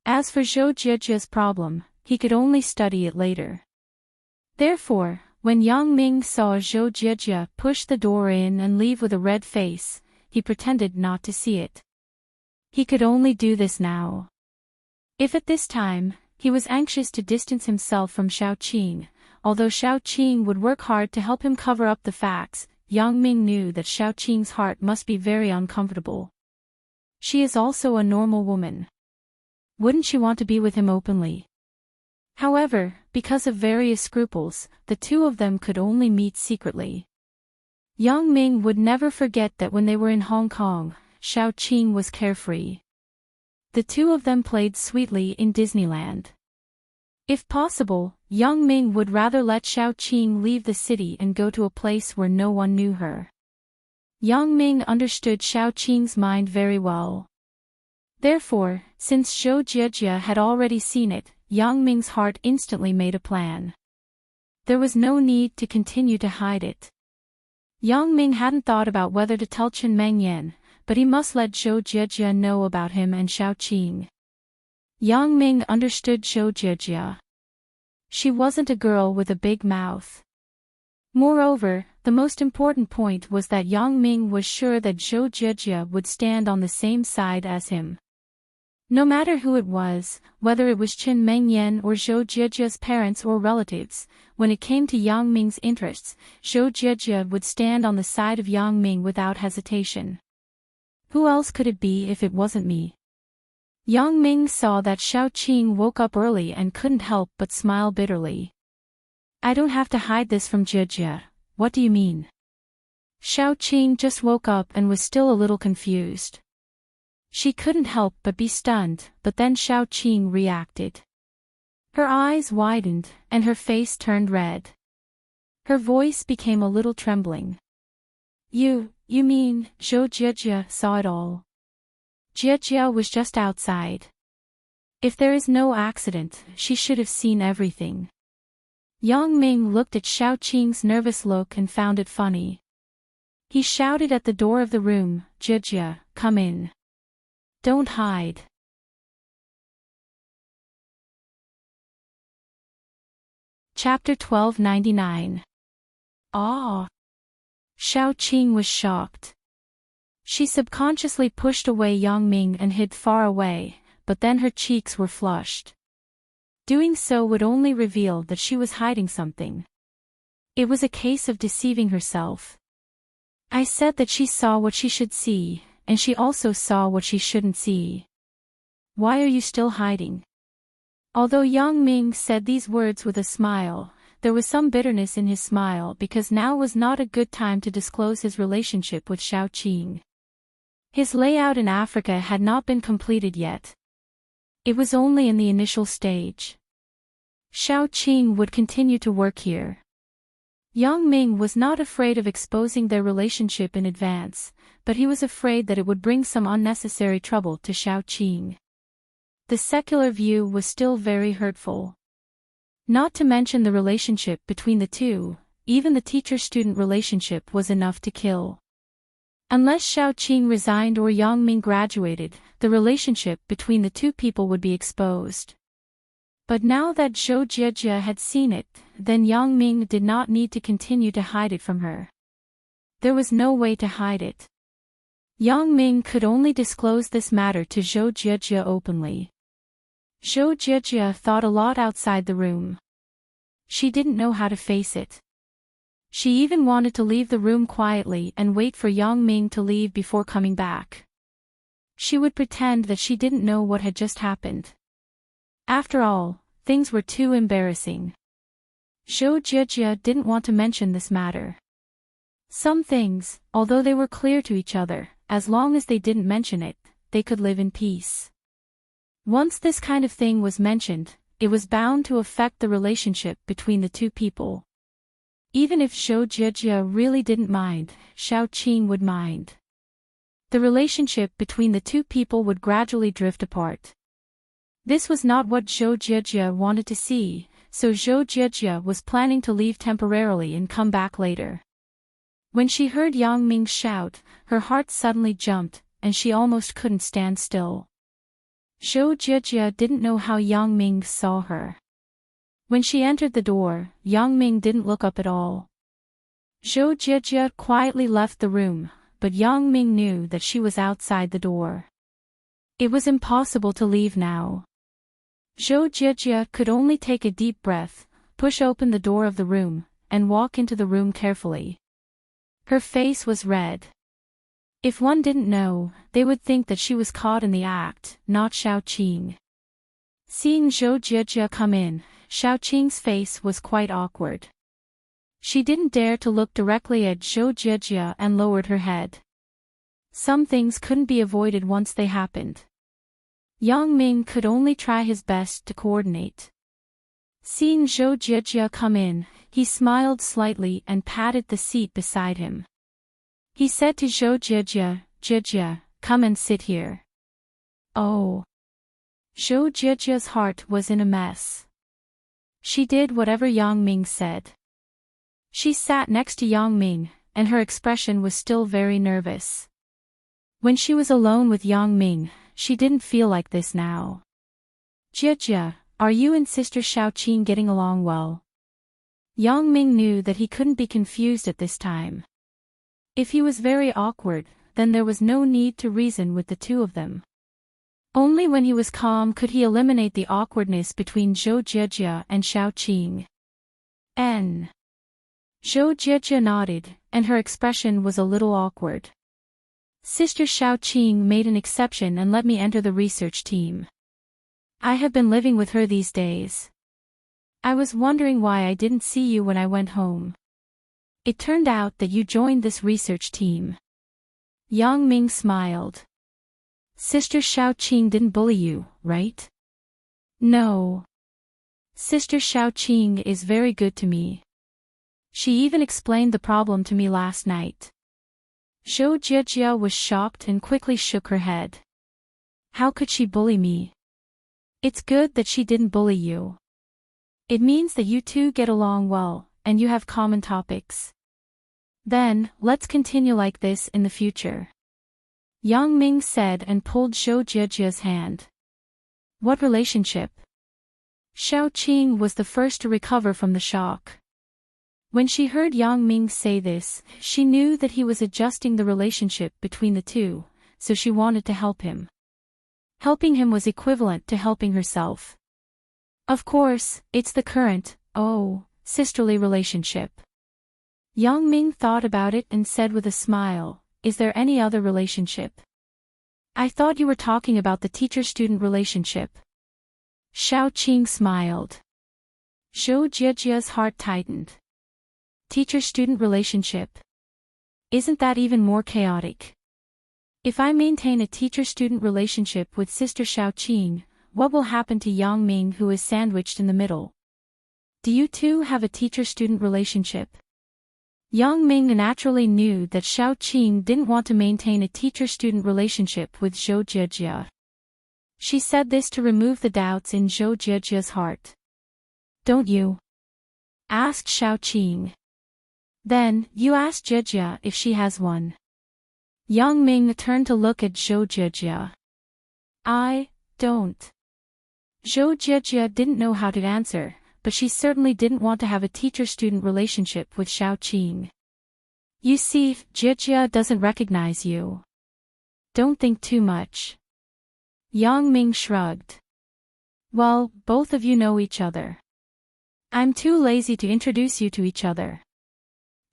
A: As for Zhou Jijia's problem, he could only study it later. Therefore, when Yang Ming saw Zhou Jijia push the door in and leave with a red face, he pretended not to see it. He could only do this now. If at this time, he was anxious to distance himself from Xiao Qing, although Xiao Qing would work hard to help him cover up the facts, Yang Ming knew that Xiao Qing's heart must be very uncomfortable. She is also a normal woman. Wouldn't she want to be with him openly? However, because of various scruples, the two of them could only meet secretly. Yang Ming would never forget that when they were in Hong Kong, Xiao Qing was carefree. The two of them played sweetly in Disneyland. If possible, Yang Ming would rather let Xiao Qing leave the city and go to a place where no one knew her. Yang Ming understood Xiao Qing's mind very well. Therefore, since Zhou Jijia had already seen it, Yang Ming's heart instantly made a plan. There was no need to continue to hide it. Yang Ming hadn't thought about whether to tell Chen Mengyan, but he must let Zhou Jijia know about him and Xiao Qing. Yang Ming understood Zhou Jijia. She wasn't a girl with a big mouth. Moreover, the most important point was that Yang Ming was sure that Zhou Jijia would stand on the same side as him. No matter who it was, whether it was Chen Mengyan or Zhou Jijia's parents or relatives, when it came to Yang Ming's interests, Zhou Jijia would stand on the side of Yang Ming without hesitation. Who else could it be if it wasn't me? Yang Ming saw that Xiao Qing woke up early and couldn't help but smile bitterly. I don't have to hide this from Jijia, what do you mean? Xiao Qing just woke up and was still a little confused. She couldn't help but be stunned, but then Xiao Qing reacted. Her eyes widened, and her face turned red. Her voice became a little trembling. You mean, Zhou Jijia saw it all? Jia was just outside. If there is no accident, she should have seen everything. Yang Ming looked at Xiao Qing's nervous look and found it funny. He shouted at the door of the room, Jia, come in. Don't hide. Chapter 1299. Ah! Xiao Qing was shocked. She subconsciously pushed away Yang Ming and hid far away, but then her cheeks were flushed. Doing so would only reveal that she was hiding something. It was a case of deceiving herself. I said that she saw what she should see, and she also saw what she shouldn't see. Why are you still hiding? Although Yang Ming said these words with a smile, there was some bitterness in his smile because now was not a good time to disclose his relationship with Xiao Qing. His layout in Africa had not been completed yet. It was only in the initial stage. Xiao Qing would continue to work here. Yang Ming was not afraid of exposing their relationship in advance, but he was afraid that it would bring some unnecessary trouble to Xiao Qing. The secular view was still very hurtful. Not to mention the relationship between the two, even the teacher-student relationship was enough to kill. Unless Xiao Qing resigned or Yang Ming graduated, the relationship between the two people would be exposed. But now that Zhou Jie had seen it, then Yang Ming did not need to continue to hide it from her. There was no way to hide it. Yang Ming could only disclose this matter to Zhou Jie openly. Zhou Jie thought a lot outside the room. She didn't know how to face it. She even wanted to leave the room quietly and wait for Yang Ming to leave before coming back. She would pretend that she didn't know what had just happened. After all, things were too embarrassing. Zhou Jie didn't want to mention this matter. Some things, although they were clear to each other, as long as they didn't mention it, they could live in peace. Once this kind of thing was mentioned, it was bound to affect the relationship between the two people. Even if Zhou Jie really didn't mind, Xiao Qing would mind. The relationship between the two people would gradually drift apart. This was not what Zhou Jie wanted to see, so Zhou Jie was planning to leave temporarily and come back later. When she heard Yang Ming shout, her heart suddenly jumped, and she almost couldn't stand still. Zhou Jie didn't know how Yang Ming saw her. When she entered the door, Yang Ming didn't look up at all. Zhou Jie quietly left the room, but Yang Ming knew that she was outside the door. It was impossible to leave now. Zhou Jie could only take a deep breath, push open the door of the room, and walk into the room carefully. Her face was red. If one didn't know, they would think that she was caught in the act, not Xiao Qing. Seeing Zhou Jie come in, Xiao Qing's face was quite awkward. She didn't dare to look directly at Zhou Jie and lowered her head. Some things couldn't be avoided once they happened. Yang Ming could only try his best to coordinate. Seeing Zhou Jie come in, he smiled slightly and patted the seat beside him. He said to Zhou Jie, come and sit here. Oh. Zhou Jie's heart was in a mess. She did whatever Yang Ming said. She sat next to Yang Ming, and her expression was still very nervous. When she was alone with Yang Ming, she didn't feel like this now. Jie, are you and Sister Xiao Qing getting along well? Yang Ming knew that he couldn't be confused at this time. If he was very awkward, then there was no need to reason with the two of them. Only when he was calm could he eliminate the awkwardness between Zhou Jie and Xiao Qing. Zhou Jie nodded, and her expression was a little awkward. Sister Xiao Qing made an exception and let me enter the research team. I have been living with her these days. I was wondering why I didn't see you when I went home. It turned out that you joined this research team. Yang Ming smiled. Sister Xiao Qing didn't bully you, right? No. Sister Xiao Qing is very good to me. She even explained the problem to me last night. Zhou Jie was shocked and quickly shook her head. How could she bully me? It's good that she didn't bully you. It means that you two get along well, and you have common topics. Then, let's continue like this in the future. Yang Ming said and pulled Zhou Jiejia's hand. What relationship? Xiao Qing was the first to recover from the shock. When she heard Yang Ming say this, she knew that he was adjusting the relationship between the two, so she wanted to help him. Helping him was equivalent to helping herself. Of course, it's the current, sisterly relationship. Yang Ming thought about it and said with a smile, is there any other relationship? I thought you were talking about the teacher-student relationship. Xiao Qing smiled. Zhou Jiejia's heart tightened. Teacher-student relationship? Isn't that even more chaotic? If I maintain a teacher-student relationship with Sister Xiao Qing, what will happen to Yang Ming who is sandwiched in the middle? Do you two have a teacher-student relationship? Yang Ming naturally knew that Xiao Qing didn't want to maintain a teacher-student relationship with Zhou Jiejia. She said this to remove the doubts in Zhou Jiejia's heart. Don't you? Asked Xiao Qing. Then, you ask Jiejia if she has one. Yang Ming turned to look at Zhou Jiejia. I don't. Zhou Jiejia didn't know how to answer, but she certainly didn't want to have a teacher-student relationship with Xiao Qing. You see, Jiejia doesn't recognize you. Don't think too much. Yang Ming shrugged. Well, both of you know each other. I'm too lazy to introduce you to each other.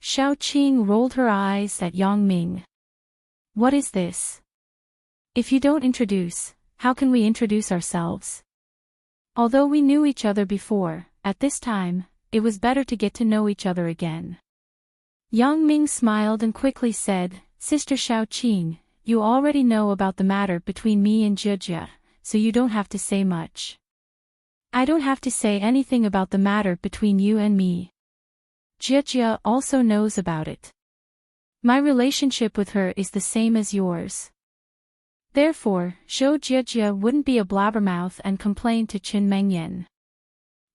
A: Xiao Qing rolled her eyes at Yang Ming. What is this? If you don't introduce, how can we introduce ourselves? Although we knew each other before, at this time, it was better to get to know each other again. Yang Ming smiled and quickly said, Sister Xiao Qing, you already know about the matter between me and Jiejia, so you don't have to say much. I don't have to say anything about the matter between you and me. Jiejia also knows about it. My relationship with her is the same as yours. Therefore, Zhou Jiejia wouldn't be a blabbermouth and complain to Qin Mengyan.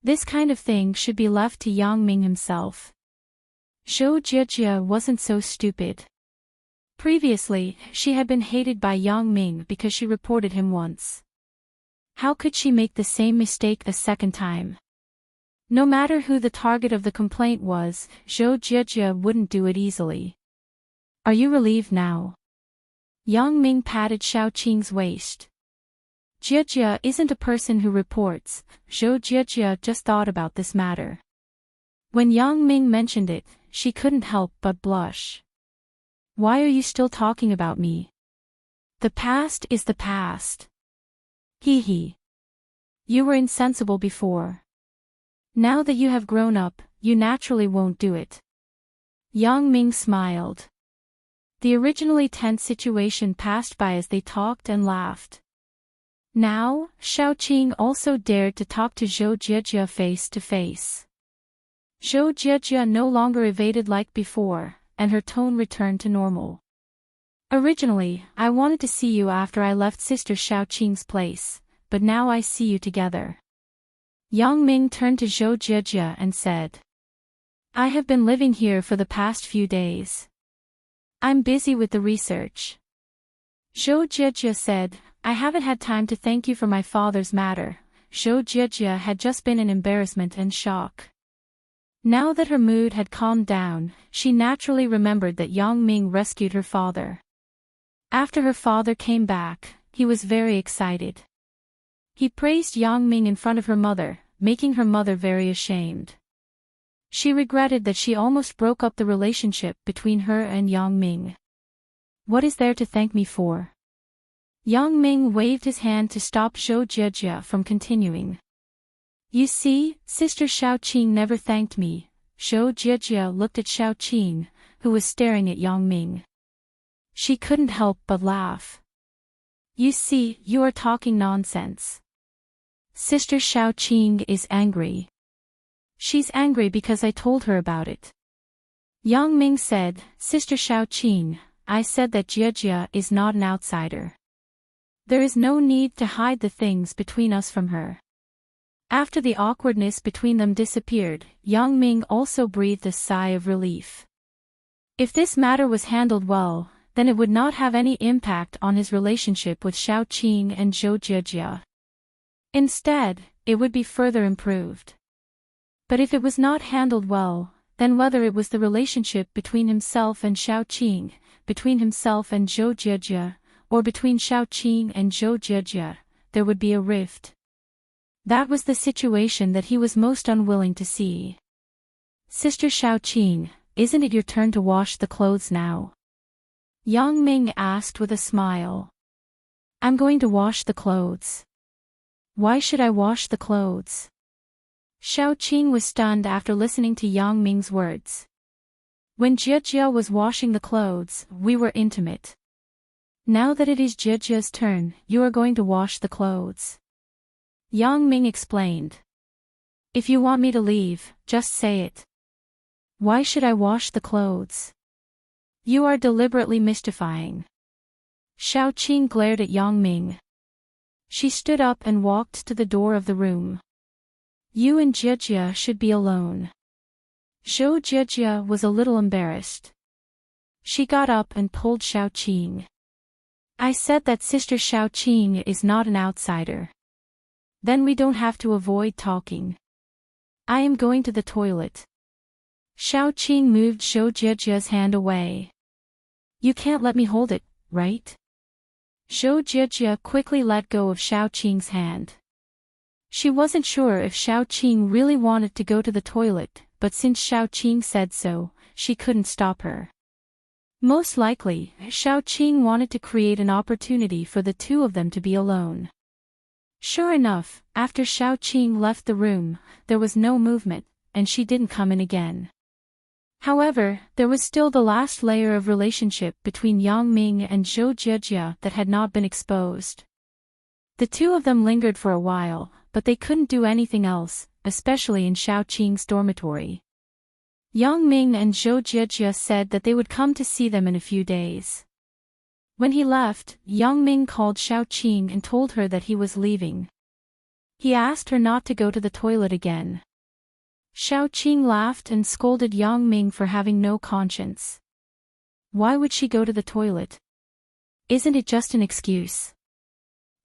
A: This kind of thing should be left to Yang Ming himself. Zhou Jiejia wasn't so stupid. Previously, she had been hated by Yang Ming because she reported him once. How could she make the same mistake a second time? No matter who the target of the complaint was, Zhou Jiejia wouldn't do it easily. Are you relieved now? Yang Ming patted Xiao Qing's waist. Jiejia isn't a person who reports, Zhou Jiejia just thought about this matter. When Yang Ming mentioned it, she couldn't help but blush. Why are you still talking about me? The past is the past. Hee hee. You were insensible before. Now that you have grown up, you naturally won't do it. Yang Ming smiled. The originally tense situation passed by as they talked and laughed. Now, Xiao Qing also dared to talk to Zhou Jiejia face to face. Zhou Jiejia no longer evaded like before, and her tone returned to normal. Originally, I wanted to see you after I left Sister Xiao Qing's place, but now I see you together. Yang Ming turned to Zhou Jiejia and said. I have been living here for the past few days. I'm busy with the research. Zhou Jiejia said, I haven't had time to thank you for my father's matter. Zhou Jiejia had just been in embarrassment and shock. Now that her mood had calmed down, she naturally remembered that Yang Ming rescued her father. After her father came back, he was very excited. He praised Yang Ming in front of her mother, making her mother very ashamed. She regretted that she almost broke up the relationship between her and Yang Ming. What is there to thank me for? Yang Ming waved his hand to stop Zhou Jiejia from continuing. You see, Sister Xiao Qing never thanked me. Zhou Jiejia looked at Xiao Qing, who was staring at Yang Ming. She couldn't help but laugh. You see, you are talking nonsense. Sister Xiao Qing is angry. She's angry because I told her about it. Yang Ming said, Sister Xiao Qing, I said that Jiejia is not an outsider. There is no need to hide the things between us from her. After the awkwardness between them disappeared, Yang Ming also breathed a sigh of relief. If this matter was handled well, then it would not have any impact on his relationship with Xiao Qing and Zhou Jijia. Instead, it would be further improved. But if it was not handled well, then whether it was the relationship between himself and Xiao Qing, between himself and Zhou Jijia, or between Xiao Qing and Zhou Jijia, there would be a rift. That was the situation that he was most unwilling to see. Sister Xiao Qing, isn't it your turn to wash the clothes now? Yang Ming asked with a smile. I'm going to wash the clothes. Why should I wash the clothes? Xiao Qing was stunned after listening to Yang Ming's words. When Jijia was washing the clothes, we were intimate. Now that it is Jijia's turn, you are going to wash the clothes. Yang Ming explained. If you want me to leave, just say it. Why should I wash the clothes? You are deliberately mystifying. Xiao Qing glared at Yang Ming. She stood up and walked to the door of the room. You and Jijia should be alone. Zhou Jijia was a little embarrassed. She got up and pulled Xiao Qing. I said that Sister Xiao Qing is not an outsider. Then we don't have to avoid talking. I am going to the toilet. Xiao Qing moved Zhou Jijia's hand away. You can't let me hold it, right? Zhou Jijia quickly let go of Xiao Qing's hand. She wasn't sure if Xiao Qing really wanted to go to the toilet, but since Xiao Qing said so, she couldn't stop her. Most likely, Xiao Qing wanted to create an opportunity for the two of them to be alone. Sure enough, after Xiao Qing left the room, there was no movement, and she didn't come in again. However, there was still the last layer of relationship between Yang Ming and Zhou Jijia that had not been exposed. The two of them lingered for a while, but they couldn't do anything else, especially in Xiao Qing's dormitory. Yang Ming and Zhou Jijia said that they would come to see them in a few days. When he left, Yang Ming called Xiao Qing and told her that he was leaving. He asked her not to go to the toilet again. Xiao Qing laughed and scolded Yang Ming for having no conscience. Why would she go to the toilet? Isn't it just an excuse?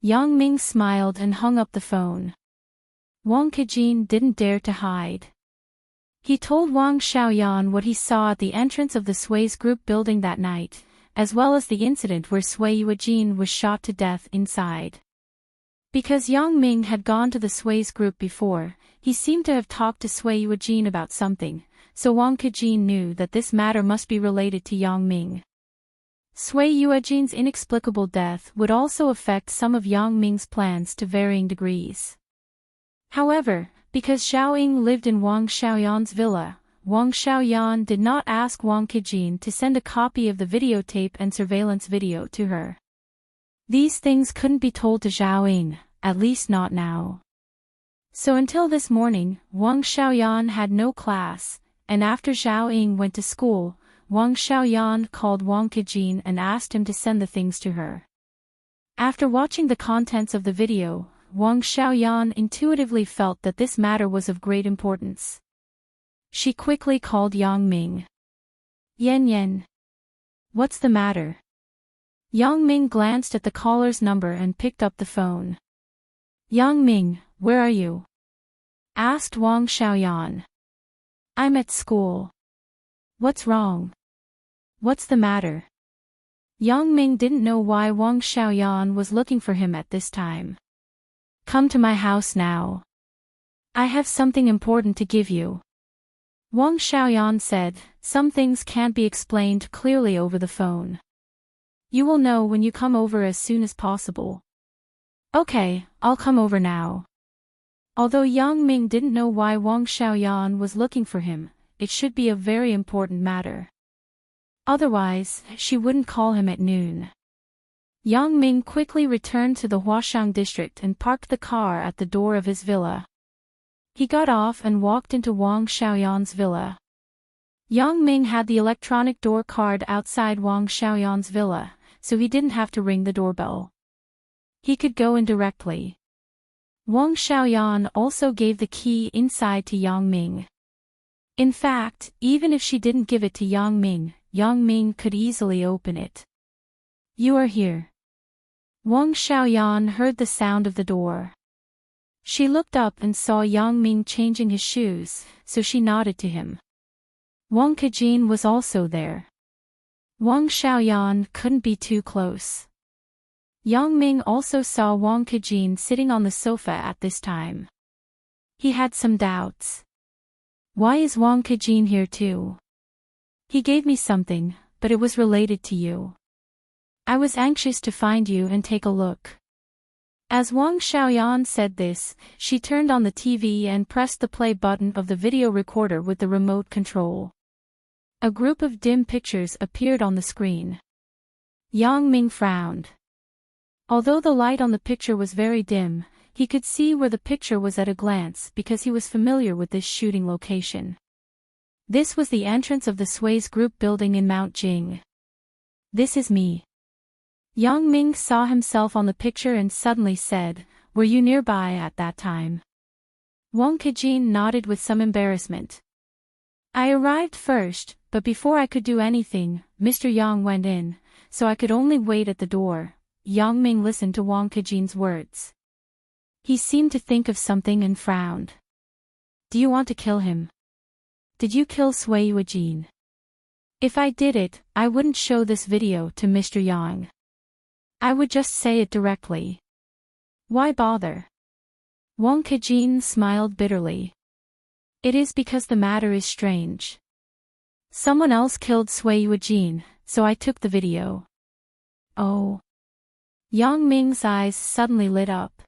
A: Yang Ming smiled and hung up the phone. Wang Kejin didn't dare to hide. He told Wang Xiaoyan what he saw at the entrance of the Sui's group building that night, as well as the incident where Sui Yuejin was shot to death inside. Because Yang Ming had gone to the Sui's group before, he seemed to have talked to Sui Yuejin about something, so Wang Kejin knew that this matter must be related to Yang Ming. Sui Yuejin's inexplicable death would also affect some of Yang Ming's plans to varying degrees. However, because Xiao Ying lived in Wang Xiaoyan's villa, Wang Xiaoyan did not ask Wang Kejin to send a copy of the videotape and surveillance video to her. These things couldn't be told to Xiao Ying, at least not now. So until this morning, Wang Xiaoyan had no class, and after Xiao Ying went to school, Wang Xiaoyan called Wang Kejin and asked him to send the things to her. After watching the contents of the video, Wang Xiaoyan intuitively felt that this matter was of great importance. She quickly called Yang Ming. Yan Yan. What's the matter? Yang Ming glanced at the caller's number and picked up the phone. Yang Ming, where are you? Asked Wang Xiaoyan. I'm at school. What's wrong? What's the matter? Yang Ming didn't know why Wang Xiaoyan was looking for him at this time. Come to my house now. I have something important to give you. Wang Xiaoyan said, some things can't be explained clearly over the phone. You will know when you come over as soon as possible. Okay, I'll come over now. Although Yang Ming didn't know why Wang Xiaoyan was looking for him, it should be a very important matter. Otherwise, she wouldn't call him at noon. Yang Ming quickly returned to the Huashang district and parked the car at the door of his villa. He got off and walked into Wang Xiaoyan's villa. Yang Ming had the electronic door card outside Wang Xiaoyan's villa, so he didn't have to ring the doorbell. He could go in directly. Wang Xiaoyan also gave the key inside to Yang Ming. In fact, even if she didn't give it to Yang Ming could easily open it. You are here. Wang Xiaoyan heard the sound of the door. She looked up and saw Yang Ming changing his shoes, so she nodded to him. Wang Kejin was also there. Wang Xiaoyan couldn't be too close. Yang Ming also saw Wang Kejin sitting on the sofa at this time. He had some doubts. Why is Wang Kejin here too? He gave me something, but it was related to you. I was anxious to find you and take a look. As Wang Xiaoyan said this, she turned on the TV and pressed the play button of the video recorder with the remote control. A group of dim pictures appeared on the screen. Yang Ming frowned. Although the light on the picture was very dim, he could see where the picture was at a glance because he was familiar with this shooting location. This was the entrance of the Sway's group building in Mount Jing. This is me. Yang Ming saw himself on the picture and suddenly said, "Were you nearby at that time?" Wang Kejin nodded with some embarrassment. I arrived first, but before I could do anything, Mr. Yang went in, so I could only wait at the door. Yang Ming listened to Wang Kejin's words. He seemed to think of something and frowned. Do you want to kill him? Did you kill Sui Yujin? If I did it, I wouldn't show this video to Mr. Yang. I would just say it directly. Why bother? Wang Kejin smiled bitterly. It is because the matter is strange. Someone else killed Sui Yujin, so I took the video. Oh. Yang Ming's eyes suddenly lit up.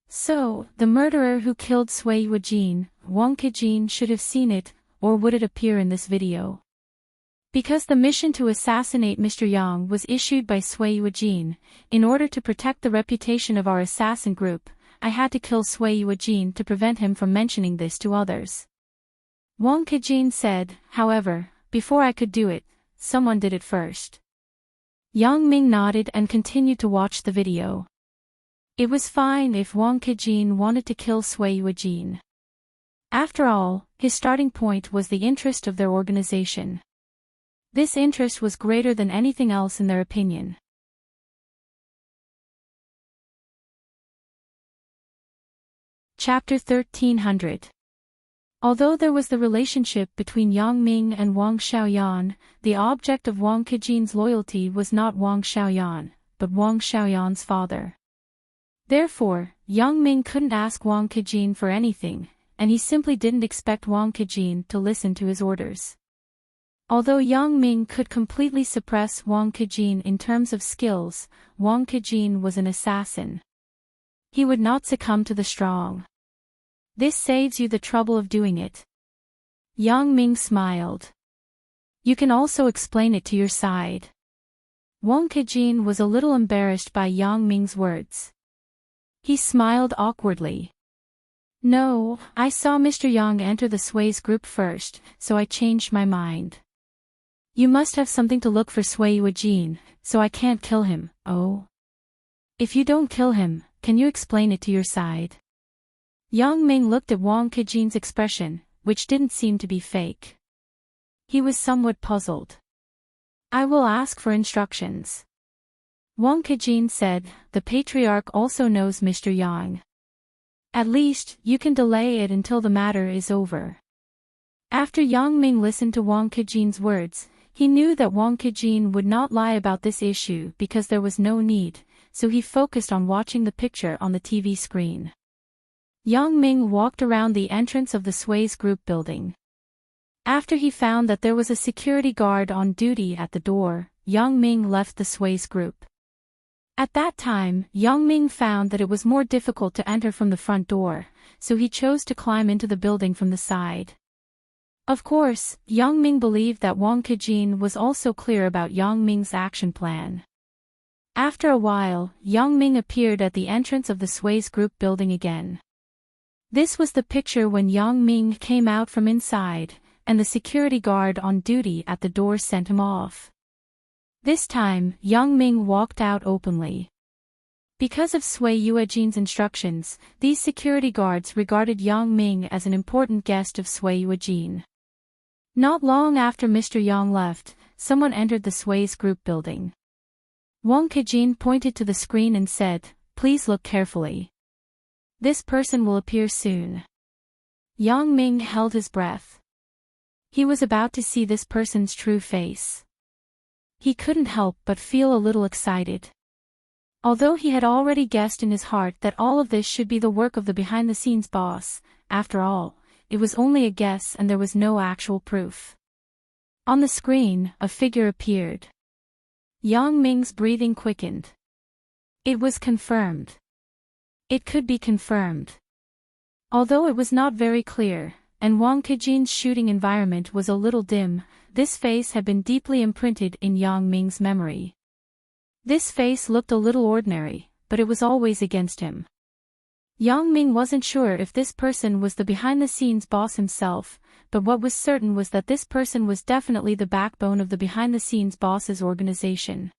A: So, the murderer who killed Sui Yujin, Wang Kejin should have seen it, or would it appear in this video? Because the mission to assassinate Mr. Yang was issued by Sui Yujin, in order to protect the reputation of our assassin group, I had to kill Sui Yujin to prevent him from mentioning this to others. Wang Kejin said, however, before I could do it, someone did it first. Yang Ming nodded and continued to watch the video. It was fine if Wang Kejin wanted to kill Sui Yujin. After all, his starting point was the interest of their organization. This interest was greater than anything else in their opinion. Chapter 1300. Although there was the relationship between Yang Ming and Wang Xiaoyan, the object of Wang Kejin's loyalty was not Wang Xiaoyan, but Wang Xiaoyan's father. Therefore, Yang Ming couldn't ask Wang Kejin for anything, and he simply didn't expect Wang Kejin to listen to his orders. Although Yang Ming could completely suppress Wang Kejin in terms of skills, Wang Kejin was an assassin. He would not succumb to the strong. This saves you the trouble of doing it. Yang Ming smiled. You can also explain it to your side. Wang Kejin was a little embarrassed by Yang Ming's words. He smiled awkwardly. No, I saw Mr. Yang enter the Sway's group first, so I changed my mind. You must have something to look for Sui Yujin, so I can't kill him, oh. If you don't kill him, can you explain it to your side? Yang Ming looked at Wang Kejin's expression, which didn't seem to be fake. He was somewhat puzzled. I will ask for instructions. Wang Kejin said, the patriarch also knows Mr. Yang. At least, you can delay it until the matter is over. After Yang Ming listened to Wang Kejin's words, he knew that Wang Kejin would not lie about this issue because there was no need, so he focused on watching the picture on the TV screen. Yang Ming walked around the entrance of the Sway's group building. After he found that there was a security guard on duty at the door, Yang Ming left the Sway's group. At that time, Yang Ming found that it was more difficult to enter from the front door, so he chose to climb into the building from the side. Of course, Yang Ming believed that Wang Kejin was also clear about Yang Ming's action plan. After a while, Yang Ming appeared at the entrance of the Sway's group building again. This was the picture when Yang Ming came out from inside, and the security guard on duty at the door sent him off. This time, Yang Ming walked out openly. Because of Sui Yuejin's instructions, these security guards regarded Yang Ming as an important guest of Sui Yuejin. Not long after Mr. Yang left, someone entered the Sui's group building. Wang Kejin pointed to the screen and said, "Please look carefully. This person will appear soon." Yang Ming held his breath. He was about to see this person's true face. He couldn't help but feel a little excited. Although he had already guessed in his heart that all of this should be the work of the behind-the-scenes boss, after all, it was only a guess and there was no actual proof. On the screen, a figure appeared. Yang Ming's breathing quickened. It was confirmed. It could be confirmed. Although it was not very clear, and Wang Kejin's shooting environment was a little dim, this face had been deeply imprinted in Yang Ming's memory. This face looked a little ordinary, but it was always against him. Yang Ming wasn't sure if this person was the behind-the-scenes boss himself, but what was certain was that this person was definitely the backbone of the behind-the-scenes boss's organization.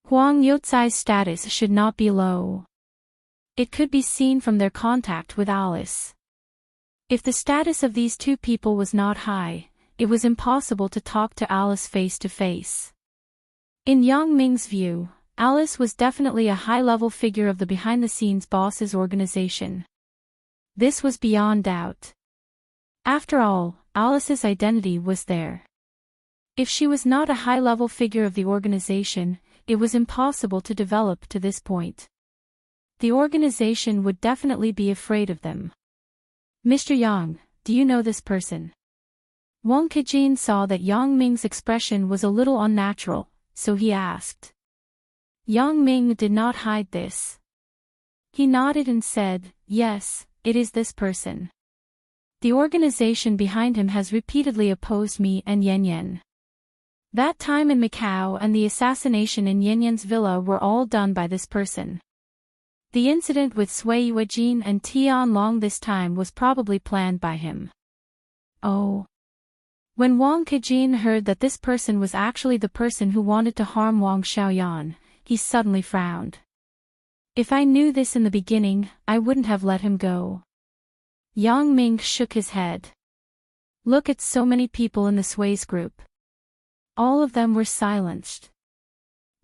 A: Huang Youcai's status should not be low. It could be seen from their contact with Alice. If the status of these two people was not high, it was impossible to talk to Alice face to face. In Yang Ming's view, Alice was definitely a high-level figure of the behind-the-scenes boss's organization. This was beyond doubt. After all, Alice's identity was there. If she was not a high-level figure of the organization, it was impossible to develop to this point. The organization would definitely be afraid of them. "Mr. Yang, do you know this person?" Wang Kejin saw that Yang Ming's expression was a little unnatural, so he asked. Yang Ming did not hide this. He nodded and said, "Yes, it is this person. The organization behind him has repeatedly opposed me and Yan Yan. That time in Macau and the assassination in Yan Yan's villa were all done by this person. The incident with Sui Yuejin and Tian Long this time was probably planned by him." Oh. When Wang Kejin heard that this person was actually the person who wanted to harm Wang Xiaoyan, he suddenly frowned. "If I knew this in the beginning, I wouldn't have let him go." Yang Ming shook his head. "Look at so many people in the Sui's group. All of them were silenced.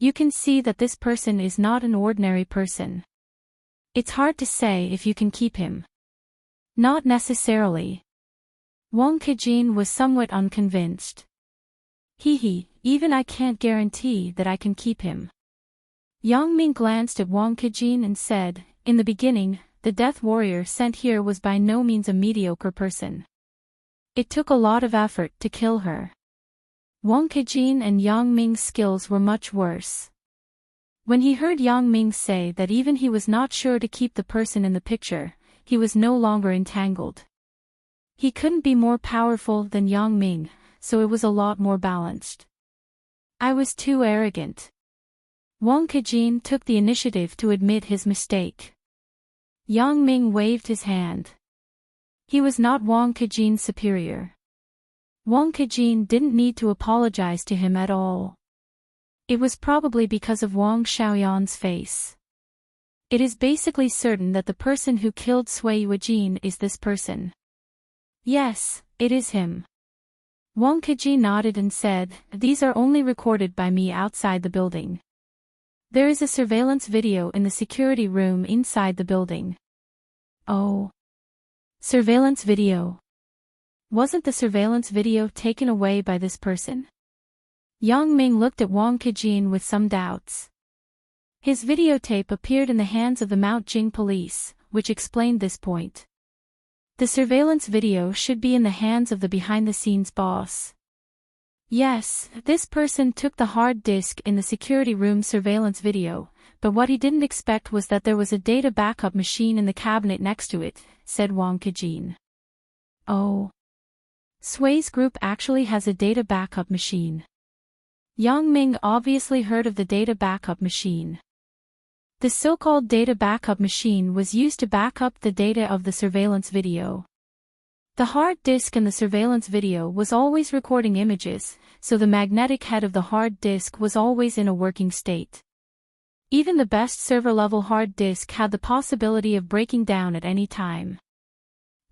A: You can see that this person is not an ordinary person. It's hard to say if you can keep him." "Not necessarily." Wang Kejin was somewhat unconvinced. Even I can't guarantee that I can keep him." Yang Ming glanced at Wang Kejin and said, "In the beginning, the death warrior sent here was by no means a mediocre person. It took a lot of effort to kill her." Wang Kejin and Yang Ming's skills were much worse. When he heard Yang Ming say that even he was not sure to keep the person in the picture, he was no longer entangled. He couldn't be more powerful than Yang Ming, so it was a lot more balanced. "I was too arrogant." Wang Kejin took the initiative to admit his mistake. Yang Ming waved his hand. He was not Wang Kejin's superior. Wang Kejin didn't need to apologize to him at all. It was probably because of Wang Xiaoyan's face. It is basically certain that the person who killed Sui Yuejin is this person. "Yes, it is him." Wang Kejin nodded and said, "These are only recorded by me outside the building. There is a surveillance video in the security room inside the building." "Oh. Surveillance video. Wasn't the surveillance video taken away by this person?" Yang Ming looked at Wang Kejin with some doubts. His videotape appeared in the hands of the Mount Jing police, which explained this point. The surveillance video should be in the hands of the behind-the-scenes boss. Yes, this person took the hard disk in the security room surveillance video, but what he didn't expect was that there was a data backup machine in the cabinet next to it, said Wang Kejin. "Oh. Sui's group actually has a data backup machine." Yang Ming obviously heard of the data backup machine. The so-called data backup machine was used to back up the data of the surveillance video. The hard disk in the surveillance video was always recording images, so the magnetic head of the hard disk was always in a working state. Even the best server-level hard disk had the possibility of breaking down at any time.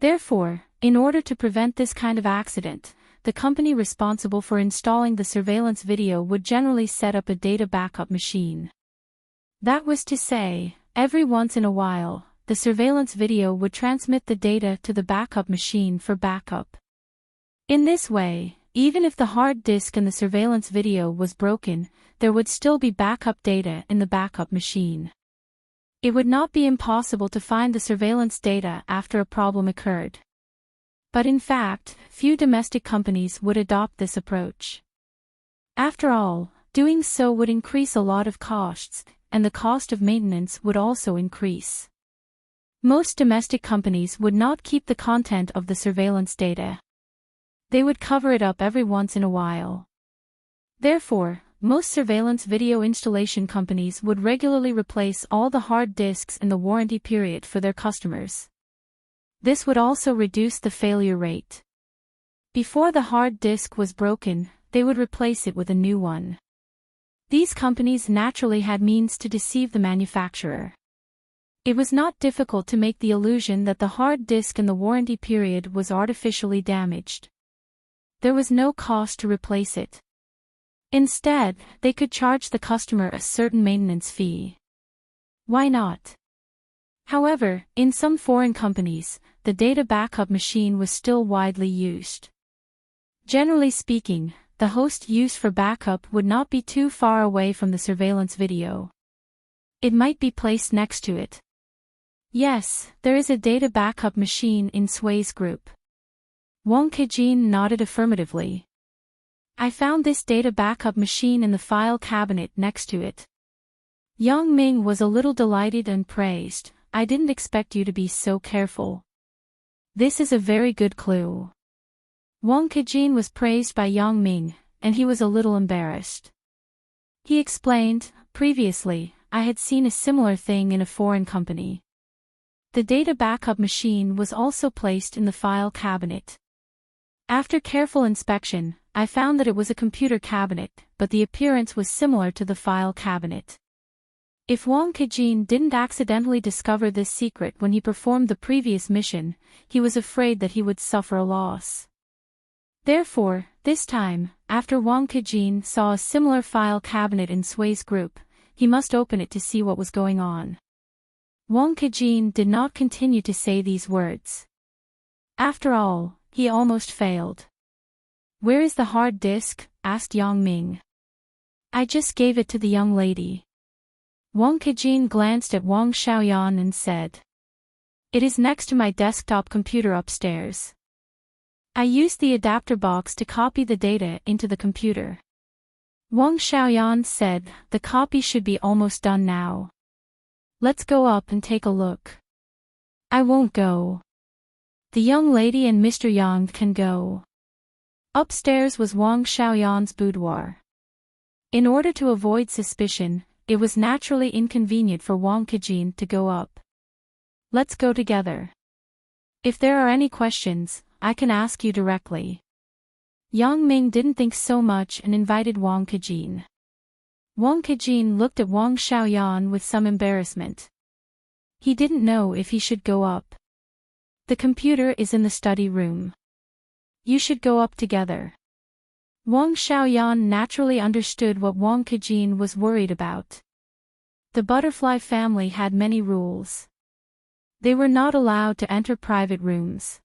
A: Therefore, in order to prevent this kind of accident, the company responsible for installing the surveillance video would generally set up a data backup machine. That was to say, every once in a while, the surveillance video would transmit the data to the backup machine for backup. In this way, even if the hard disk in the surveillance video was broken, there would still be backup data in the backup machine. It would not be impossible to find the surveillance data after a problem occurred. But in fact, few domestic companies would adopt this approach. After all, doing so would increase a lot of costs, and the cost of maintenance would also increase. Most domestic companies would not keep the content of the surveillance data. They would cover it up every once in a while. Therefore, most surveillance video installation companies would regularly replace all the hard disks in the warranty period for their customers. This would also reduce the failure rate. Before the hard disk was broken, they would replace it with a new one. These companies naturally had means to deceive the manufacturer. It was not difficult to make the illusion that the hard disk in the warranty period was artificially damaged. There was no cost to replace it. Instead, they could charge the customer a certain maintenance fee. Why not? However, in some foreign companies, the data backup machine was still widely used. Generally speaking, the host used for backup would not be too far away from the surveillance video. It might be placed next to it. Yes, there is a data backup machine in Sway's group. Wang Kejin nodded affirmatively. I found this data backup machine in the file cabinet next to it. Yang Ming was a little delighted and praised. I didn't expect you to be so careful. This is a very good clue. Wang Kejin was praised by Yang Ming, and he was a little embarrassed. He explained, previously, I had seen a similar thing in a foreign company. The data backup machine was also placed in the file cabinet. After careful inspection, I found that it was a computer cabinet, but the appearance was similar to the file cabinet. If Wang Kejin didn't accidentally discover this secret when he performed the previous mission, he was afraid that he would suffer a loss. Therefore, this time, after Wang Kejin saw a similar file cabinet in Sway's group, he must open it to see what was going on. Wang Kejin did not continue to say these words. After all, he almost failed. Where is the hard disk? Asked Yang Ming. I just gave it to the young lady. Wang Kejin glanced at Wang Xiaoyan and said. It is next to my desktop computer upstairs. I used the adapter box to copy the data into the computer. Wang Xiaoyan said, the copy should be almost done now. Let's go up and take a look. I won't go. The young lady and Mr. Yang can go. Upstairs was Wang Xiaoyan's boudoir. In order to avoid suspicion, it was naturally inconvenient for Wang Kejin to go up. Let's go together. If there are any questions, I can ask you directly. Yang Ming didn't think so much and invited Wang Kejin. Wang Kejin looked at Wang Xiaoyan with some embarrassment. He didn't know if he should go up. The computer is in the study room. You should go up together. Wang Xiaoyan naturally understood what Wang Kejin was worried about. The butterfly family had many rules. They were not allowed to enter private rooms.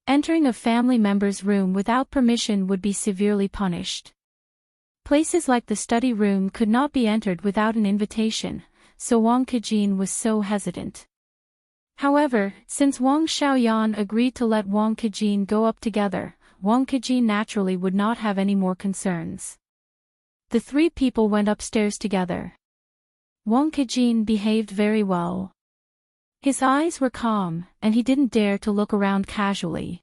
A: Entering a family member's room without permission would be severely punished. Places like the study room could not be entered without an invitation, so Wang Kejin was so hesitant. However, since Wang Xiaoyan agreed to let Wang Kejin go up together, Wang Kejin naturally would not have any more concerns. The three people went upstairs together. Wang Kejin behaved very well. His eyes were calm, and he didn't dare to look around casually.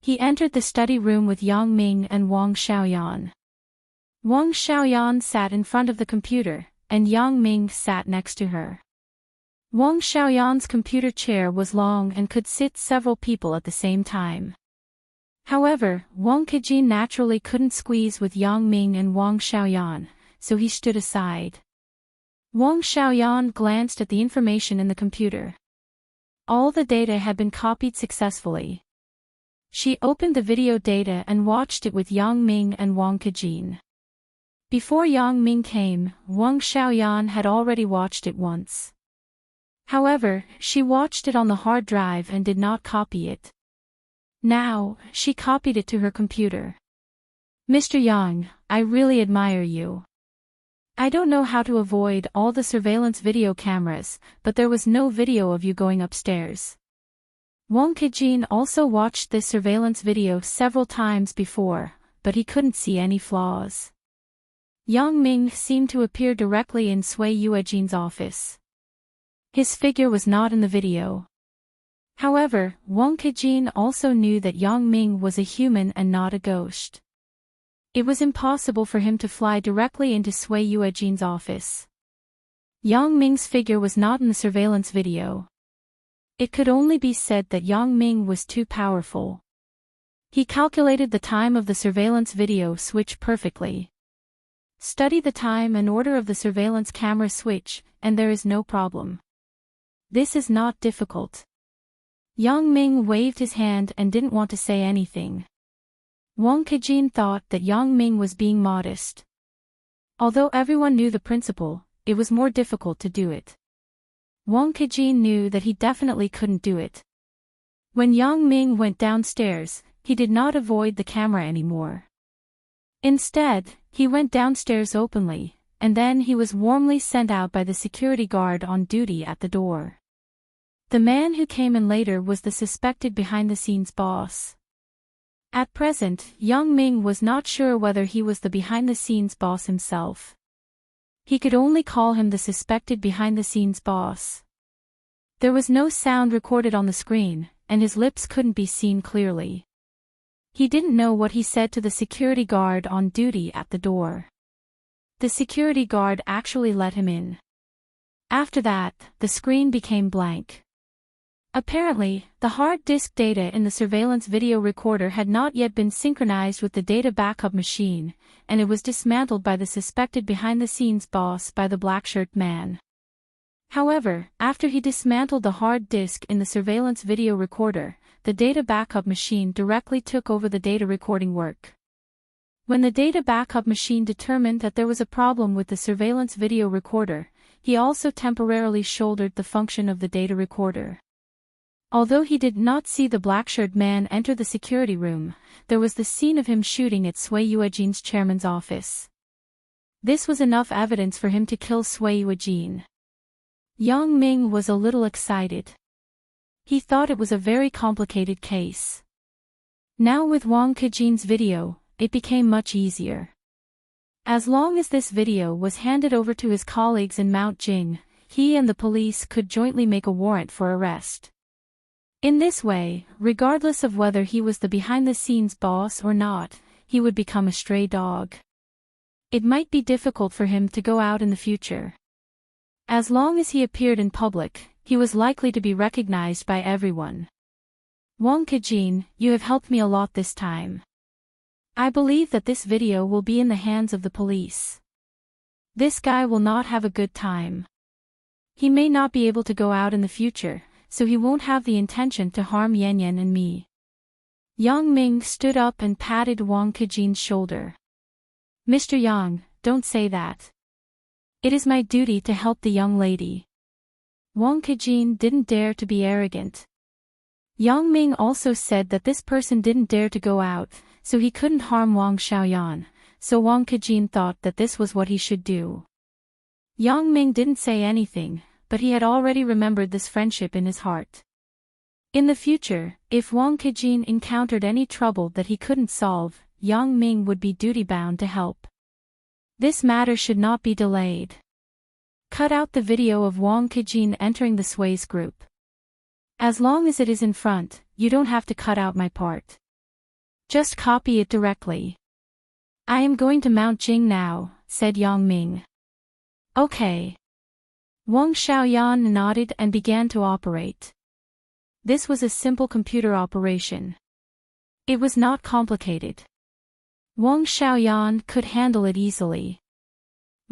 A: He entered the study room with Yang Ming and Wang Xiaoyan. Wang Xiaoyan sat in front of the computer, and Yang Ming sat next to her. Wang Xiaoyan's computer chair was long and could sit several people at the same time. However, Wang Kejin naturally couldn't squeeze with Yang Ming and Wang Xiaoyan, so he stood aside. Wang Xiaoyan glanced at the information in the computer. All the data had been copied successfully. She opened the video data and watched it with Yang Ming and Wang Kejin. Before Yang Ming came, Wang Xiaoyan had already watched it once. However, she watched it on the hard drive and did not copy it. Now, she copied it to her computer. Mr. Yang, I really admire you. I don't know how to avoid all the surveillance video cameras, but there was no video of you going upstairs. Wang Kejin also watched this surveillance video several times before, but he couldn't see any flaws. Yang Ming seemed to appear directly in Sui Yuejin's office. His figure was not in the video. However, Wang Kejin also knew that Yang Ming was a human and not a ghost. It was impossible for him to fly directly into Sui Yuejin's office. Yang Ming's figure was not in the surveillance video. It could only be said that Yang Ming was too powerful. He calculated the time of the surveillance video switch perfectly. Study the time and order of the surveillance camera switch, and there is no problem. This is not difficult. Yang Ming waved his hand and didn't want to say anything. Wang Kejin thought that Yang Ming was being modest. Although everyone knew the principle, it was more difficult to do it. Wang Kejin knew that he definitely couldn't do it. When Yang Ming went downstairs, he did not avoid the camera anymore. Instead, he went downstairs openly, and then he was warmly sent out by the security guard on duty at the door. The man who came in later was the suspected behind-the-scenes boss. At present, Yang Ming was not sure whether he was the behind-the-scenes boss himself. He could only call him the suspected behind-the-scenes boss. There was no sound recorded on the screen, and his lips couldn't be seen clearly. He didn't know what he said to the security guard on duty at the door. The security guard actually let him in. After that, the screen became blank. Apparently, the hard disk data in the surveillance video recorder had not yet been synchronized with the data backup machine, and it was dismantled by the suspected behind-the-scenes boss by the black-shirt man. However, after he dismantled the hard disk in the surveillance video recorder, the data backup machine directly took over the data recording work. When the data backup machine determined that there was a problem with the surveillance video recorder, he also temporarily shouldered the function of the data recorder. Although he did not see the black-shirt man enter the security room, there was the scene of him shooting at Sui Yuejin's chairman's office. This was enough evidence for him to kill Sui Yuejin. Yang Ming was a little excited. He thought it was a very complicated case. Now with Wang Kejin's video, it became much easier. As long as this video was handed over to his colleagues in Mount Jing, he and the police could jointly make a warrant for arrest. In this way, regardless of whether he was the behind-the-scenes boss or not, he would become a stray dog. It might be difficult for him to go out in the future. As long as he appeared in public, he was likely to be recognized by everyone. Wang Kejin, you have helped me a lot this time. I believe that this video will be in the hands of the police. This guy will not have a good time. He may not be able to go out in the future, so he won't have the intention to harm Yan Yan and me. Yang Ming stood up and patted Wang Kejin's shoulder. Mr. Yang, don't say that. It is my duty to help the young lady. Wang Kejin didn't dare to be arrogant. Yang Ming also said that this person didn't dare to go out, so he couldn't harm Wang Xiaoyan, so Wang Kejin thought that this was what he should do. Yang Ming didn't say anything, but he had already remembered this friendship in his heart. In the future, if Wang Kejin encountered any trouble that he couldn't solve, Yang Ming would be duty-bound to help. This matter should not be delayed. Cut out the video of Wang Kejin entering the Sui's group. As long as it is in front, you don't have to cut out my part. Just copy it directly. I am going to Mount Jing now, said Yang Ming. Okay. Wang Xiaoyan nodded and began to operate. This was a simple computer operation. It was not complicated. Wang Xiaoyan could handle it easily.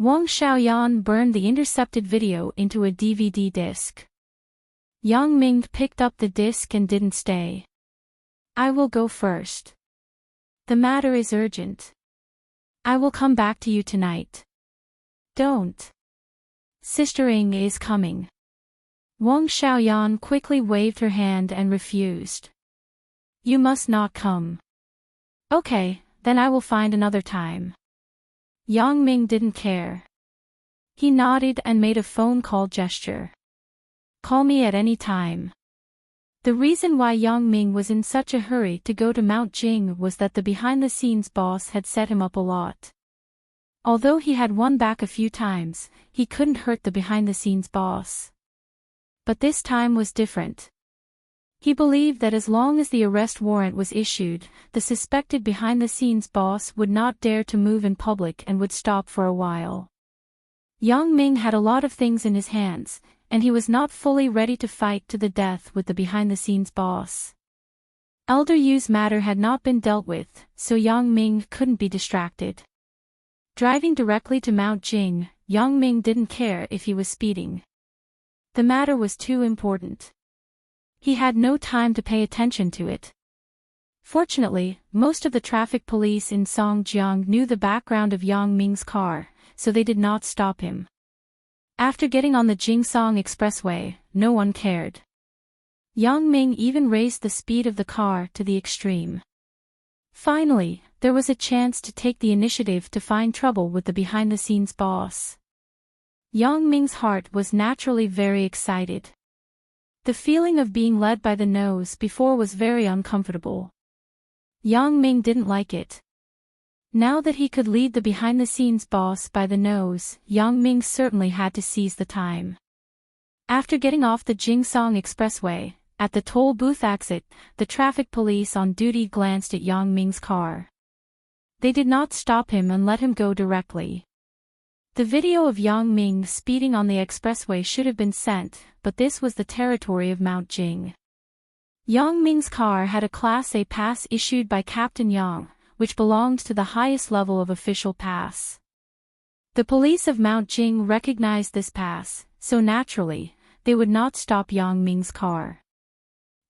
A: Wang Xiaoyan burned the intercepted video into a DVD disc. Yang Ming picked up the disc and didn't stay. I will go first. The matter is urgent. I will come back to you tonight. Don't. Sister Ing is coming. Wang Xiaoyan quickly waved her hand and refused. You must not come. Okay, then I will find another time. Yang Ming didn't care. He nodded and made a phone call gesture. Call me at any time. The reason why Yang Ming was in such a hurry to go to Mount Jing was that the behind-the-scenes boss had set him up a lot. Although he had won back a few times, he couldn't hurt the behind-the-scenes boss. But this time was different. He believed that as long as the arrest warrant was issued, the suspected behind-the-scenes boss would not dare to move in public and would stop for a while. Yang Ming had a lot of things in his hands, and he was not fully ready to fight to the death with the behind-the-scenes boss. Elder Yu's matter had not been dealt with, so Yang Ming couldn't be distracted. Driving directly to Mount Jing, Yang Ming didn't care if he was speeding. The matter was too important. He had no time to pay attention to it. Fortunately, most of the traffic police in Songjiang knew the background of Yang Ming's car, so they did not stop him. After getting on the Jingsong Expressway, no one cared. Yang Ming even raised the speed of the car to the extreme. Finally, there was a chance to take the initiative to find trouble with the behind-the-scenes boss. Yang Ming's heart was naturally very excited. The feeling of being led by the nose before was very uncomfortable. Yang Ming didn't like it. Now that he could lead the behind-the-scenes boss by the nose, Yang Ming certainly had to seize the time. After getting off the Jingsong Expressway, at the toll booth exit, the traffic police on duty glanced at Yang Ming's car. They did not stop him and let him go directly. The video of Yang Ming speeding on the expressway should have been sent, but this was the territory of Mount Jing. Yang Ming's car had a Class A pass issued by Captain Yang, which belonged to the highest level of official pass. The police of Mount Jing recognized this pass, so naturally, they would not stop Yang Ming's car.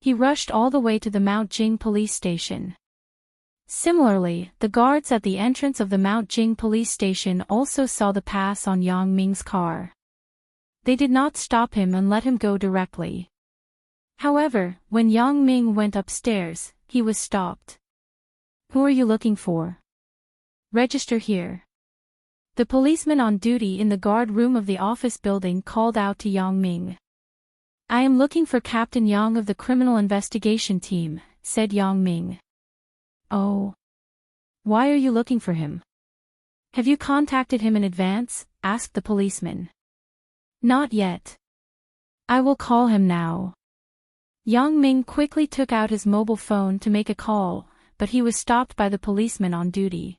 A: He rushed all the way to the Mount Jing police station. Similarly, the guards at the entrance of the Mount Jing police station also saw the pass on Yang Ming's car. They did not stop him and let him go directly. However, when Yang Ming went upstairs, he was stopped. Who are you looking for? Register here. The policeman on duty in the guard room of the office building called out to Yang Ming. I am looking for Captain Yang of the criminal investigation team, said Yang Ming. Oh. Why are you looking for him? Have you contacted him in advance? Asked the policeman. Not yet. I will call him now. Yang Ming quickly took out his mobile phone to make a call, but he was stopped by the policeman on duty.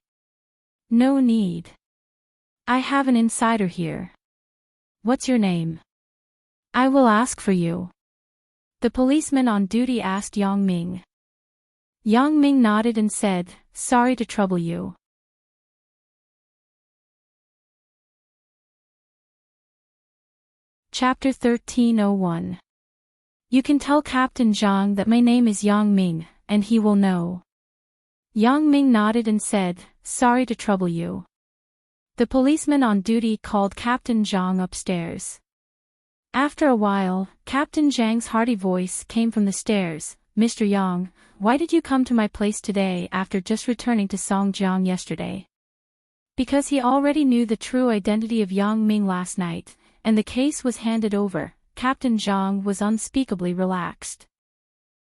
A: No need. I have an insider here. What's your name? I will ask for you. The policeman on duty asked Yang Ming. Yang Ming nodded and said, Sorry to trouble you. Chapter 1301. You can tell Captain Zhang that my name is Yang Ming, and he will know. Yang Ming nodded and said, Sorry to trouble you. The policeman on duty called Captain Zhang upstairs. After a while, Captain Zhang's hearty voice came from the stairs. Mr. Yang, why did you come to my place today after just returning to Songjiang yesterday? Because he already knew the true identity of Yang Ming last night, and the case was handed over, Captain Zhang was unspeakably relaxed.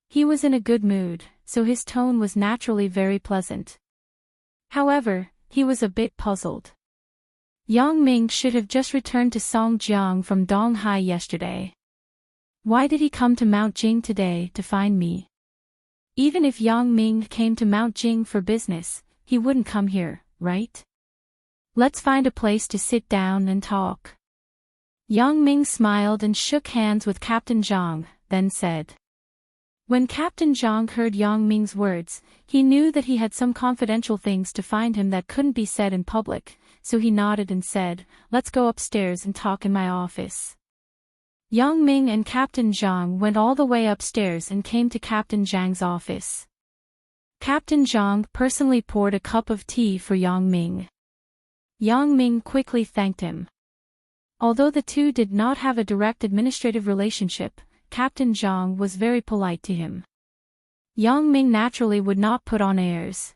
A: He was in a good mood, so his tone was naturally very pleasant. However, he was a bit puzzled. Yang Ming should have just returned to Songjiang from Donghai yesterday. Why did he come to Mount Jing today to find me? Even if Yang Ming came to Mount Jing for business, he wouldn't come here, right? Let's find a place to sit down and talk. Yang Ming smiled and shook hands with Captain Zhang, then said. When Captain Zhang heard Yang Ming's words, he knew that he had some confidential things to find him that couldn't be said in public, so he nodded and said, "Let's go upstairs and talk in my office." Yang Ming and Captain Zhang went all the way upstairs and came to Captain Zhang's office. Captain Zhang personally poured a cup of tea for Yang Ming. Yang Ming quickly thanked him. Although the two did not have a direct administrative relationship, Captain Zhang was very polite to him. Yang Ming naturally would not put on airs.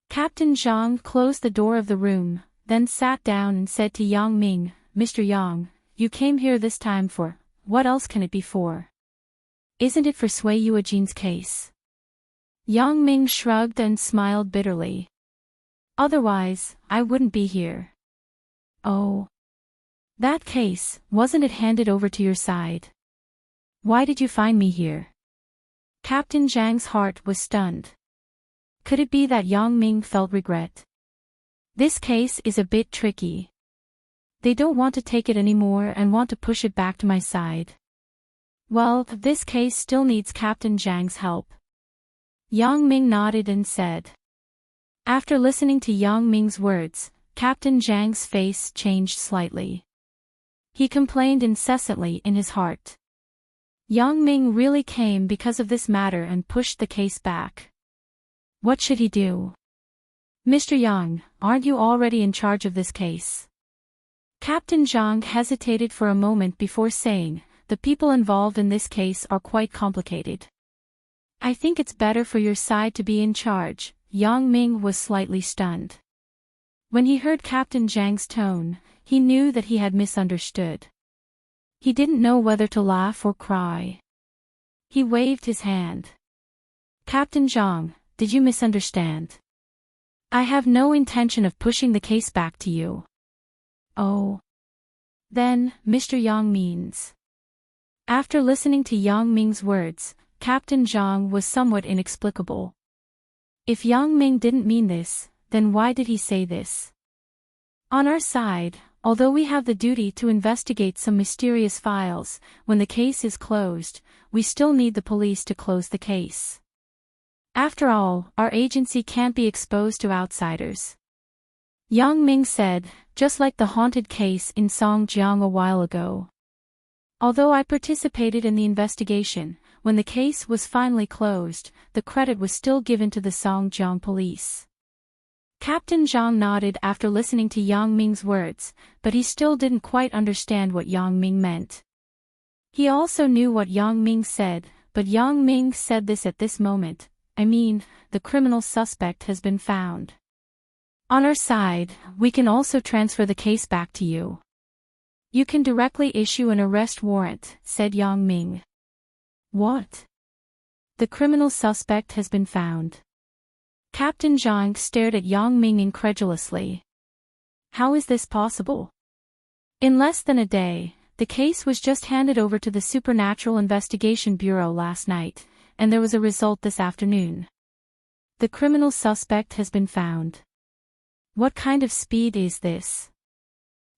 A: Captain Zhang closed the door of the room, then sat down and said to Yang Ming, "Mr. Yang, you came here this time for, what else can it be for? Isn't it for Sui Yuejin's case?" Yang Ming shrugged and smiled bitterly. "Otherwise, I wouldn't be here." "Oh. That case, wasn't it handed over to your side? Why did you find me here?" Captain Zhang's heart was stunned. Could it be that Yang Ming felt regret? This case is a bit tricky. They don't want to take it anymore and want to push it back to my side. Well, this case still needs Captain Zhang's help. Yang Ming nodded and said. After listening to Yang Ming's words, Captain Zhang's face changed slightly. He complained incessantly in his heart. Yang Ming really came because of this matter and pushed the case back. What should he do? "Mr. Yang, aren't you already in charge of this case?" Captain Zhang hesitated for a moment before saying, "The people involved in this case are quite complicated. I think it's better for your side to be in charge." Yang Ming was slightly stunned. When he heard Captain Zhang's tone, he knew that he had misunderstood. He didn't know whether to laugh or cry. He waved his hand. "Captain Zhang, did you misunderstand? I have no intention of pushing the case back to you." "Oh. Then, Mr. Yang means." After listening to Yang Ming's words, Captain Zhang was somewhat inexplicable. If Yang Ming didn't mean this, then why did he say this? "On our side, although we have the duty to investigate some mysterious files, when the case is closed, we still need the police to close the case. After all, our agency can't be exposed to outsiders." Yang Ming said, "Just like the haunted case in Songjiang a while ago. Although I participated in the investigation, when the case was finally closed, the credit was still given to the Songjiang police." Captain Zhang nodded after listening to Yang Ming's words, but he still didn't quite understand what Yang Ming meant. He also knew what Yang Ming said, but Yang Ming said this at this moment. I mean, the criminal suspect has been found. On our side, we can also transfer the case back to you. You can directly issue an arrest warrant, said Yang Ming. What? The criminal suspect has been found. Captain Zhang stared at Yang Ming incredulously. How is this possible? In less than a day, the case was just handed over to the Supernatural Investigation Bureau last night, and there was a result this afternoon. The criminal suspect has been found. What kind of speed is this?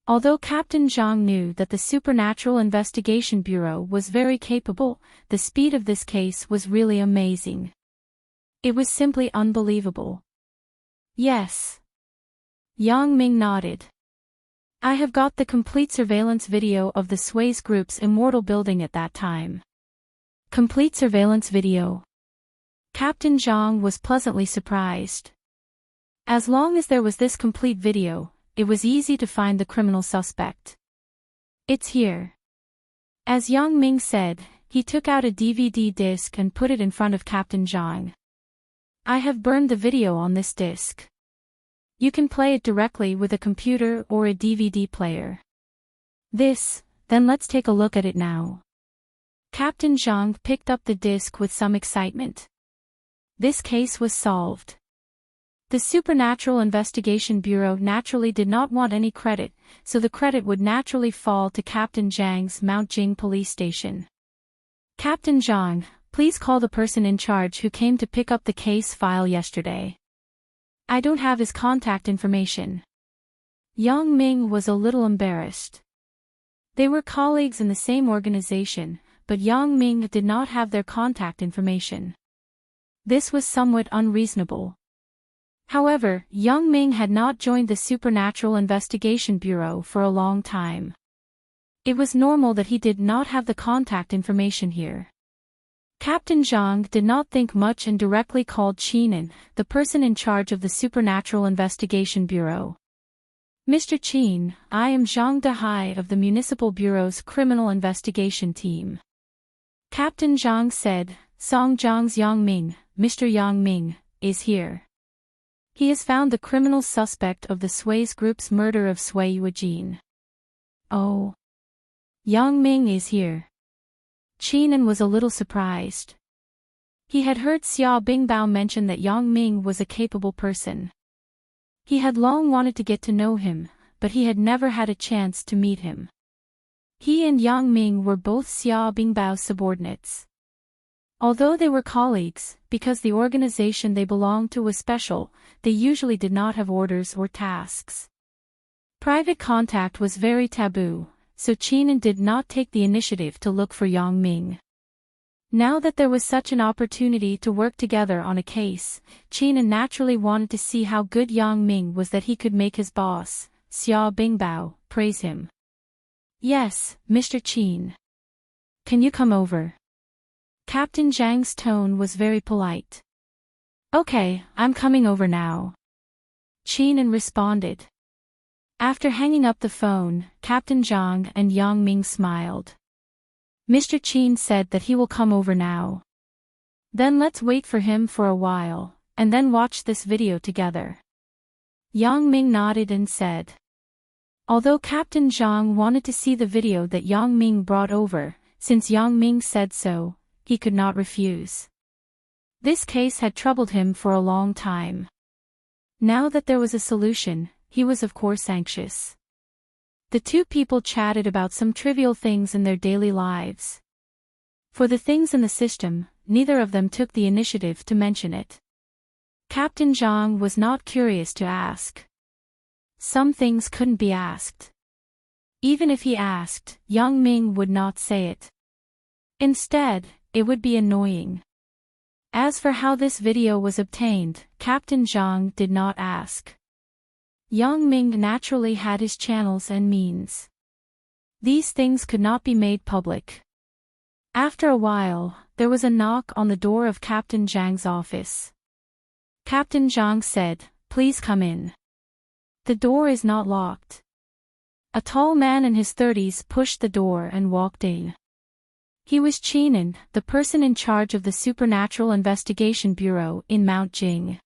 A: Although Captain Zhang knew that the Supernatural Investigation Bureau was very capable, the speed of this case was really amazing. It was simply unbelievable. Yes. Yang Ming nodded. I have got the complete surveillance video of the Swayze Group's immortal building at that time. Complete surveillance video. Captain Zhang was pleasantly surprised. As long as there was this complete video, it was easy to find the criminal suspect. It's here. As Yang Ming said, he took out a DVD disc and put it in front of Captain Zhang. I have burned the video on this disc. You can play it directly with a computer or a DVD player. Then let's take a look at it now. Captain Zhang picked up the disc with some excitement. This case was solved. The Supernatural Investigation Bureau naturally did not want any credit, so the credit would naturally fall to Captain Zhang's Mount Jing police station. Captain Zhang, please call the person in charge who came to pick up the case file yesterday. I don't have his contact information. Yang Ming was a little embarrassed. They were colleagues in the same organization, but Yang Ming did not have their contact information. This was somewhat unreasonable. However, Yang Ming had not joined the Supernatural Investigation Bureau for a long time. It was normal that he did not have the contact information here. Captain Zhang did not think much and directly called Qinan, the person in charge of the Supernatural Investigation Bureau. Mr. Qin, I am Zhang Dehai of the Municipal Bureau's Criminal Investigation Team. Captain Zhang said, Song Zhang's Yang Ming, Mr. Yang Ming, is here. He has found the criminal suspect of the Sui's group's murder of Sui Yuejin. Oh. Yang Ming is here. Qinan was a little surprised. He had heard Xia Bingbao mention that Yang Ming was a capable person. He had long wanted to get to know him, but he had never had a chance to meet him. He and Yang Ming were both Xia Bingbao's subordinates. Although they were colleagues, because the organization they belonged to was special, they usually did not have orders or tasks. Private contact was very taboo, so Qinan did not take the initiative to look for Yang Ming. Now that there was such an opportunity to work together on a case, Qinan naturally wanted to see how good Yang Ming was that he could make his boss, Xia Bingbao, praise him. Yes, Mr. Qin. Can you come over? Captain Zhang's tone was very polite. Okay, I'm coming over now. Qinan responded. After hanging up the phone, Captain Zhang and Yang Ming smiled. Mr. Qin said that he will come over now. Then let's wait for him for a while, and then watch this video together. Yang Ming nodded and said. Although Captain Zhang wanted to see the video that Yang Ming brought over, since Yang Ming said so, he could not refuse. This case had troubled him for a long time. Now that there was a solution, he was of course anxious. The two people chatted about some trivial things in their daily lives. For the things in the system, neither of them took the initiative to mention it. Captain Zhang was not curious to ask. Some things couldn't be asked. Even if he asked, Yang Ming would not say it. Instead, it would be annoying. As for how this video was obtained, Captain Zhang did not ask. Yang Ming naturally had his channels and means. These things could not be made public. After a while, there was a knock on the door of Captain Zhang's office. Captain Zhang said, "Please come in. The door is not locked." A tall man in his 30s pushed the door and walked in. He was Qinan, the person in charge of the Supernatural Investigation Bureau in Mount Jing.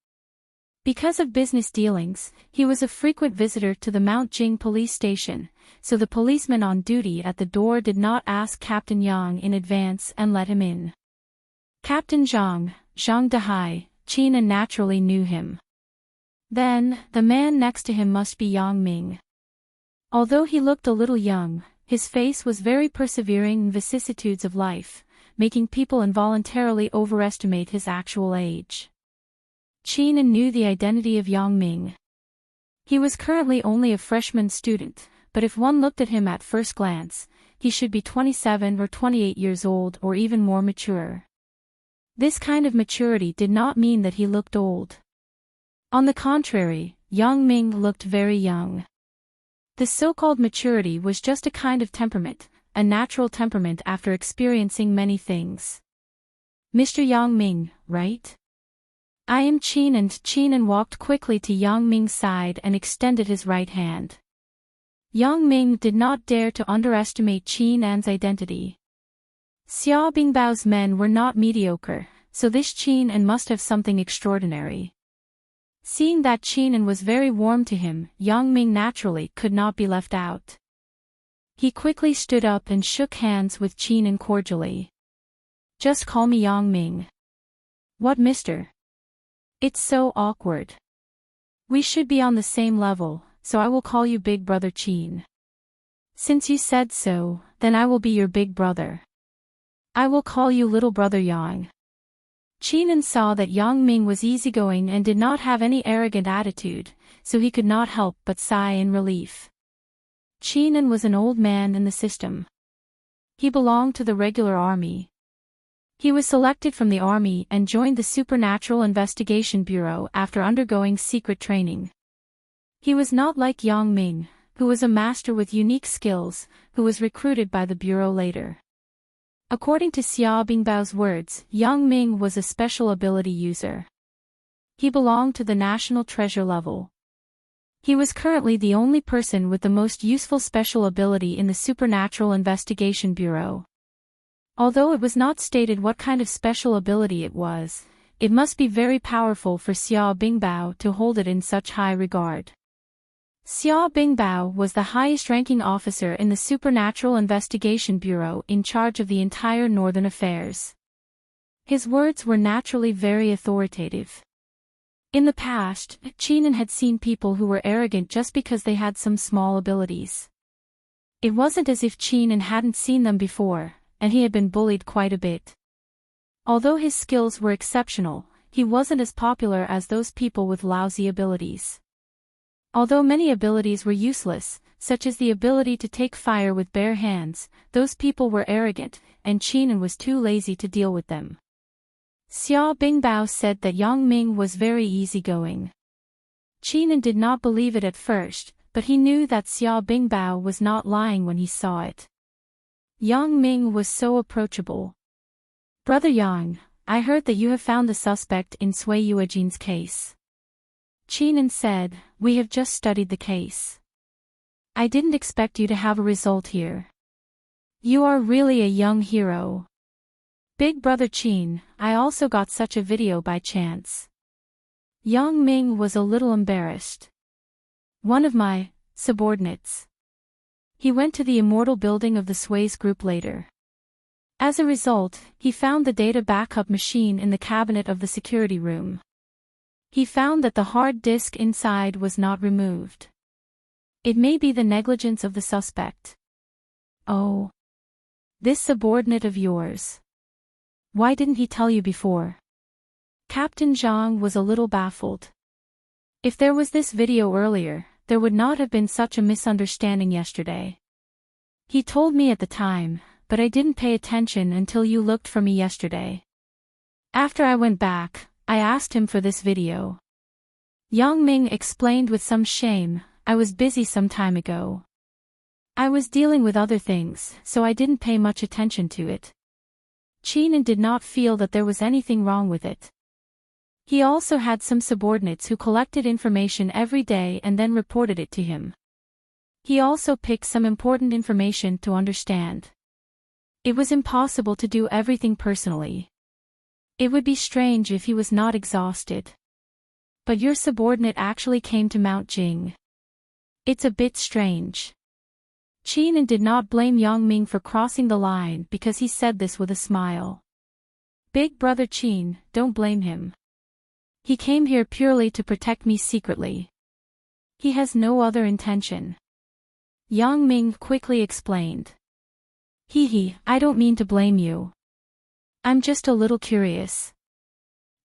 A: Because of business dealings, he was a frequent visitor to the Mount Jing police station, so the policeman on duty at the door did not ask Captain Yang in advance and let him in. Captain Zhang, Zhang Dehai, Qinan naturally knew him. Then, the man next to him must be Yang Ming. Although he looked a little young, his face was very persevering in vicissitudes of life, making people involuntarily overestimate his actual age. Qinan knew the identity of Yang Ming. He was currently only a freshman student, but if one looked at him at first glance, he should be 27 or 28 years old or even more mature. This kind of maturity did not mean that he looked old. On the contrary, Yang Ming looked very young. The so-called maturity was just a kind of temperament, a natural temperament after experiencing many things. Mr. Yang Ming, right? I am Qin, and Qinan walked quickly to Yang Ming's side and extended his right hand. Yang Ming did not dare to underestimate Qinan's identity. Xia Bingbao's men were not mediocre, so this Qinan must have something extraordinary. Seeing that Qinan was very warm to him, Yang Ming naturally could not be left out. He quickly stood up and shook hands with Qinan cordially. Just call me Yang Ming. What, mister? It's so awkward. We should be on the same level, so I will call you Big Brother Qin. Since you said so, then I will be your big brother. I will call you Little Brother Yang. Qinan saw that Yang Ming was easygoing and did not have any arrogant attitude, so he could not help but sigh in relief. Qinan was an old man in the system. He belonged to the regular army. He was selected from the army and joined the Supernatural Investigation Bureau after undergoing secret training. He was not like Yang Ming, who was a master with unique skills, who was recruited by the bureau later. According to Xia Bingbao's words, Yang Ming was a special ability user. He belonged to the national treasure level. He was currently the only person with the most useful special ability in the Supernatural Investigation Bureau. Although it was not stated what kind of special ability it was, it must be very powerful for Xia Bingbao to hold it in such high regard. Xia Bingbao was the highest-ranking officer in the Supernatural Investigation Bureau in charge of the entire Northern Affairs. His words were naturally very authoritative. In the past, Qinan had seen people who were arrogant just because they had some small abilities. It wasn't as if Qinan hadn't seen them before, and he had been bullied quite a bit. Although his skills were exceptional, he wasn't as popular as those people with lousy abilities. Although many abilities were useless, such as the ability to take fire with bare hands, those people were arrogant, and Qinan was too lazy to deal with them. Xia Bingbao said that Yang Ming was very easygoing. Qinan did not believe it at first, but he knew that Xia Bingbao was not lying when he saw it. Yang Ming was so approachable. "Brother Yang, I heard that you have found the suspect in Sui Yuejin's case." Qinan said, "We have just studied the case. I didn't expect you to have a result here. You are really a young hero." "Big brother Qin, I also got such a video by chance." Yang Ming was a little embarrassed. "One of my subordinates." He went to the immortal building of the Sui's group later. As a result, he found the data backup machine in the cabinet of the security room. He found that the hard disk inside was not removed. It may be the negligence of the suspect. "Oh. This subordinate of yours. Why didn't he tell you before?" Captain Zhang was a little baffled. If there was this video earlier, there would not have been such a misunderstanding yesterday. "He told me at the time, but I didn't pay attention until you looked for me yesterday. After I went back, I asked him for this video." Yang Ming explained with some shame, "I was busy some time ago. I was dealing with other things, so I didn't pay much attention to it." Qinan did not feel that there was anything wrong with it. He also had some subordinates who collected information every day and then reported it to him. He also picked some important information to understand. It was impossible to do everything personally. It would be strange if he was not exhausted. "But your subordinate actually came to Mount Jing. It's a bit strange." Qinan did not blame Yang Ming for crossing the line because he said this with a smile. "Big brother Qin, don't blame him. He came here purely to protect me secretly. He has no other intention." Yang Ming quickly explained. Hee, I don't mean to blame you. I'm just a little curious."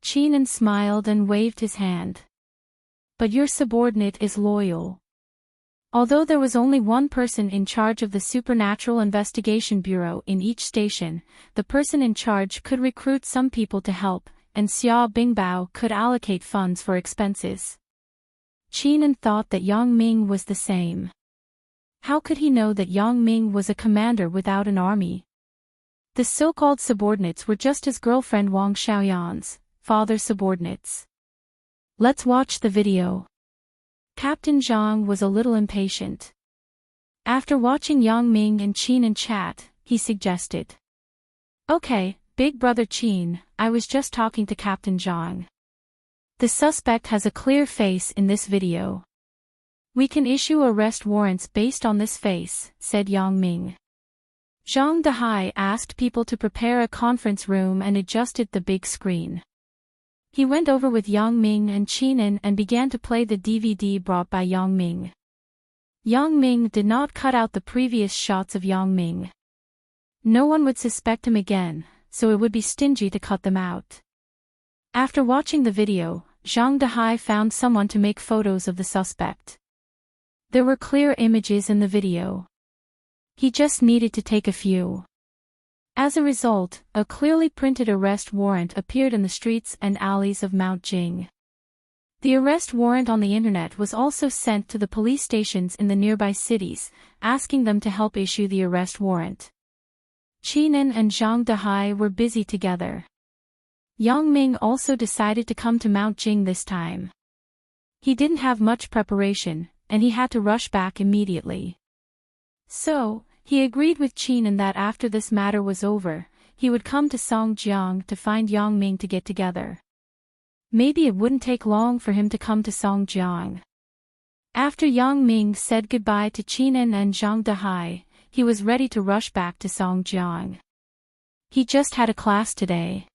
A: Qinan smiled and waved his hand. "But your subordinate is loyal." Although there was only one person in charge of the Supernatural Investigation Bureau in each station, the person in charge could recruit some people to help, and Xia Bingbao could allocate funds for expenses. Qinan thought that Yang Ming was the same. How could he know that Yang Ming was a commander without an army? The so-called subordinates were just his girlfriend Wang Xiaoyan's father's subordinates. "Let's watch the video." Captain Zhang was a little impatient. After watching Yang Ming and Qinan chat, he suggested. "Okay, big brother Qin, I was just talking to Captain Zhang. The suspect has a clear face in this video. We can issue arrest warrants based on this face," said Yang Ming. Zhang Dehai asked people to prepare a conference room and adjusted the big screen. He went over with Yang Ming and Qinan and began to play the DVD brought by Yang Ming. Yang Ming did not cut out the previous shots of Yang Ming. No one would suspect him again, so it would be stingy to cut them out. After watching the video, Zhang Dehai found someone to make photos of the suspect. There were clear images in the video. He just needed to take a few. As a result, a clearly printed arrest warrant appeared in the streets and alleys of Mount Jing. The arrest warrant on the internet was also sent to the police stations in the nearby cities, asking them to help issue the arrest warrant. Qinan and Zhang Dehai were busy together. Yang Ming also decided to come to Mount Jing this time. He didn't have much preparation, and he had to rush back immediately. So, he agreed with Qinan that after this matter was over, he would come to Songjiang to find Yang Ming to get together. Maybe it wouldn't take long for him to come to Songjiang. After Yang Ming said goodbye to Qinan and Zhang Dehai, he was ready to rush back to Songjiang. He just had a class today.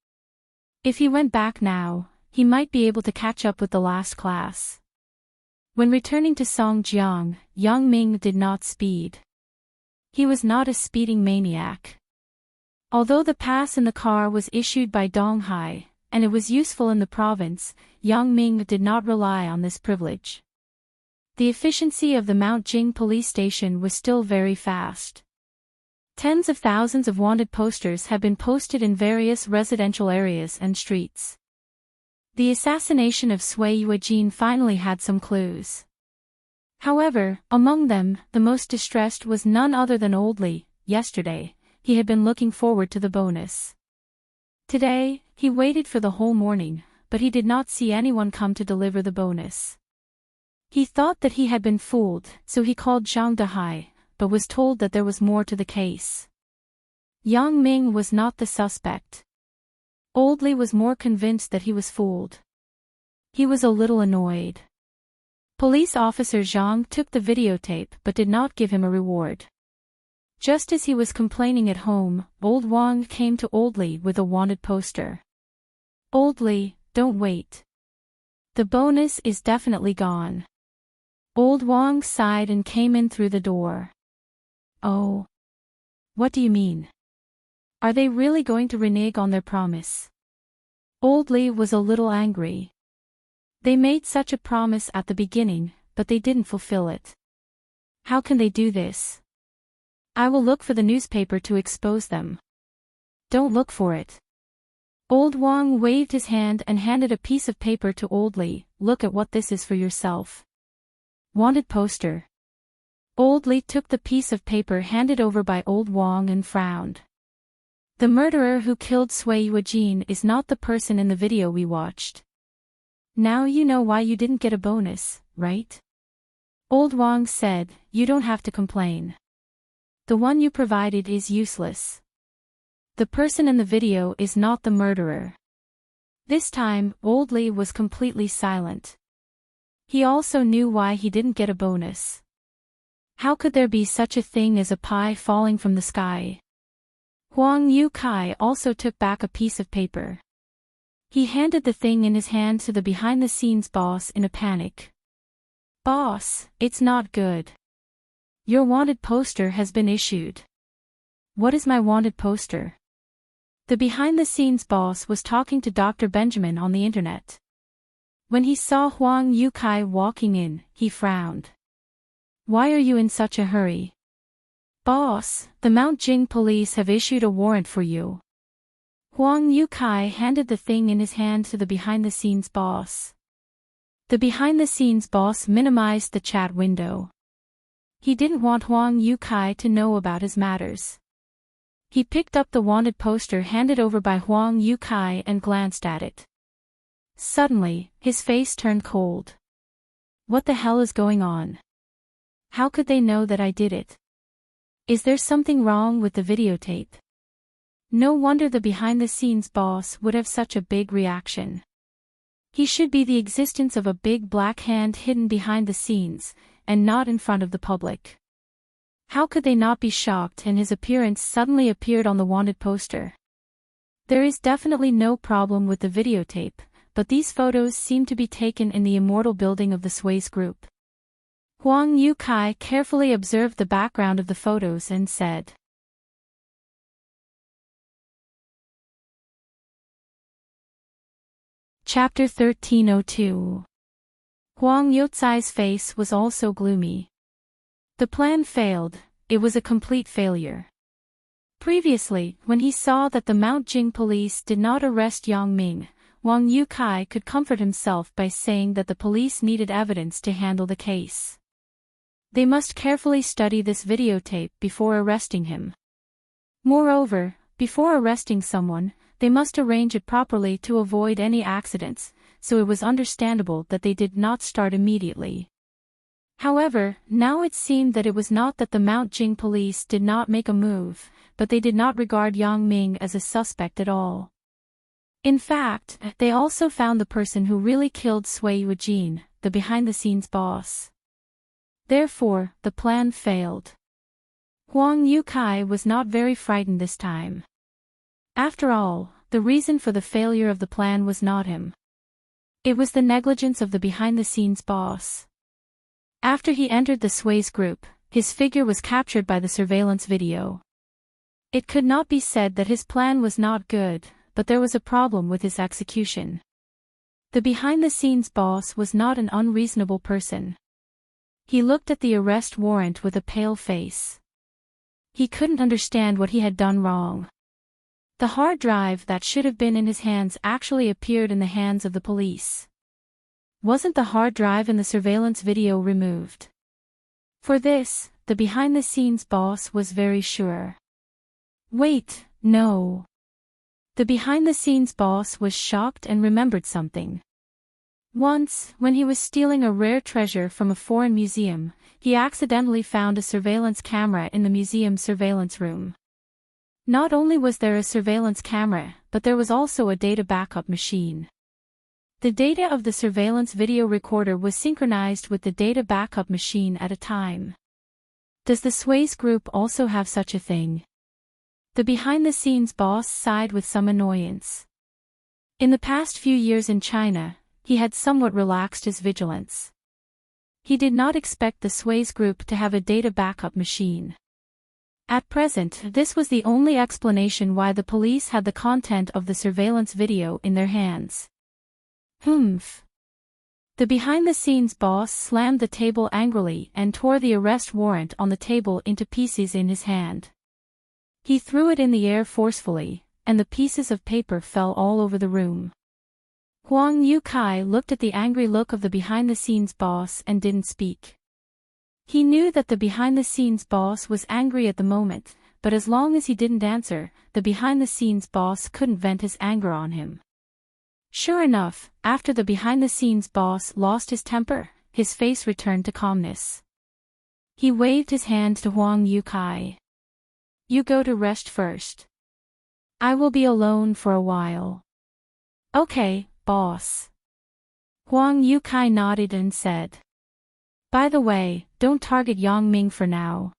A: If he went back now, he might be able to catch up with the last class. When returning to Songjiang, Yang Ming did not speed. He was not a speeding maniac. Although the pass in the car was issued by Donghai, and it was useful in the province, Yang Ming did not rely on this privilege. The efficiency of the Mount Jing police station was still very fast. Tens of thousands of wanted posters have been posted in various residential areas and streets. The assassination of Sui Yuejin finally had some clues. However, among them, the most distressed was none other than Old Li. Yesterday, he had been looking forward to the bonus. Today, he waited for the whole morning, but he did not see anyone come to deliver the bonus. He thought that he had been fooled, so he called Zhang Dehai, but was told that there was more to the case. Yang Ming was not the suspect. Old Li was more convinced that he was fooled. He was a little annoyed. Police officer Zhang took the videotape but did not give him a reward. Just as he was complaining at home, Old Wang came to Old Li with a wanted poster. Old Li, don't wait. The bonus is definitely gone. Old Wang sighed and came in through the door. Oh. What do you mean? Are they really going to renege on their promise? Old Li was a little angry. They made such a promise at the beginning, but they didn't fulfill it. How can they do this? I will look for the newspaper to expose them. Don't look for it. Old Wang waved his hand and handed a piece of paper to Old Li. Look at what this is for yourself. Wanted poster. Old Li took the piece of paper handed over by Old Wang and frowned. The murderer who killed Sui Yuejin is not the person in the video we watched. Now you know why you didn't get a bonus, right? Old Wang said, you don't have to complain. The one you provided is useless. The person in the video is not the murderer. This time, Old Li was completely silent. He also knew why he didn't get a bonus. How could there be such a thing as a pie falling from the sky? Huang Yukai also took back a piece of paper. He handed the thing in his hand to the behind-the-scenes boss in a panic. Boss, it's not good. Your wanted poster has been issued. What is my wanted poster? The behind-the-scenes boss was talking to Dr. Benjamin on the internet. When he saw Huang Yukai walking in, he frowned. Why are you in such a hurry? Boss, the Mount Jing police have issued a warrant for you. Huang Yukai handed the thing in his hand to the behind-the-scenes boss. The behind-the-scenes boss minimized the chat window. He didn't want Huang Yukai to know about his matters. He picked up the wanted poster handed over by Huang Yukai and glanced at it. Suddenly, his face turned cold. What the hell is going on? How could they know that I did it? Is there something wrong with the videotape? No wonder the behind-the-scenes boss would have such a big reaction. He should be the existence of a big black hand hidden behind the scenes, and not in front of the public. How could they not be shocked and his appearance suddenly appeared on the wanted poster? There is definitely no problem with the videotape, but these photos seem to be taken in the immortal building of the Sway's group. Huang Yukai carefully observed the background of the photos and said. Chapter 1302. Huang Youcai's face was also gloomy. The plan failed, it was a complete failure. Previously, when he saw that the Mount Jing police did not arrest Yang Ming, Wang Yukai could comfort himself by saying that the police needed evidence to handle the case. They must carefully study this videotape before arresting him. Moreover, before arresting someone, they must arrange it properly to avoid any accidents, so it was understandable that they did not start immediately. However, now it seemed that it was not that the Mount Jing police did not make a move, but they did not regard Yang Ming as a suspect at all. In fact, they also found the person who really killed Sui Yujin, the behind-the-scenes boss. Therefore, the plan failed. Huang Yukai was not very frightened this time. After all, the reason for the failure of the plan was not him. It was the negligence of the behind-the-scenes boss. After he entered the Sui's group, his figure was captured by the surveillance video. It could not be said that his plan was not good, but there was a problem with his execution. The behind-the-scenes boss was not an unreasonable person. He looked at the arrest warrant with a pale face. He couldn't understand what he had done wrong. The hard drive that should have been in his hands actually appeared in the hands of the police. Wasn't the hard drive in the surveillance video removed? For this, the behind-the-scenes boss was very sure. Wait, no. The behind-the-scenes boss was shocked and remembered something. Once, when he was stealing a rare treasure from a foreign museum, he accidentally found a surveillance camera in the museum's surveillance room. Not only was there a surveillance camera, but there was also a data backup machine. The data of the surveillance video recorder was synchronized with the data backup machine at a time. Does the Sui's group also have such a thing? The behind-the-scenes boss sighed with some annoyance. In the past few years in China, he had somewhat relaxed his vigilance. He did not expect the Sui's group to have a data backup machine. At present, this was the only explanation why the police had the content of the surveillance video in their hands. Humph. The behind-the-scenes boss slammed the table angrily and tore the arrest warrant on the table into pieces in his hand. He threw it in the air forcefully, and the pieces of paper fell all over the room. Huang Yukai looked at the angry look of the behind-the-scenes boss and didn't speak. He knew that the behind-the-scenes boss was angry at the moment, but as long as he didn't answer, the behind-the-scenes boss couldn't vent his anger on him. Sure enough, after the behind-the-scenes boss lost his temper, his face returned to calmness. He waved his hand to Huang Yukai. You go to rest first. I will be alone for a while. Okay, boss. Huang Yukai nodded and said. By the way, don't target Yang Ming for now.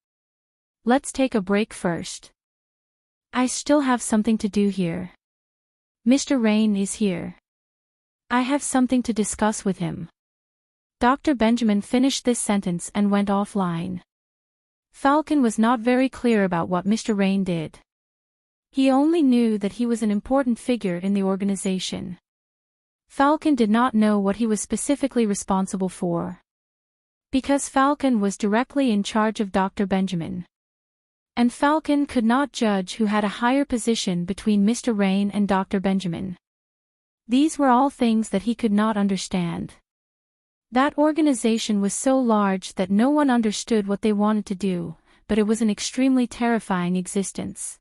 A: Let's take a break first. I still have something to do here. Mr. Rain is here. I have something to discuss with him. Dr. Benjamin finished this sentence and went offline. Falcon was not very clear about what Mr. Rain did. He only knew that he was an important figure in the organization. Falcon did not know what he was specifically responsible for. Because Falcon was directly in charge of Dr. Benjamin. And Falcon could not judge who had a higher position between Mr. Rain and Dr. Benjamin. These were all things that he could not understand. That organization was so large that no one understood what they wanted to do, but it was an extremely terrifying existence.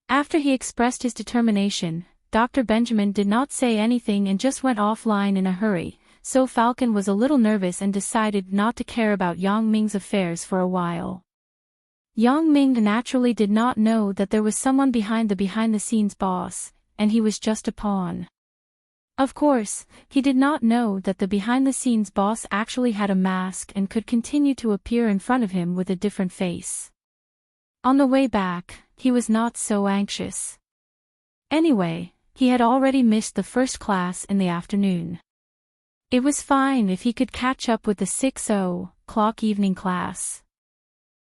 A: After he expressed his determination, Dr. Benjamin did not say anything and just went offline in a hurry, so Falcon was a little nervous and decided not to care about Yang Ming's affairs for a while. Yang Ming naturally did not know that there was someone behind the behind-the-scenes boss, and he was just a pawn. Of course, he did not know that the behind-the-scenes boss actually had a mask and could continue to appear in front of him with a different face. On the way back, he was not so anxious. Anyway, he had already missed the first class in the afternoon. It was fine if he could catch up with the 6:00 evening class.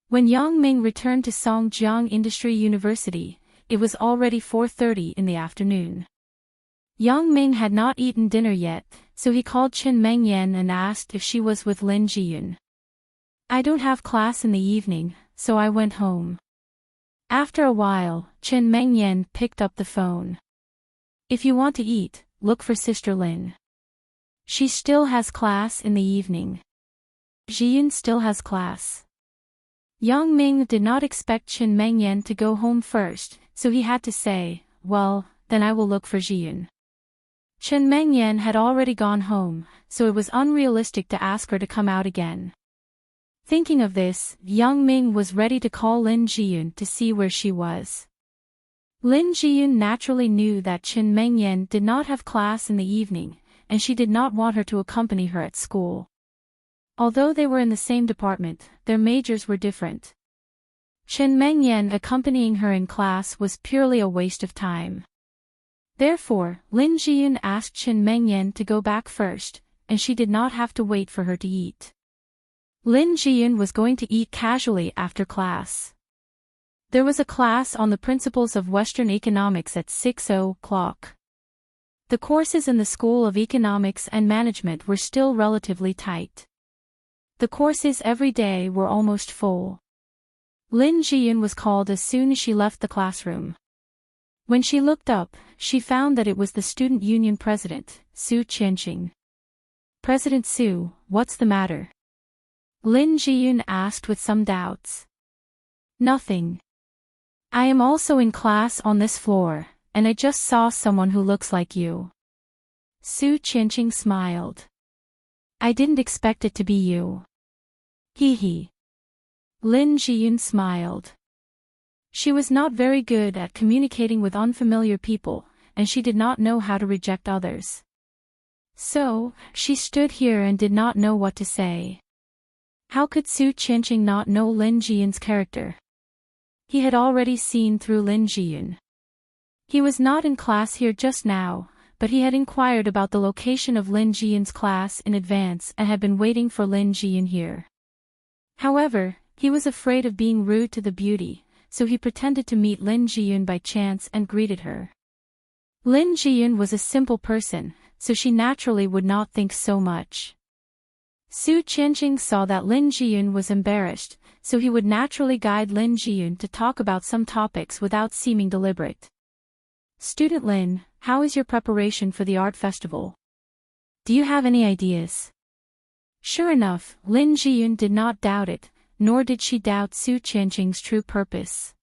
A: When Yang Ming returned to Songjiang Industry University, it was already 4:30 in the afternoon. Yang Ming had not eaten dinner yet, so he called Chen Mengyan and asked if she was with Lin Jiyun. I don't have class in the evening, so I went home. After a while, Chen Mengyan picked up the phone. If you want to eat, look for Sister Lin. She still has class in the evening. Jiyun still has class. Yang Ming did not expect Chen Mengyan to go home first, so he had to say, well, then I will look for Jiyun. Chen Mengyan had already gone home, so it was unrealistic to ask her to come out again. Thinking of this, Yang Ming was ready to call Lin Jiyun to see where she was. Lin Jiyun naturally knew that Chen Mengyan did not have class in the evening, and she did not want her to accompany her at school. Although they were in the same department, their majors were different. Chen Mengyan accompanying her in class was purely a waste of time. Therefore, Lin Jiyun asked Chen Mengyan to go back first, and she did not have to wait for her to eat. Lin Jiyun was going to eat casually after class. There was a class on the principles of Western economics at 6 o'clock. The courses in the School of Economics and Management were still relatively tight. The courses every day were almost full. Lin Jiyun was called as soon as she left the classroom. When she looked up, she found that it was the Student Union President, Su Qianqing. President Su, what's the matter? Lin Jiyun asked with some doubts. Nothing. I am also in class on this floor, and I just saw someone who looks like you. Su Qianqing smiled. I didn't expect it to be you. Hee hee. Lin Jiyun smiled. She was not very good at communicating with unfamiliar people, and she did not know how to reject others. So, she stood here and did not know what to say. How could Su Qianqing not know Lin Jiyun's character? He had already seen through Lin Jiyun. He was not in class here just now, but he had inquired about the location of Lin Jiyun's class in advance and had been waiting for Lin Jiyun here. However, he was afraid of being rude to the beauty, so he pretended to meet Lin Jiyun by chance and greeted her. Lin Jiyun was a simple person, so she naturally would not think so much. Su Qianqing saw that Lin Jiyun was embarrassed, so he would naturally guide Lin Jiyun to talk about some topics without seeming deliberate. Student Lin, how is your preparation for the art festival? Do you have any ideas? Sure enough, Lin Jiyun did not doubt it, nor did she doubt Su Qianqing's true purpose.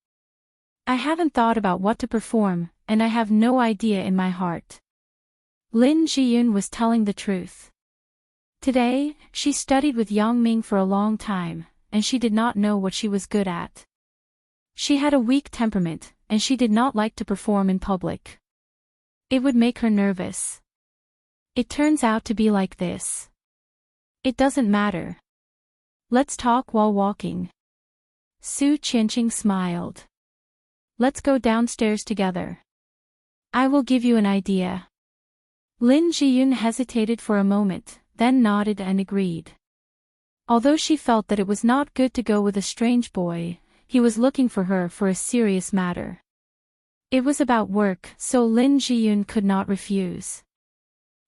A: I haven't thought about what to perform, and I have no idea in my heart. Lin Jiyun was telling the truth. Today, she studied with Yang Ming for a long time, and she did not know what she was good at. She had a weak temperament, and she did not like to perform in public. It would make her nervous. It turns out to be like this. It doesn't matter. Let's talk while walking. Su Qianqing smiled. Let's go downstairs together. I will give you an idea. Lin Jiyun hesitated for a moment, then nodded and agreed. Although she felt that it was not good to go with a strange boy, he was looking for her for a serious matter. It was about work, so Lin Jiyun could not refuse.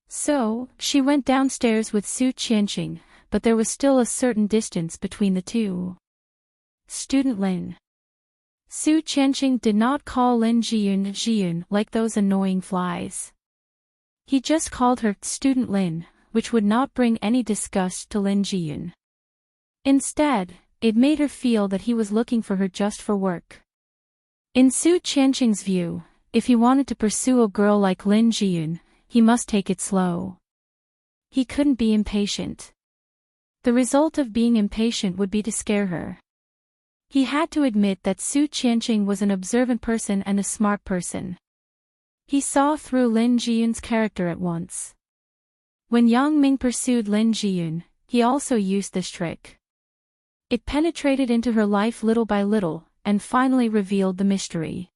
A: So, she went downstairs with Su Qianqing, but there was still a certain distance between the two. Student Lin. Su Qianqing did not call Lin Jiyun like those annoying flies. He just called her Student Lin, which would not bring any disgust to Lin Jiyun. Instead, it made her feel that he was looking for her just for work. In Su Qianqing's view, if he wanted to pursue a girl like Lin Jiyun, he must take it slow. He couldn't be impatient. The result of being impatient would be to scare her. He had to admit that Su Qianqing was an observant person and a smart person. He saw through Lin Jiyun's character at once. When Yang Ming pursued Lin Jiyun, he also used this trick. It penetrated into her life little by little, and finally revealed the mystery.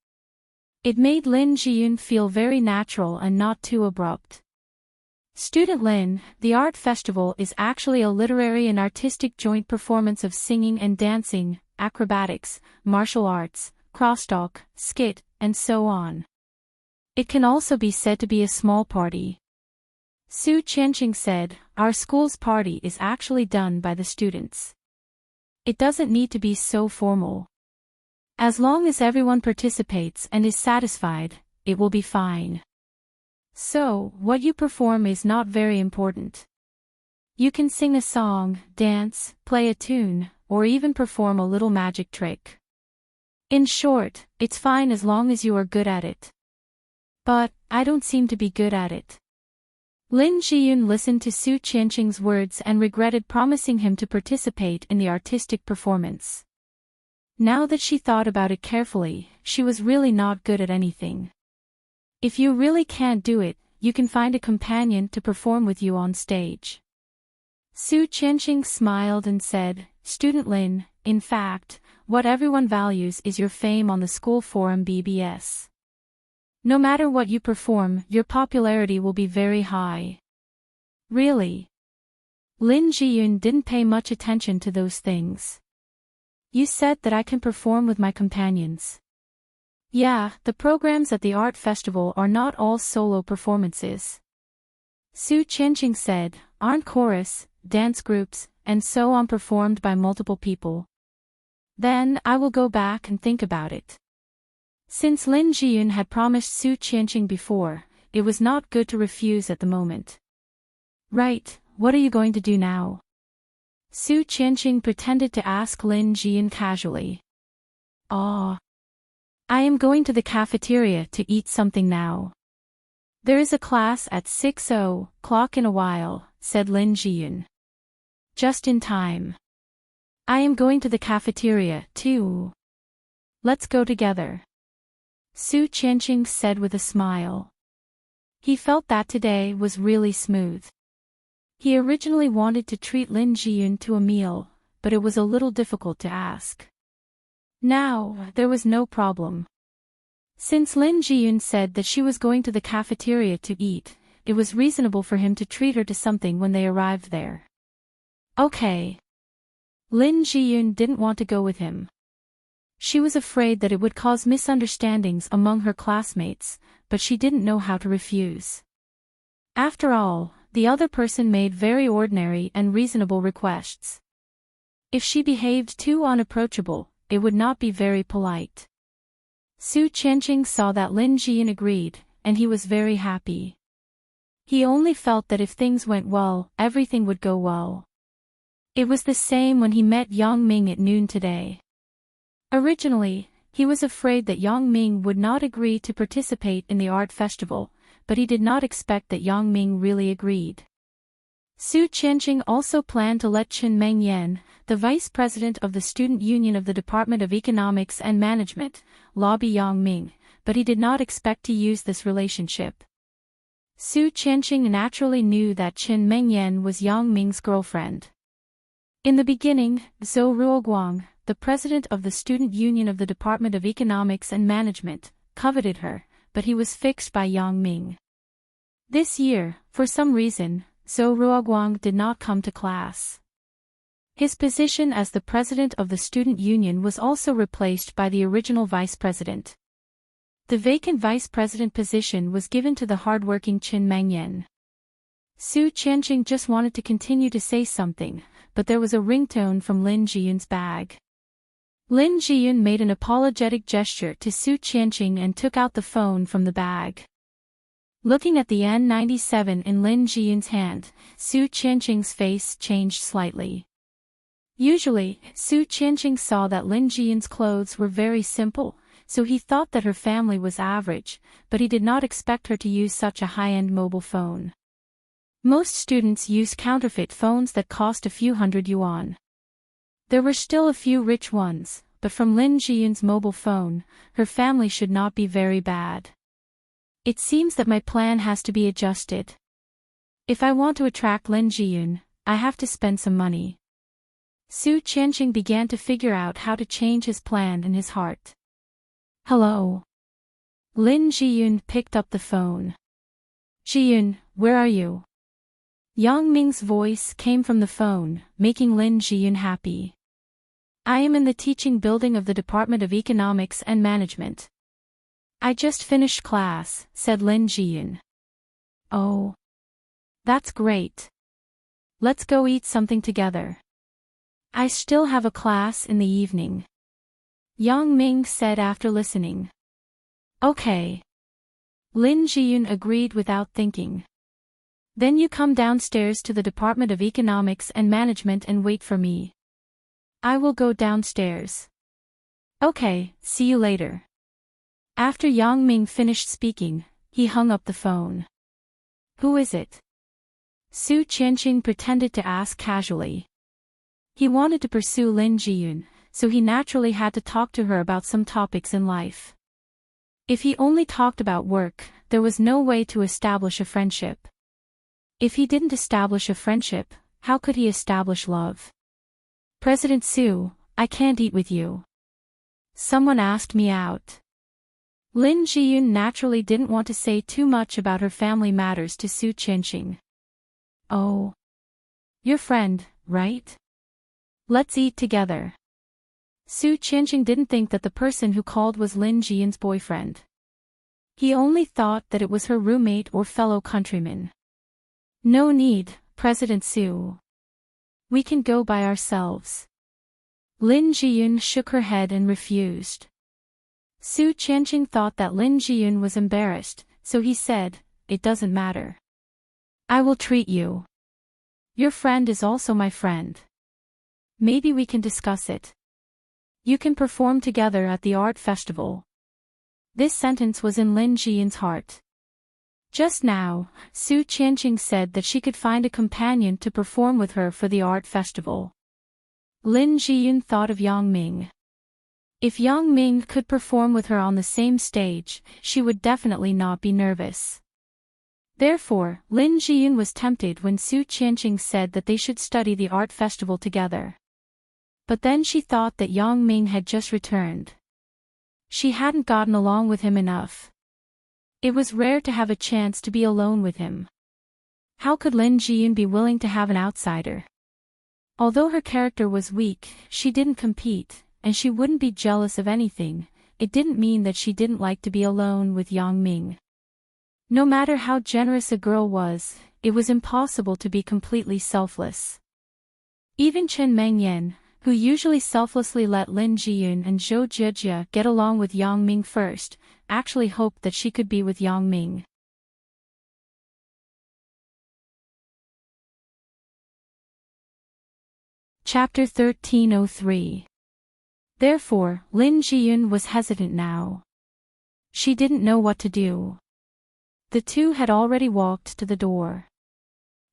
A: It made Lin Jiyun feel very natural and not too abrupt. Student Lin, the art festival is actually a literary and artistic joint performance of singing and dancing, acrobatics, martial arts, crosstalk, skit, and so on. It can also be said to be a small party. Su Qianqing said, our school's party is actually done by the students. It doesn't need to be so formal. As long as everyone participates and is satisfied, it will be fine. So, what you perform is not very important. You can sing a song, dance, play a tune, or even perform a little magic trick. In short, it's fine as long as you are good at it. But, I don't seem to be good at it. Lin Jiyun listened to Su Qianqing's words and regretted promising him to participate in the artistic performance. Now that she thought about it carefully, she was really not good at anything. If you really can't do it, you can find a companion to perform with you on stage. Su Qianqing smiled and said, Student Lin, in fact, what everyone values is your fame on the school forum BBS. No matter what you perform, your popularity will be very high. Really? Lin Jiyun didn't pay much attention to those things. You said that I can perform with my companions. Yeah, the programs at the art festival are not all solo performances. Su Qianqing said, aren't chorus, dance groups, and so on performed by multiple people? Then, I will go back and think about it. Since Lin Jiyun had promised Su Qianqing before, it was not good to refuse at the moment. Right, what are you going to do now? Su Qianqing pretended to ask Lin Jiyun casually. I am going to the cafeteria to eat something now. There is a class at 6:00 in a while, said Lin Jiyun. Just in time. I am going to the cafeteria, too. Let's go together. Su Qianqing said with a smile. He felt that today was really smooth. He originally wanted to treat Lin Jiyun to a meal, but it was a little difficult to ask. Now, there was no problem. Since Lin Jiyun said that she was going to the cafeteria to eat, it was reasonable for him to treat her to something when they arrived there. Okay. Lin Jiyun didn't want to go with him. She was afraid that it would cause misunderstandings among her classmates, but she didn't know how to refuse. After all, the other person made very ordinary and reasonable requests. If she behaved too unapproachable, it would not be very polite. Su Qianqing saw that Lin Jiyun agreed, and he was very happy. He only felt that if things went well, everything would go well. It was the same when he met Yang Ming at noon today. Originally, he was afraid that Yang Ming would not agree to participate in the art festival, but he did not expect that Yang Ming really agreed. Su Qianqing also planned to let Chen Mengyan, the vice president of the Student Union of the Department of Economics and Management, lobby Yang Ming, but he did not expect to use this relationship. Su Qianqing naturally knew that Chen Mengyan was Yang Ming's girlfriend. In the beginning, Zhou Ruoguang, the president of the Student Union of the Department of Economics and Management, coveted her, but he was fixed by Yang Ming. This year, for some reason, Zhou Ruoguang did not come to class. His position as the president of the student union was also replaced by the original vice president. The vacant vice president position was given to the hardworking Chen Mengyan. Su Qianqing just wanted to continue to say something, but there was a ringtone from Lin Jiyun's bag. Lin Jiyun made an apologetic gesture to Su Qianqing and took out the phone from the bag. Looking at the N97 in Lin Jiyun's hand, Su Qianqing's face changed slightly. Usually, Su Qianqing saw that Lin Jiyun's clothes were very simple, so he thought that her family was average, but he did not expect her to use such a high-end mobile phone. Most students used counterfeit phones that cost a few hundred yuan. There were still a few rich ones, but from Lin Jiyun's mobile phone, her family should not be very bad. It seems that my plan has to be adjusted. If I want to attract Lin Jiyun, I have to spend some money. Su Qianqing began to figure out how to change his plan in his heart. Hello. Lin Jiyun picked up the phone. Jiyun, where are you? Yang Ming's voice came from the phone, making Lin Jiyun happy. I am in the teaching building of the Department of Economics and Management. I just finished class, said Lin Jiyun. Oh. That's great. Let's go eat something together. I still have a class in the evening. Yang Ming said after listening. Okay. Lin Jiyun agreed without thinking. Then you come downstairs to the Department of Economics and Management and wait for me. I will go downstairs. Okay, see you later. After Yang Ming finished speaking, he hung up the phone. Who is it? Su Qianqing pretended to ask casually. He wanted to pursue Lin Jiyun, so he naturally had to talk to her about some topics in life. If he only talked about work, there was no way to establish a friendship. If he didn't establish a friendship, how could he establish love? President Su, I can't eat with you. Someone asked me out. Lin Jiyun naturally didn't want to say too much about her family matters to Su Qianqing. Oh. Your friend, right? Let's eat together. Su Qianqing didn't think that the person who called was Lin Jiyun's boyfriend. He only thought that it was her roommate or fellow countryman. No need, President Su. We can go by ourselves. Lin Jiyun shook her head and refused. Su Qianqing thought that Lin Jiyun was embarrassed, so he said, "It doesn't matter. I will treat you. Your friend is also my friend. Maybe we can discuss it. You can perform together at the art festival." This sentence was in Lin Jiyun's heart. Just now, Su Qianqing said that she could find a companion to perform with her for the art festival. Lin Jiyun thought of Yang Ming. If Yang Ming could perform with her on the same stage, she would definitely not be nervous. Therefore, Lin Jiyun was tempted when Su Qianqing said that they should study the art festival together. But then she thought that Yang Ming had just returned. She hadn't gotten along with him enough. It was rare to have a chance to be alone with him. How could Lin Jiyun be willing to have an outsider? Although her character was weak, she didn't compete, and she wouldn't be jealous of anything. It didn't mean that she didn't like to be alone with Yang Ming. No matter how generous a girl was, it was impossible to be completely selfless. Even Chen Mengyan, who usually selflessly let Lin Jiyun and Zhou Zhejia get along with Yang Ming first, actually hoped that she could be with Yang Ming. Chapter 1303. Therefore, Lin Jiyun was hesitant now. She didn't know what to do. The two had already walked to the door.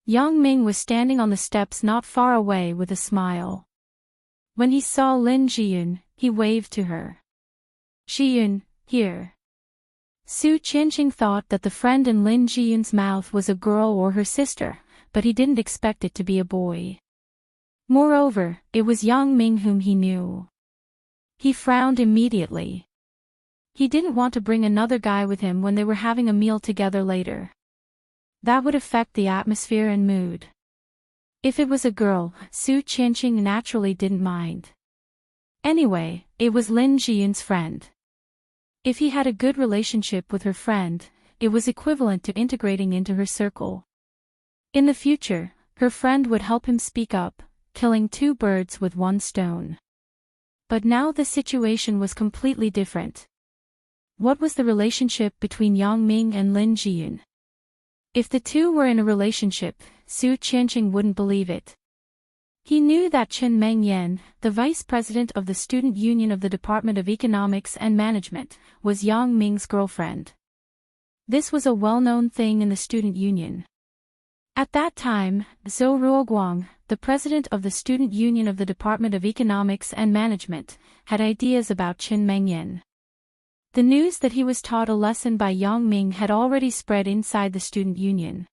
A: Yang Ming was standing on the steps not far away with a smile. When he saw Lin Jiyun, he waved to her. "Jiyun, here." Su Qianqing thought that the friend in Lin Jiyun's mouth was a girl or her sister, but he didn't expect it to be a boy. Moreover, it was Yang Ming whom he knew. He frowned immediately. He didn't want to bring another guy with him when they were having a meal together later. That would affect the atmosphere and mood. If it was a girl, Su Qianqing naturally didn't mind. Anyway, it was Lin Jiyun's friend. If he had a good relationship with her friend, it was equivalent to integrating into her circle. In the future, her friend would help him speak up, killing two birds with one stone. But now the situation was completely different. What was the relationship between Yang Ming and Lin Jiyun? If the two were in a relationship, Su Qianqing wouldn't believe it. He knew that Chen Mengyan, the vice president of the Student Union of the Department of Economics and Management, was Yang Ming's girlfriend. This was a well-known thing in the student union. At that time, Zhou Ruoguang, the president of the Student Union of the Department of Economics and Management, had ideas about Chen Mengyan. The news that he was taught a lesson by Yang Ming had already spread inside the student union.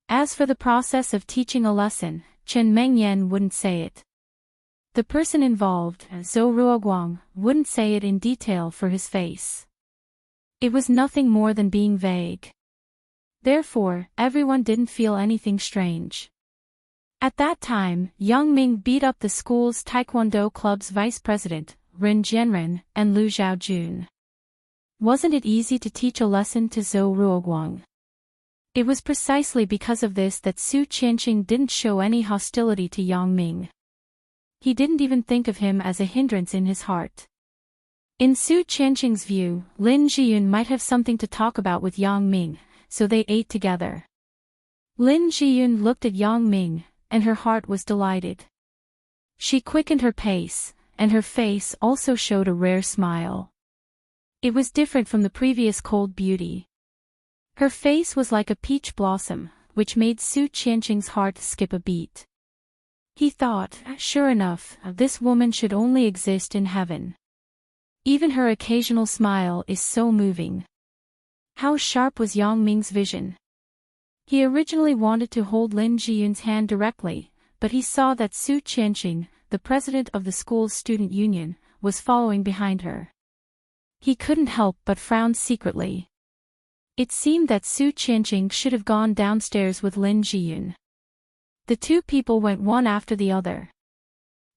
A: As for the process of teaching a lesson, Chen Mengyan wouldn't say it. The person involved, Zhou Ruoguang, wouldn't say it in detail for his face. It was nothing more than being vague. Therefore, everyone didn't feel anything strange. At that time, Yang Ming beat up the school's Taekwondo club's vice president, Ren Jianren, and Lu Zhaojun. Wasn't it easy to teach a lesson to Zhou Ruoguang? It was precisely because of this that Su Qianqing didn't show any hostility to Yang Ming. He didn't even think of him as a hindrance in his heart. In Su Qianqing's view, Lin Jiyun might have something to talk about with Yang Ming, so they ate together. Lin Jiyun looked at Yang Ming, and her heart was delighted. She quickened her pace, and her face also showed a rare smile. It was different from the previous cold beauty. Her face was like a peach blossom, which made Su Qianqing's heart skip a beat. He thought, sure enough, this woman should only exist in heaven. Even her occasional smile is so moving. How sharp was Yang Ming's vision. He originally wanted to hold Lin Jiyun's hand directly, but he saw that Su Qianqing, the president of the school's student union, was following behind her. He couldn't help but frown secretly. It seemed that Su Qianqing should have gone downstairs with Lin Jiyun. The two people went one after the other.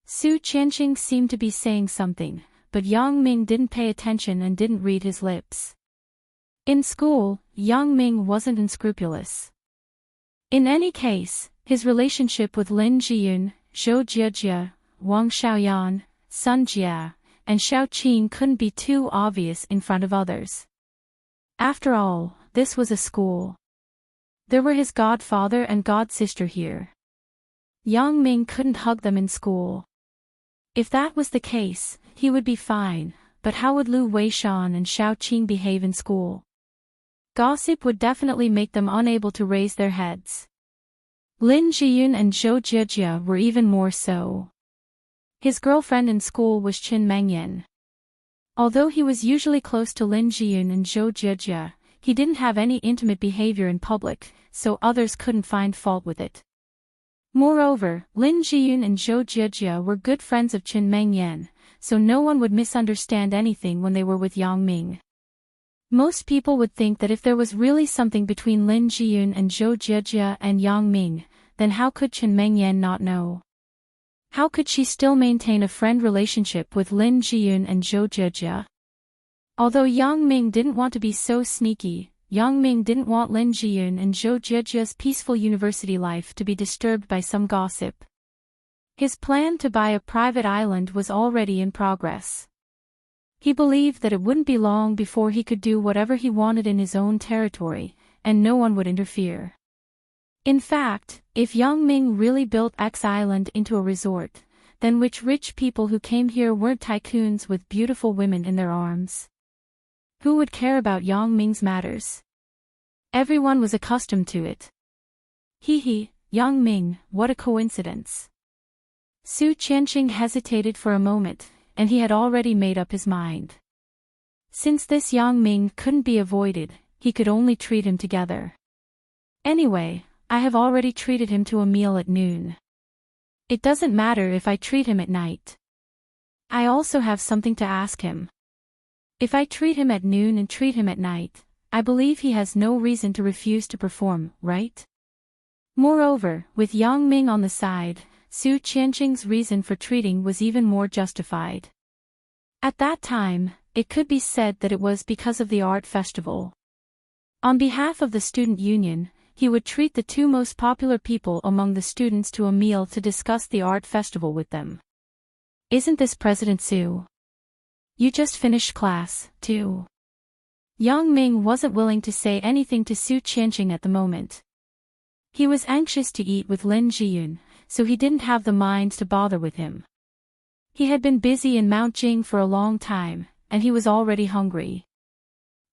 A: Su Qianqing seemed to be saying something, but Yang Ming didn't pay attention and didn't read his lips. In school, Yang Ming wasn't unscrupulous. In any case, his relationship with Lin Jiyun, Zhou Jiejie, Wang Xiaoyan, Sun Jia, and Xiao Qin couldn't be too obvious in front of others. After all, this was a school. There were his godfather and godsister here. Yang Ming couldn't hug them in school. If that was the case, he would be fine, but how would Lu Weishan and Xiao Qin behave in school? Gossip would definitely make them unable to raise their heads. Lin Jiyun and Zhou Jiejie were even more so. His girlfriend in school was Qin Mengyan. Although he was usually close to Lin Jiyun and Zhou Jiejie, he didn't have any intimate behavior in public, so others couldn't find fault with it. Moreover, Lin Jiyun and Zhou Jiejie were good friends of Qin Mengyan, so no one would misunderstand anything when they were with Yang Ming. Most people would think that if there was really something between Lin Jiyun and Zhou Jiejie and Yang Ming, then how could Qin Mengyan not know? How could she still maintain a friend relationship with Lin Jiyun and Zhou Jiejie? Although Yang Ming didn't want to be so sneaky, Yang Ming didn't want Lin Jiyun and Zhou Jiejie's peaceful university life to be disturbed by some gossip. His plan to buy a private island was already in progress. He believed that it wouldn't be long before he could do whatever he wanted in his own territory, and no one would interfere. In fact, if Yang Ming really built X Island into a resort, then which rich people who came here weren't tycoons with beautiful women in their arms? Who would care about Yang Ming's matters? Everyone was accustomed to it. Yang Ming, what a coincidence. Su Qianqing hesitated for a moment, and he had already made up his mind. Since this Yang Ming couldn't be avoided, he could only treat him together. Anyway, I have already treated him to a meal at noon. It doesn't matter if I treat him at night. I also have something to ask him. If I treat him at noon and treat him at night, I believe he has no reason to refuse to perform, right? Moreover, with Yang Ming on the side, Su Qianqing's reason for treating was even more justified. At that time, it could be said that it was because of the art festival. On behalf of the student union, he would treat the two most popular people among the students to a meal to discuss the art festival with them. Isn't this President Su? You just finished class, too. Yang Ming wasn't willing to say anything to Su Qianqing at the moment. He was anxious to eat with Lin Jiyun, so he didn't have the mind to bother with him. He had been busy in Mount Jing for a long time, and he was already hungry.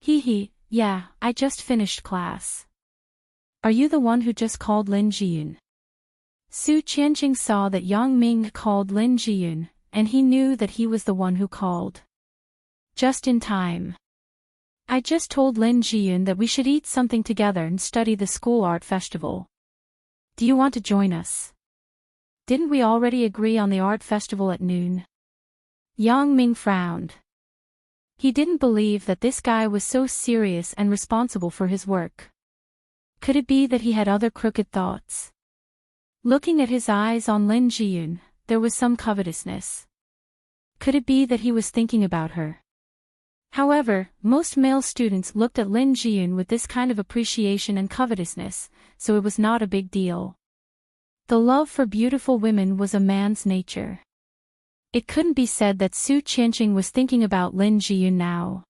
A: Yeah, I just finished class. Are you the one who just called Lin Jiyun? Su Qianqing saw that Yang Ming called Lin Jiyun, and he knew that he was the one who called. Just in time. I just told Lin Jiyun that we should eat something together and study the school art festival. Do you want to join us? Didn't we already agree on the art festival at noon? Yang Ming frowned. He didn't believe that this guy was so serious and responsible for his work. Could it be that he had other crooked thoughts? Looking at his eyes on Lin Jiyun, there was some covetousness. Could it be that he was thinking about her? However, most male students looked at Lin Jiyun with this kind of appreciation and covetousness, so it was not a big deal. The love for beautiful women was a man's nature. It couldn't be said that Su Qianqing was thinking about Lin Jiyun now.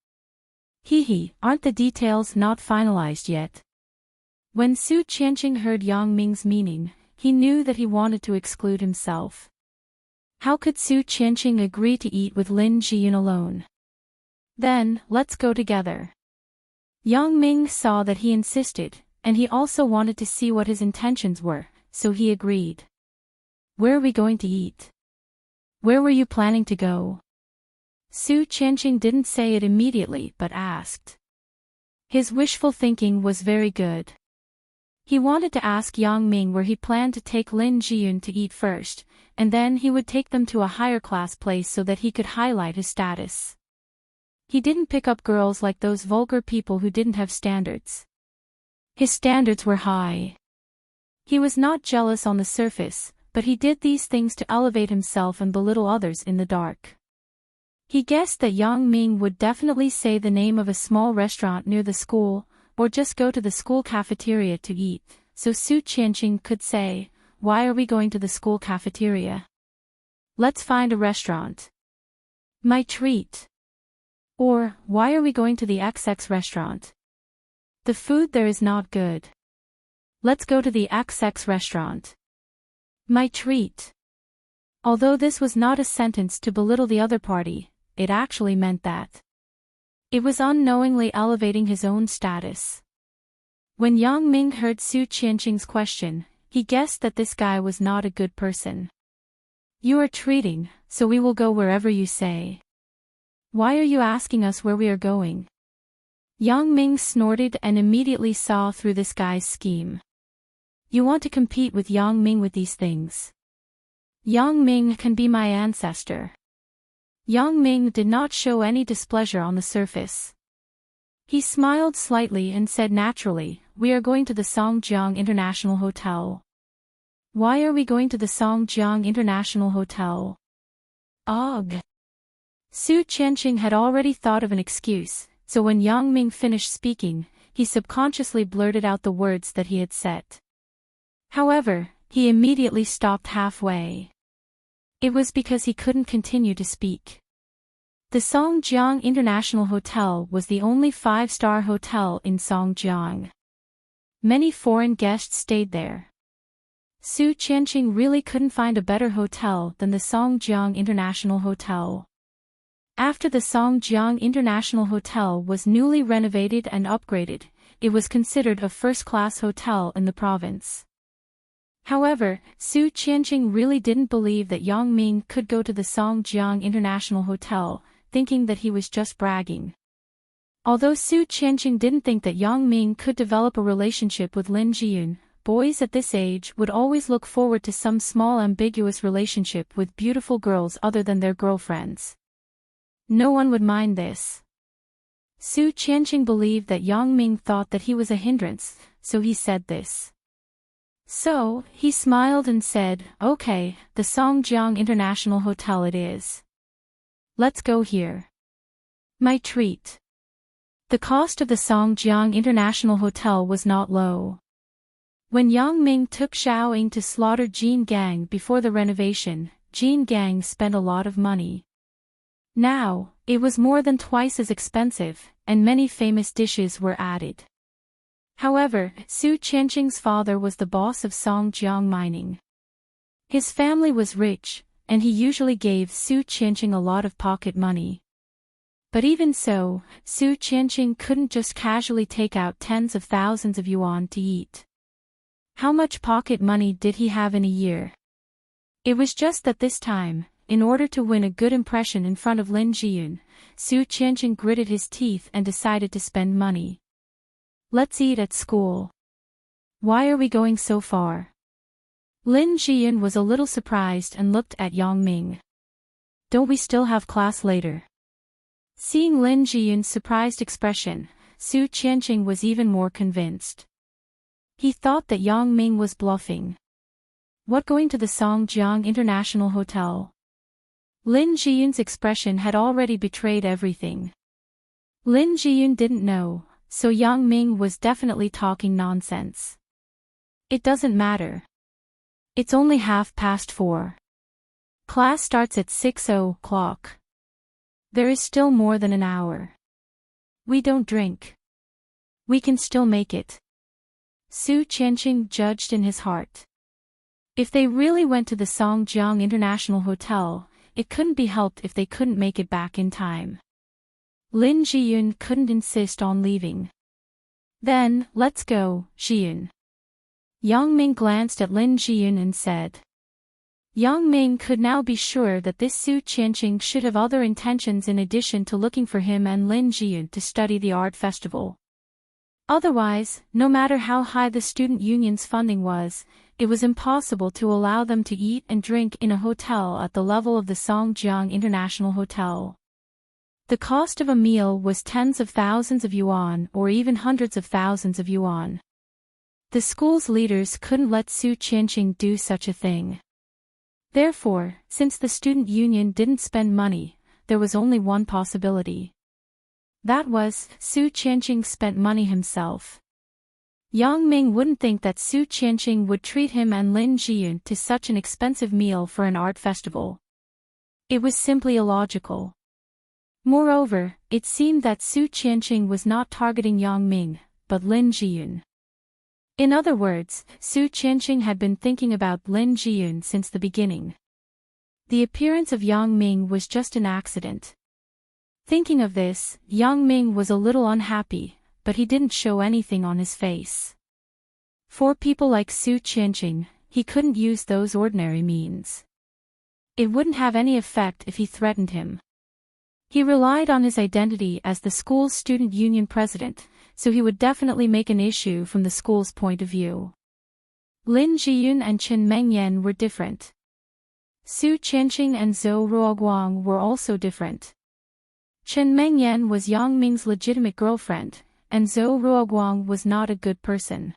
A: Aren't the details not finalized yet? When Su Qianqing heard Yang Ming's meaning, he knew that he wanted to exclude himself. How could Su Qianqing agree to eat with Lin Jiyun alone? Then, let's go together. Yang Ming saw that he insisted, and he also wanted to see what his intentions were, so he agreed. Where are we going to eat? Where were you planning to go? Su Qianqing didn't say it immediately but asked. His wishful thinking was very good. He wanted to ask Yang Ming where he planned to take Lin Jiyun to eat first, and then he would take them to a higher class place so that he could highlight his status. He didn't pick up girls like those vulgar people who didn't have standards. His standards were high. He was not jealous on the surface, but he did these things to elevate himself and belittle others in the dark. He guessed that Yang Ming would definitely say the name of a small restaurant near the school, or just go to the school cafeteria to eat, so Su Qianqing could say, "Why are we going to the school cafeteria? Let's find a restaurant. My treat." Or, "Why are we going to the XX restaurant? The food there is not good. Let's go to the XX restaurant. My treat." Although this was not a sentence to belittle the other party, it actually meant that. It was unknowingly elevating his own status. When Yang Ming heard Su Qianqing's question, he guessed that this guy was not a good person. "You are treating, so we will go wherever you say. Why are you asking us where we are going?" Yang Ming snorted and immediately saw through this guy's scheme. "You want to compete with Yang Ming with these things? Yang Ming can be my ancestor." Yang Ming did not show any displeasure on the surface. He smiled slightly and said naturally, "We are going to the Songjiang International Hotel." "Why are we going to the Songjiang International Hotel?" "Ugh." Su Qianqing had already thought of an excuse, so when Yang Ming finished speaking, he subconsciously blurted out the words that he had set. However, he immediately stopped halfway. It was because he couldn't continue to speak. The Songjiang International Hotel was the only 5-star hotel in Songjiang. Many foreign guests stayed there. Su Qianqing really couldn't find a better hotel than the Songjiang International Hotel. After the Songjiang International Hotel was newly renovated and upgraded, it was considered a first-class hotel in the province. However, Su Qianqing really didn't believe that Yang Ming could go to the Songjiang International Hotel, thinking that he was just bragging. Although Su Qianqing didn't think that Yang Ming could develop a relationship with Lin Jiyun, boys at this age would always look forward to some small ambiguous relationship with beautiful girls other than their girlfriends. No one would mind this. Su Qianqing believed that Yang Ming thought that he was a hindrance, so he said this. So, he smiled and said, "Okay, the Songjiang International Hotel it is. Let's go here. My treat." The cost of the Songjiang International Hotel was not low. When Yang Ming took Xiao Ying to slaughter Jin Gang before the renovation, Jin Gang spent a lot of money. Now, it was more than twice as expensive, and many famous dishes were added. However, Su Qianqing's father was the boss of Songjiang Mining. His family was rich, and he usually gave Su Qianqing a lot of pocket money. But even so, Su Qianqing couldn't just casually take out tens of thousands of yuan to eat. How much pocket money did he have in a year? It was just that this time, in order to win a good impression in front of Lin Jiyun, Su Qianqing gritted his teeth and decided to spend money. "Let's eat at school." "Why are we going so far?" Lin Jiyun was a little surprised and looked at Yang Ming. "Don't we still have class later?" Seeing Lin Jiyun's surprised expression, Su Qianqing was even more convinced. He thought that Yang Ming was bluffing. What, going to the Songjiang International Hotel? Lin Jiyun's expression had already betrayed everything. Lin Jiyun didn't know, so Yang Ming was definitely talking nonsense. "It doesn't matter. It's only 4:30. Class starts at 6 o'clock. There is still more than an hour. We don't drink. We can still make it. Su Qianqing judged in his heart. If they really went to the Songjiang International Hotel, it couldn't be helped if they couldn't make it back in time. Lin Jiyun couldn't insist on leaving. Then, let's go, Jiyun. Yang Ming glanced at Lin Jiyun and said. Yang Ming could now be sure that this Su Qianqing should have other intentions in addition to looking for him and Lin Jiyun to study the art festival. Otherwise, no matter how high the student union's funding was, it was impossible to allow them to eat and drink in a hotel at the level of the Songjiang International Hotel. The cost of a meal was tens of thousands of yuan or even hundreds of thousands of yuan. The school's leaders couldn't let Su Qianqing do such a thing. Therefore, since the student union didn't spend money, there was only one possibility. That was, Su Qianqing spent money himself. Yang Ming wouldn't think that Su Qianqing would treat him and Lin Jiyun to such an expensive meal for an art festival. It was simply illogical. Moreover, it seemed that Su Qianqing was not targeting Yang Ming, but Lin Jiyun. In other words, Su Qianqing had been thinking about Lin Jiyun since the beginning. The appearance of Yang Ming was just an accident. Thinking of this, Yang Ming was a little unhappy, but he didn't show anything on his face. For people like Su Qianqing, he couldn't use those ordinary means. It wouldn't have any effect if he threatened him. He relied on his identity as the school's student union president, so he would definitely make an issue from the school's point of view. Lin Jiyun and Chen Mengyan were different. Su Qianqing and Zhou Ruoguang were also different. Chen Mengyan was Yang Ming's legitimate girlfriend, and Zhou Ruoguang was not a good person.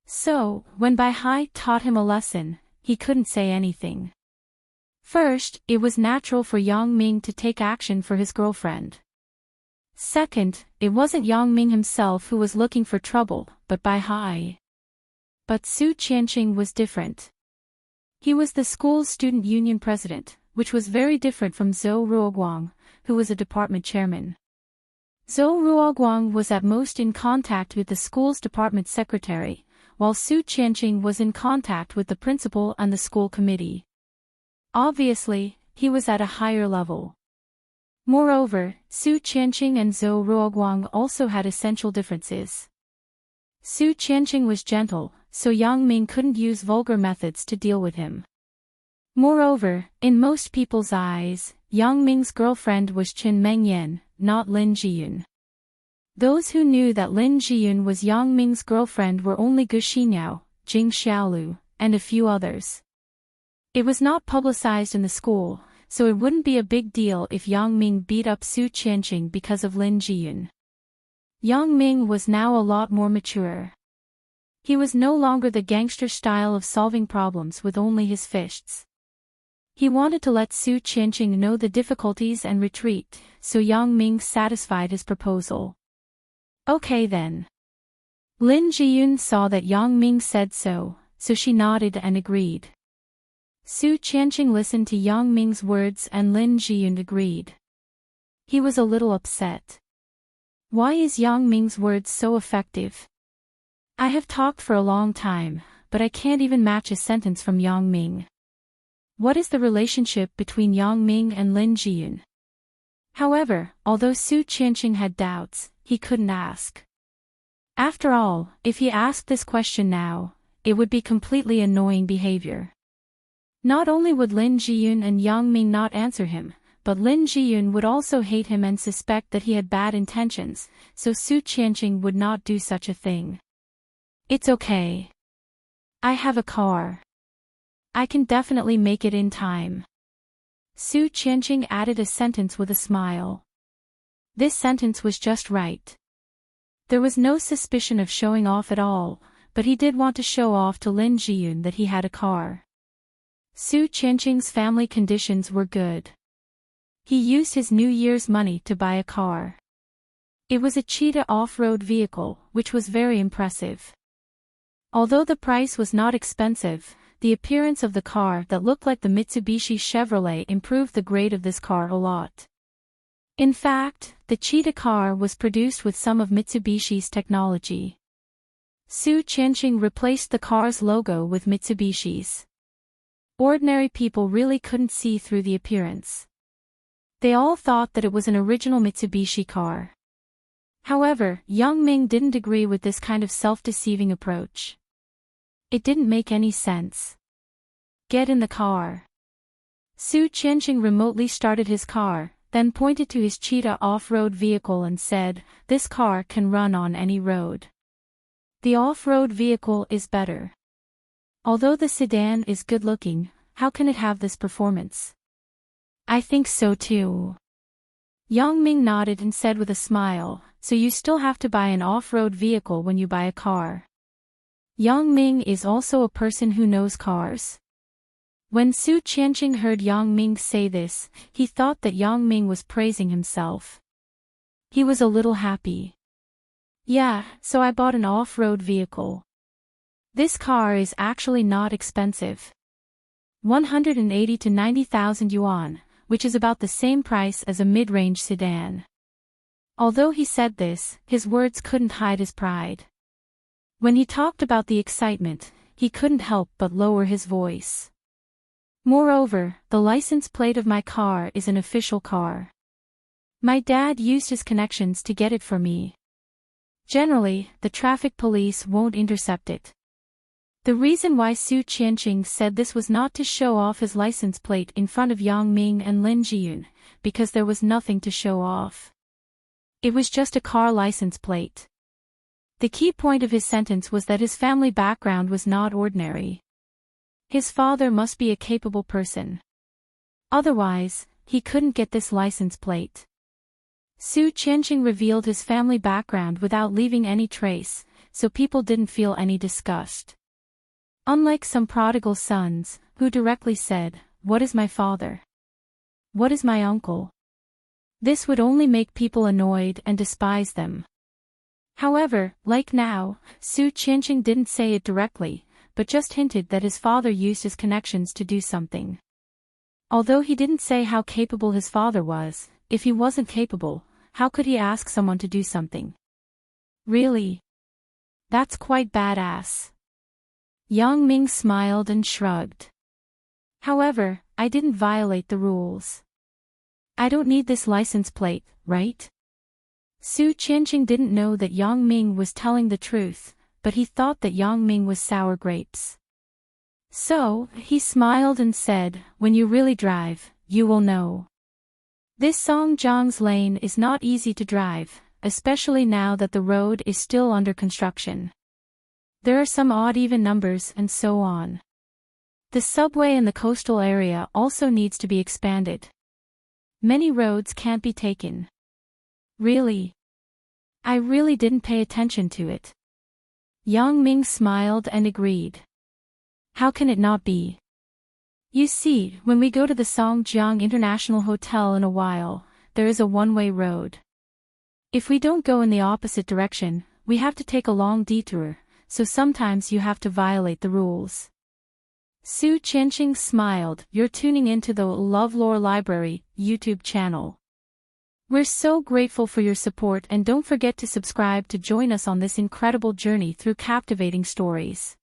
A: So, when Bai Hai taught him a lesson, he couldn't say anything. First, it was natural for Yang Ming to take action for his girlfriend. Second, it wasn't Yang Ming himself who was looking for trouble, but Bai Hai. But Su Qianqing was different. He was the school's student union president, which was very different from Zhou Ruoguang, who was a department chairman. Zhou Ruoguang was at most in contact with the school's department secretary, while Su Qianqing was in contact with the principal and the school committee. Obviously, he was at a higher level. Moreover, Su Qianqing and Zhou Ruoguang also had essential differences. Su Qianqing was gentle, so Yang Ming couldn't use vulgar methods to deal with him. Moreover, in most people's eyes, Yang Ming's girlfriend was Chen Mengyan, not Lin Jiyun. Those who knew that Lin Jiyun was Yang Ming's girlfriend were only Gu Xinyao, Jing Xiaolu, and a few others. It was not publicized in the school, so it wouldn't be a big deal if Yang Ming beat up Su Qianqing because of Lin Jiyun. Yang Ming was now a lot more mature. He was no longer the gangster style of solving problems with only his fists. He wanted to let Su Qianqing know the difficulties and retreat, so Yang Ming satisfied his proposal. Okay then. Lin Jiyun saw that Yang Ming said so she nodded and agreed. Su Qianqing listened to Yang Ming's words and Lin Jiyun agreed. He was a little upset. Why is Yang Ming's words so effective? I have talked for a long time, but I can't even match a sentence from Yang Ming. What is the relationship between Yang Ming and Lin Jiyun? However, although Su Qianqing had doubts, he couldn't ask. After all, if he asked this question now, it would be completely annoying behavior. Not only would Lin Jiyun and Yang Ming not answer him, but Lin Jiyun would also hate him and suspect that he had bad intentions, so Su Qianqing would not do such a thing. It's okay. I have a car. I can definitely make it in time. Su Qianqing added a sentence with a smile. This sentence was just right. There was no suspicion of showing off at all, but he did want to show off to Lin Jiyun that he had a car. Su Qianqing's family conditions were good. He used his New Year's money to buy a car. It was a Cheetah off-road vehicle, which was very impressive. Although the price was not expensive, the appearance of the car that looked like the Mitsubishi Chevrolet improved the grade of this car a lot. In fact, the Cheetah car was produced with some of Mitsubishi's technology. Su Qianqing replaced the car's logo with Mitsubishi's. Ordinary people really couldn't see through the appearance. They all thought that it was an original Mitsubishi car. However, Yang Ming didn't agree with this kind of self-deceiving approach. It didn't make any sense. Get in the car. Su Qianqing remotely started his car, then pointed to his Cheetah off-road vehicle and said, "This car can run on any road. The off-road vehicle is better. Although the sedan is good-looking, how can it have this performance?" "I think so too." Yang Ming nodded and said with a smile, "So you still have to buy an off-road vehicle when you buy a car." Yang Ming is also a person who knows cars. When Su Qianqing heard Yang Ming say this, he thought that Yang Ming was praising himself. He was a little happy. "Yeah, so I bought an off-road vehicle. This car is actually not expensive. 180 to 90,000 yuan, which is about the same price as a mid-range sedan." Although he said this, his words couldn't hide his pride. When he talked about the excitement, he couldn't help but lower his voice. "Moreover, the license plate of my car is an official car. My dad used his connections to get it for me. Generally, the traffic police won't intercept it." The reason why Su Qianqing said this was not to show off his license plate in front of Yang Ming and Lin Jiyun, because there was nothing to show off. It was just a car license plate. The key point of his sentence was that his family background was not ordinary. His father must be a capable person. Otherwise, he couldn't get this license plate. Su Qianqing revealed his family background without leaving any trace, so people didn't feel any disgust. Unlike some prodigal sons, who directly said, "What is my father? What is my uncle?" This would only make people annoyed and despise them. However, like now, Su Qianqing didn't say it directly, but just hinted that his father used his connections to do something. Although he didn't say how capable his father was, if he wasn't capable, how could he ask someone to do something? Really? That's quite badass. Yang Ming smiled and shrugged. "However, I didn't violate the rules. I don't need this license plate, right?" Su Qianqing didn't know that Yang Ming was telling the truth, but he thought that Yang Ming was sour grapes. So, he smiled and said, "When you really drive, you will know. This Songjiang's lane is not easy to drive, especially now that the road is still under construction. There are some odd-even numbers and so on. The subway in the coastal area also needs to be expanded. Many roads can't be taken." "Really? I really didn't pay attention to it." Yang Ming smiled and agreed. "How can it not be? You see, when we go to the Songjiang International Hotel in a while, there is a one-way road. If we don't go in the opposite direction, we have to take a long detour, so sometimes you have to violate the rules." Su Qianqing smiled. "You're tuning into the LoveLore Library YouTube channel. We're so grateful for your support, and don't forget to subscribe to join us on this incredible journey through captivating stories.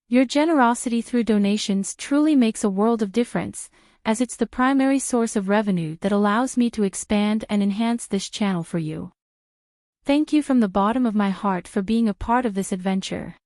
A: Your generosity through donations truly makes a world of difference, as it's the primary source of revenue that allows me to expand and enhance this channel for you. Thank you from the bottom of my heart for being a part of this adventure.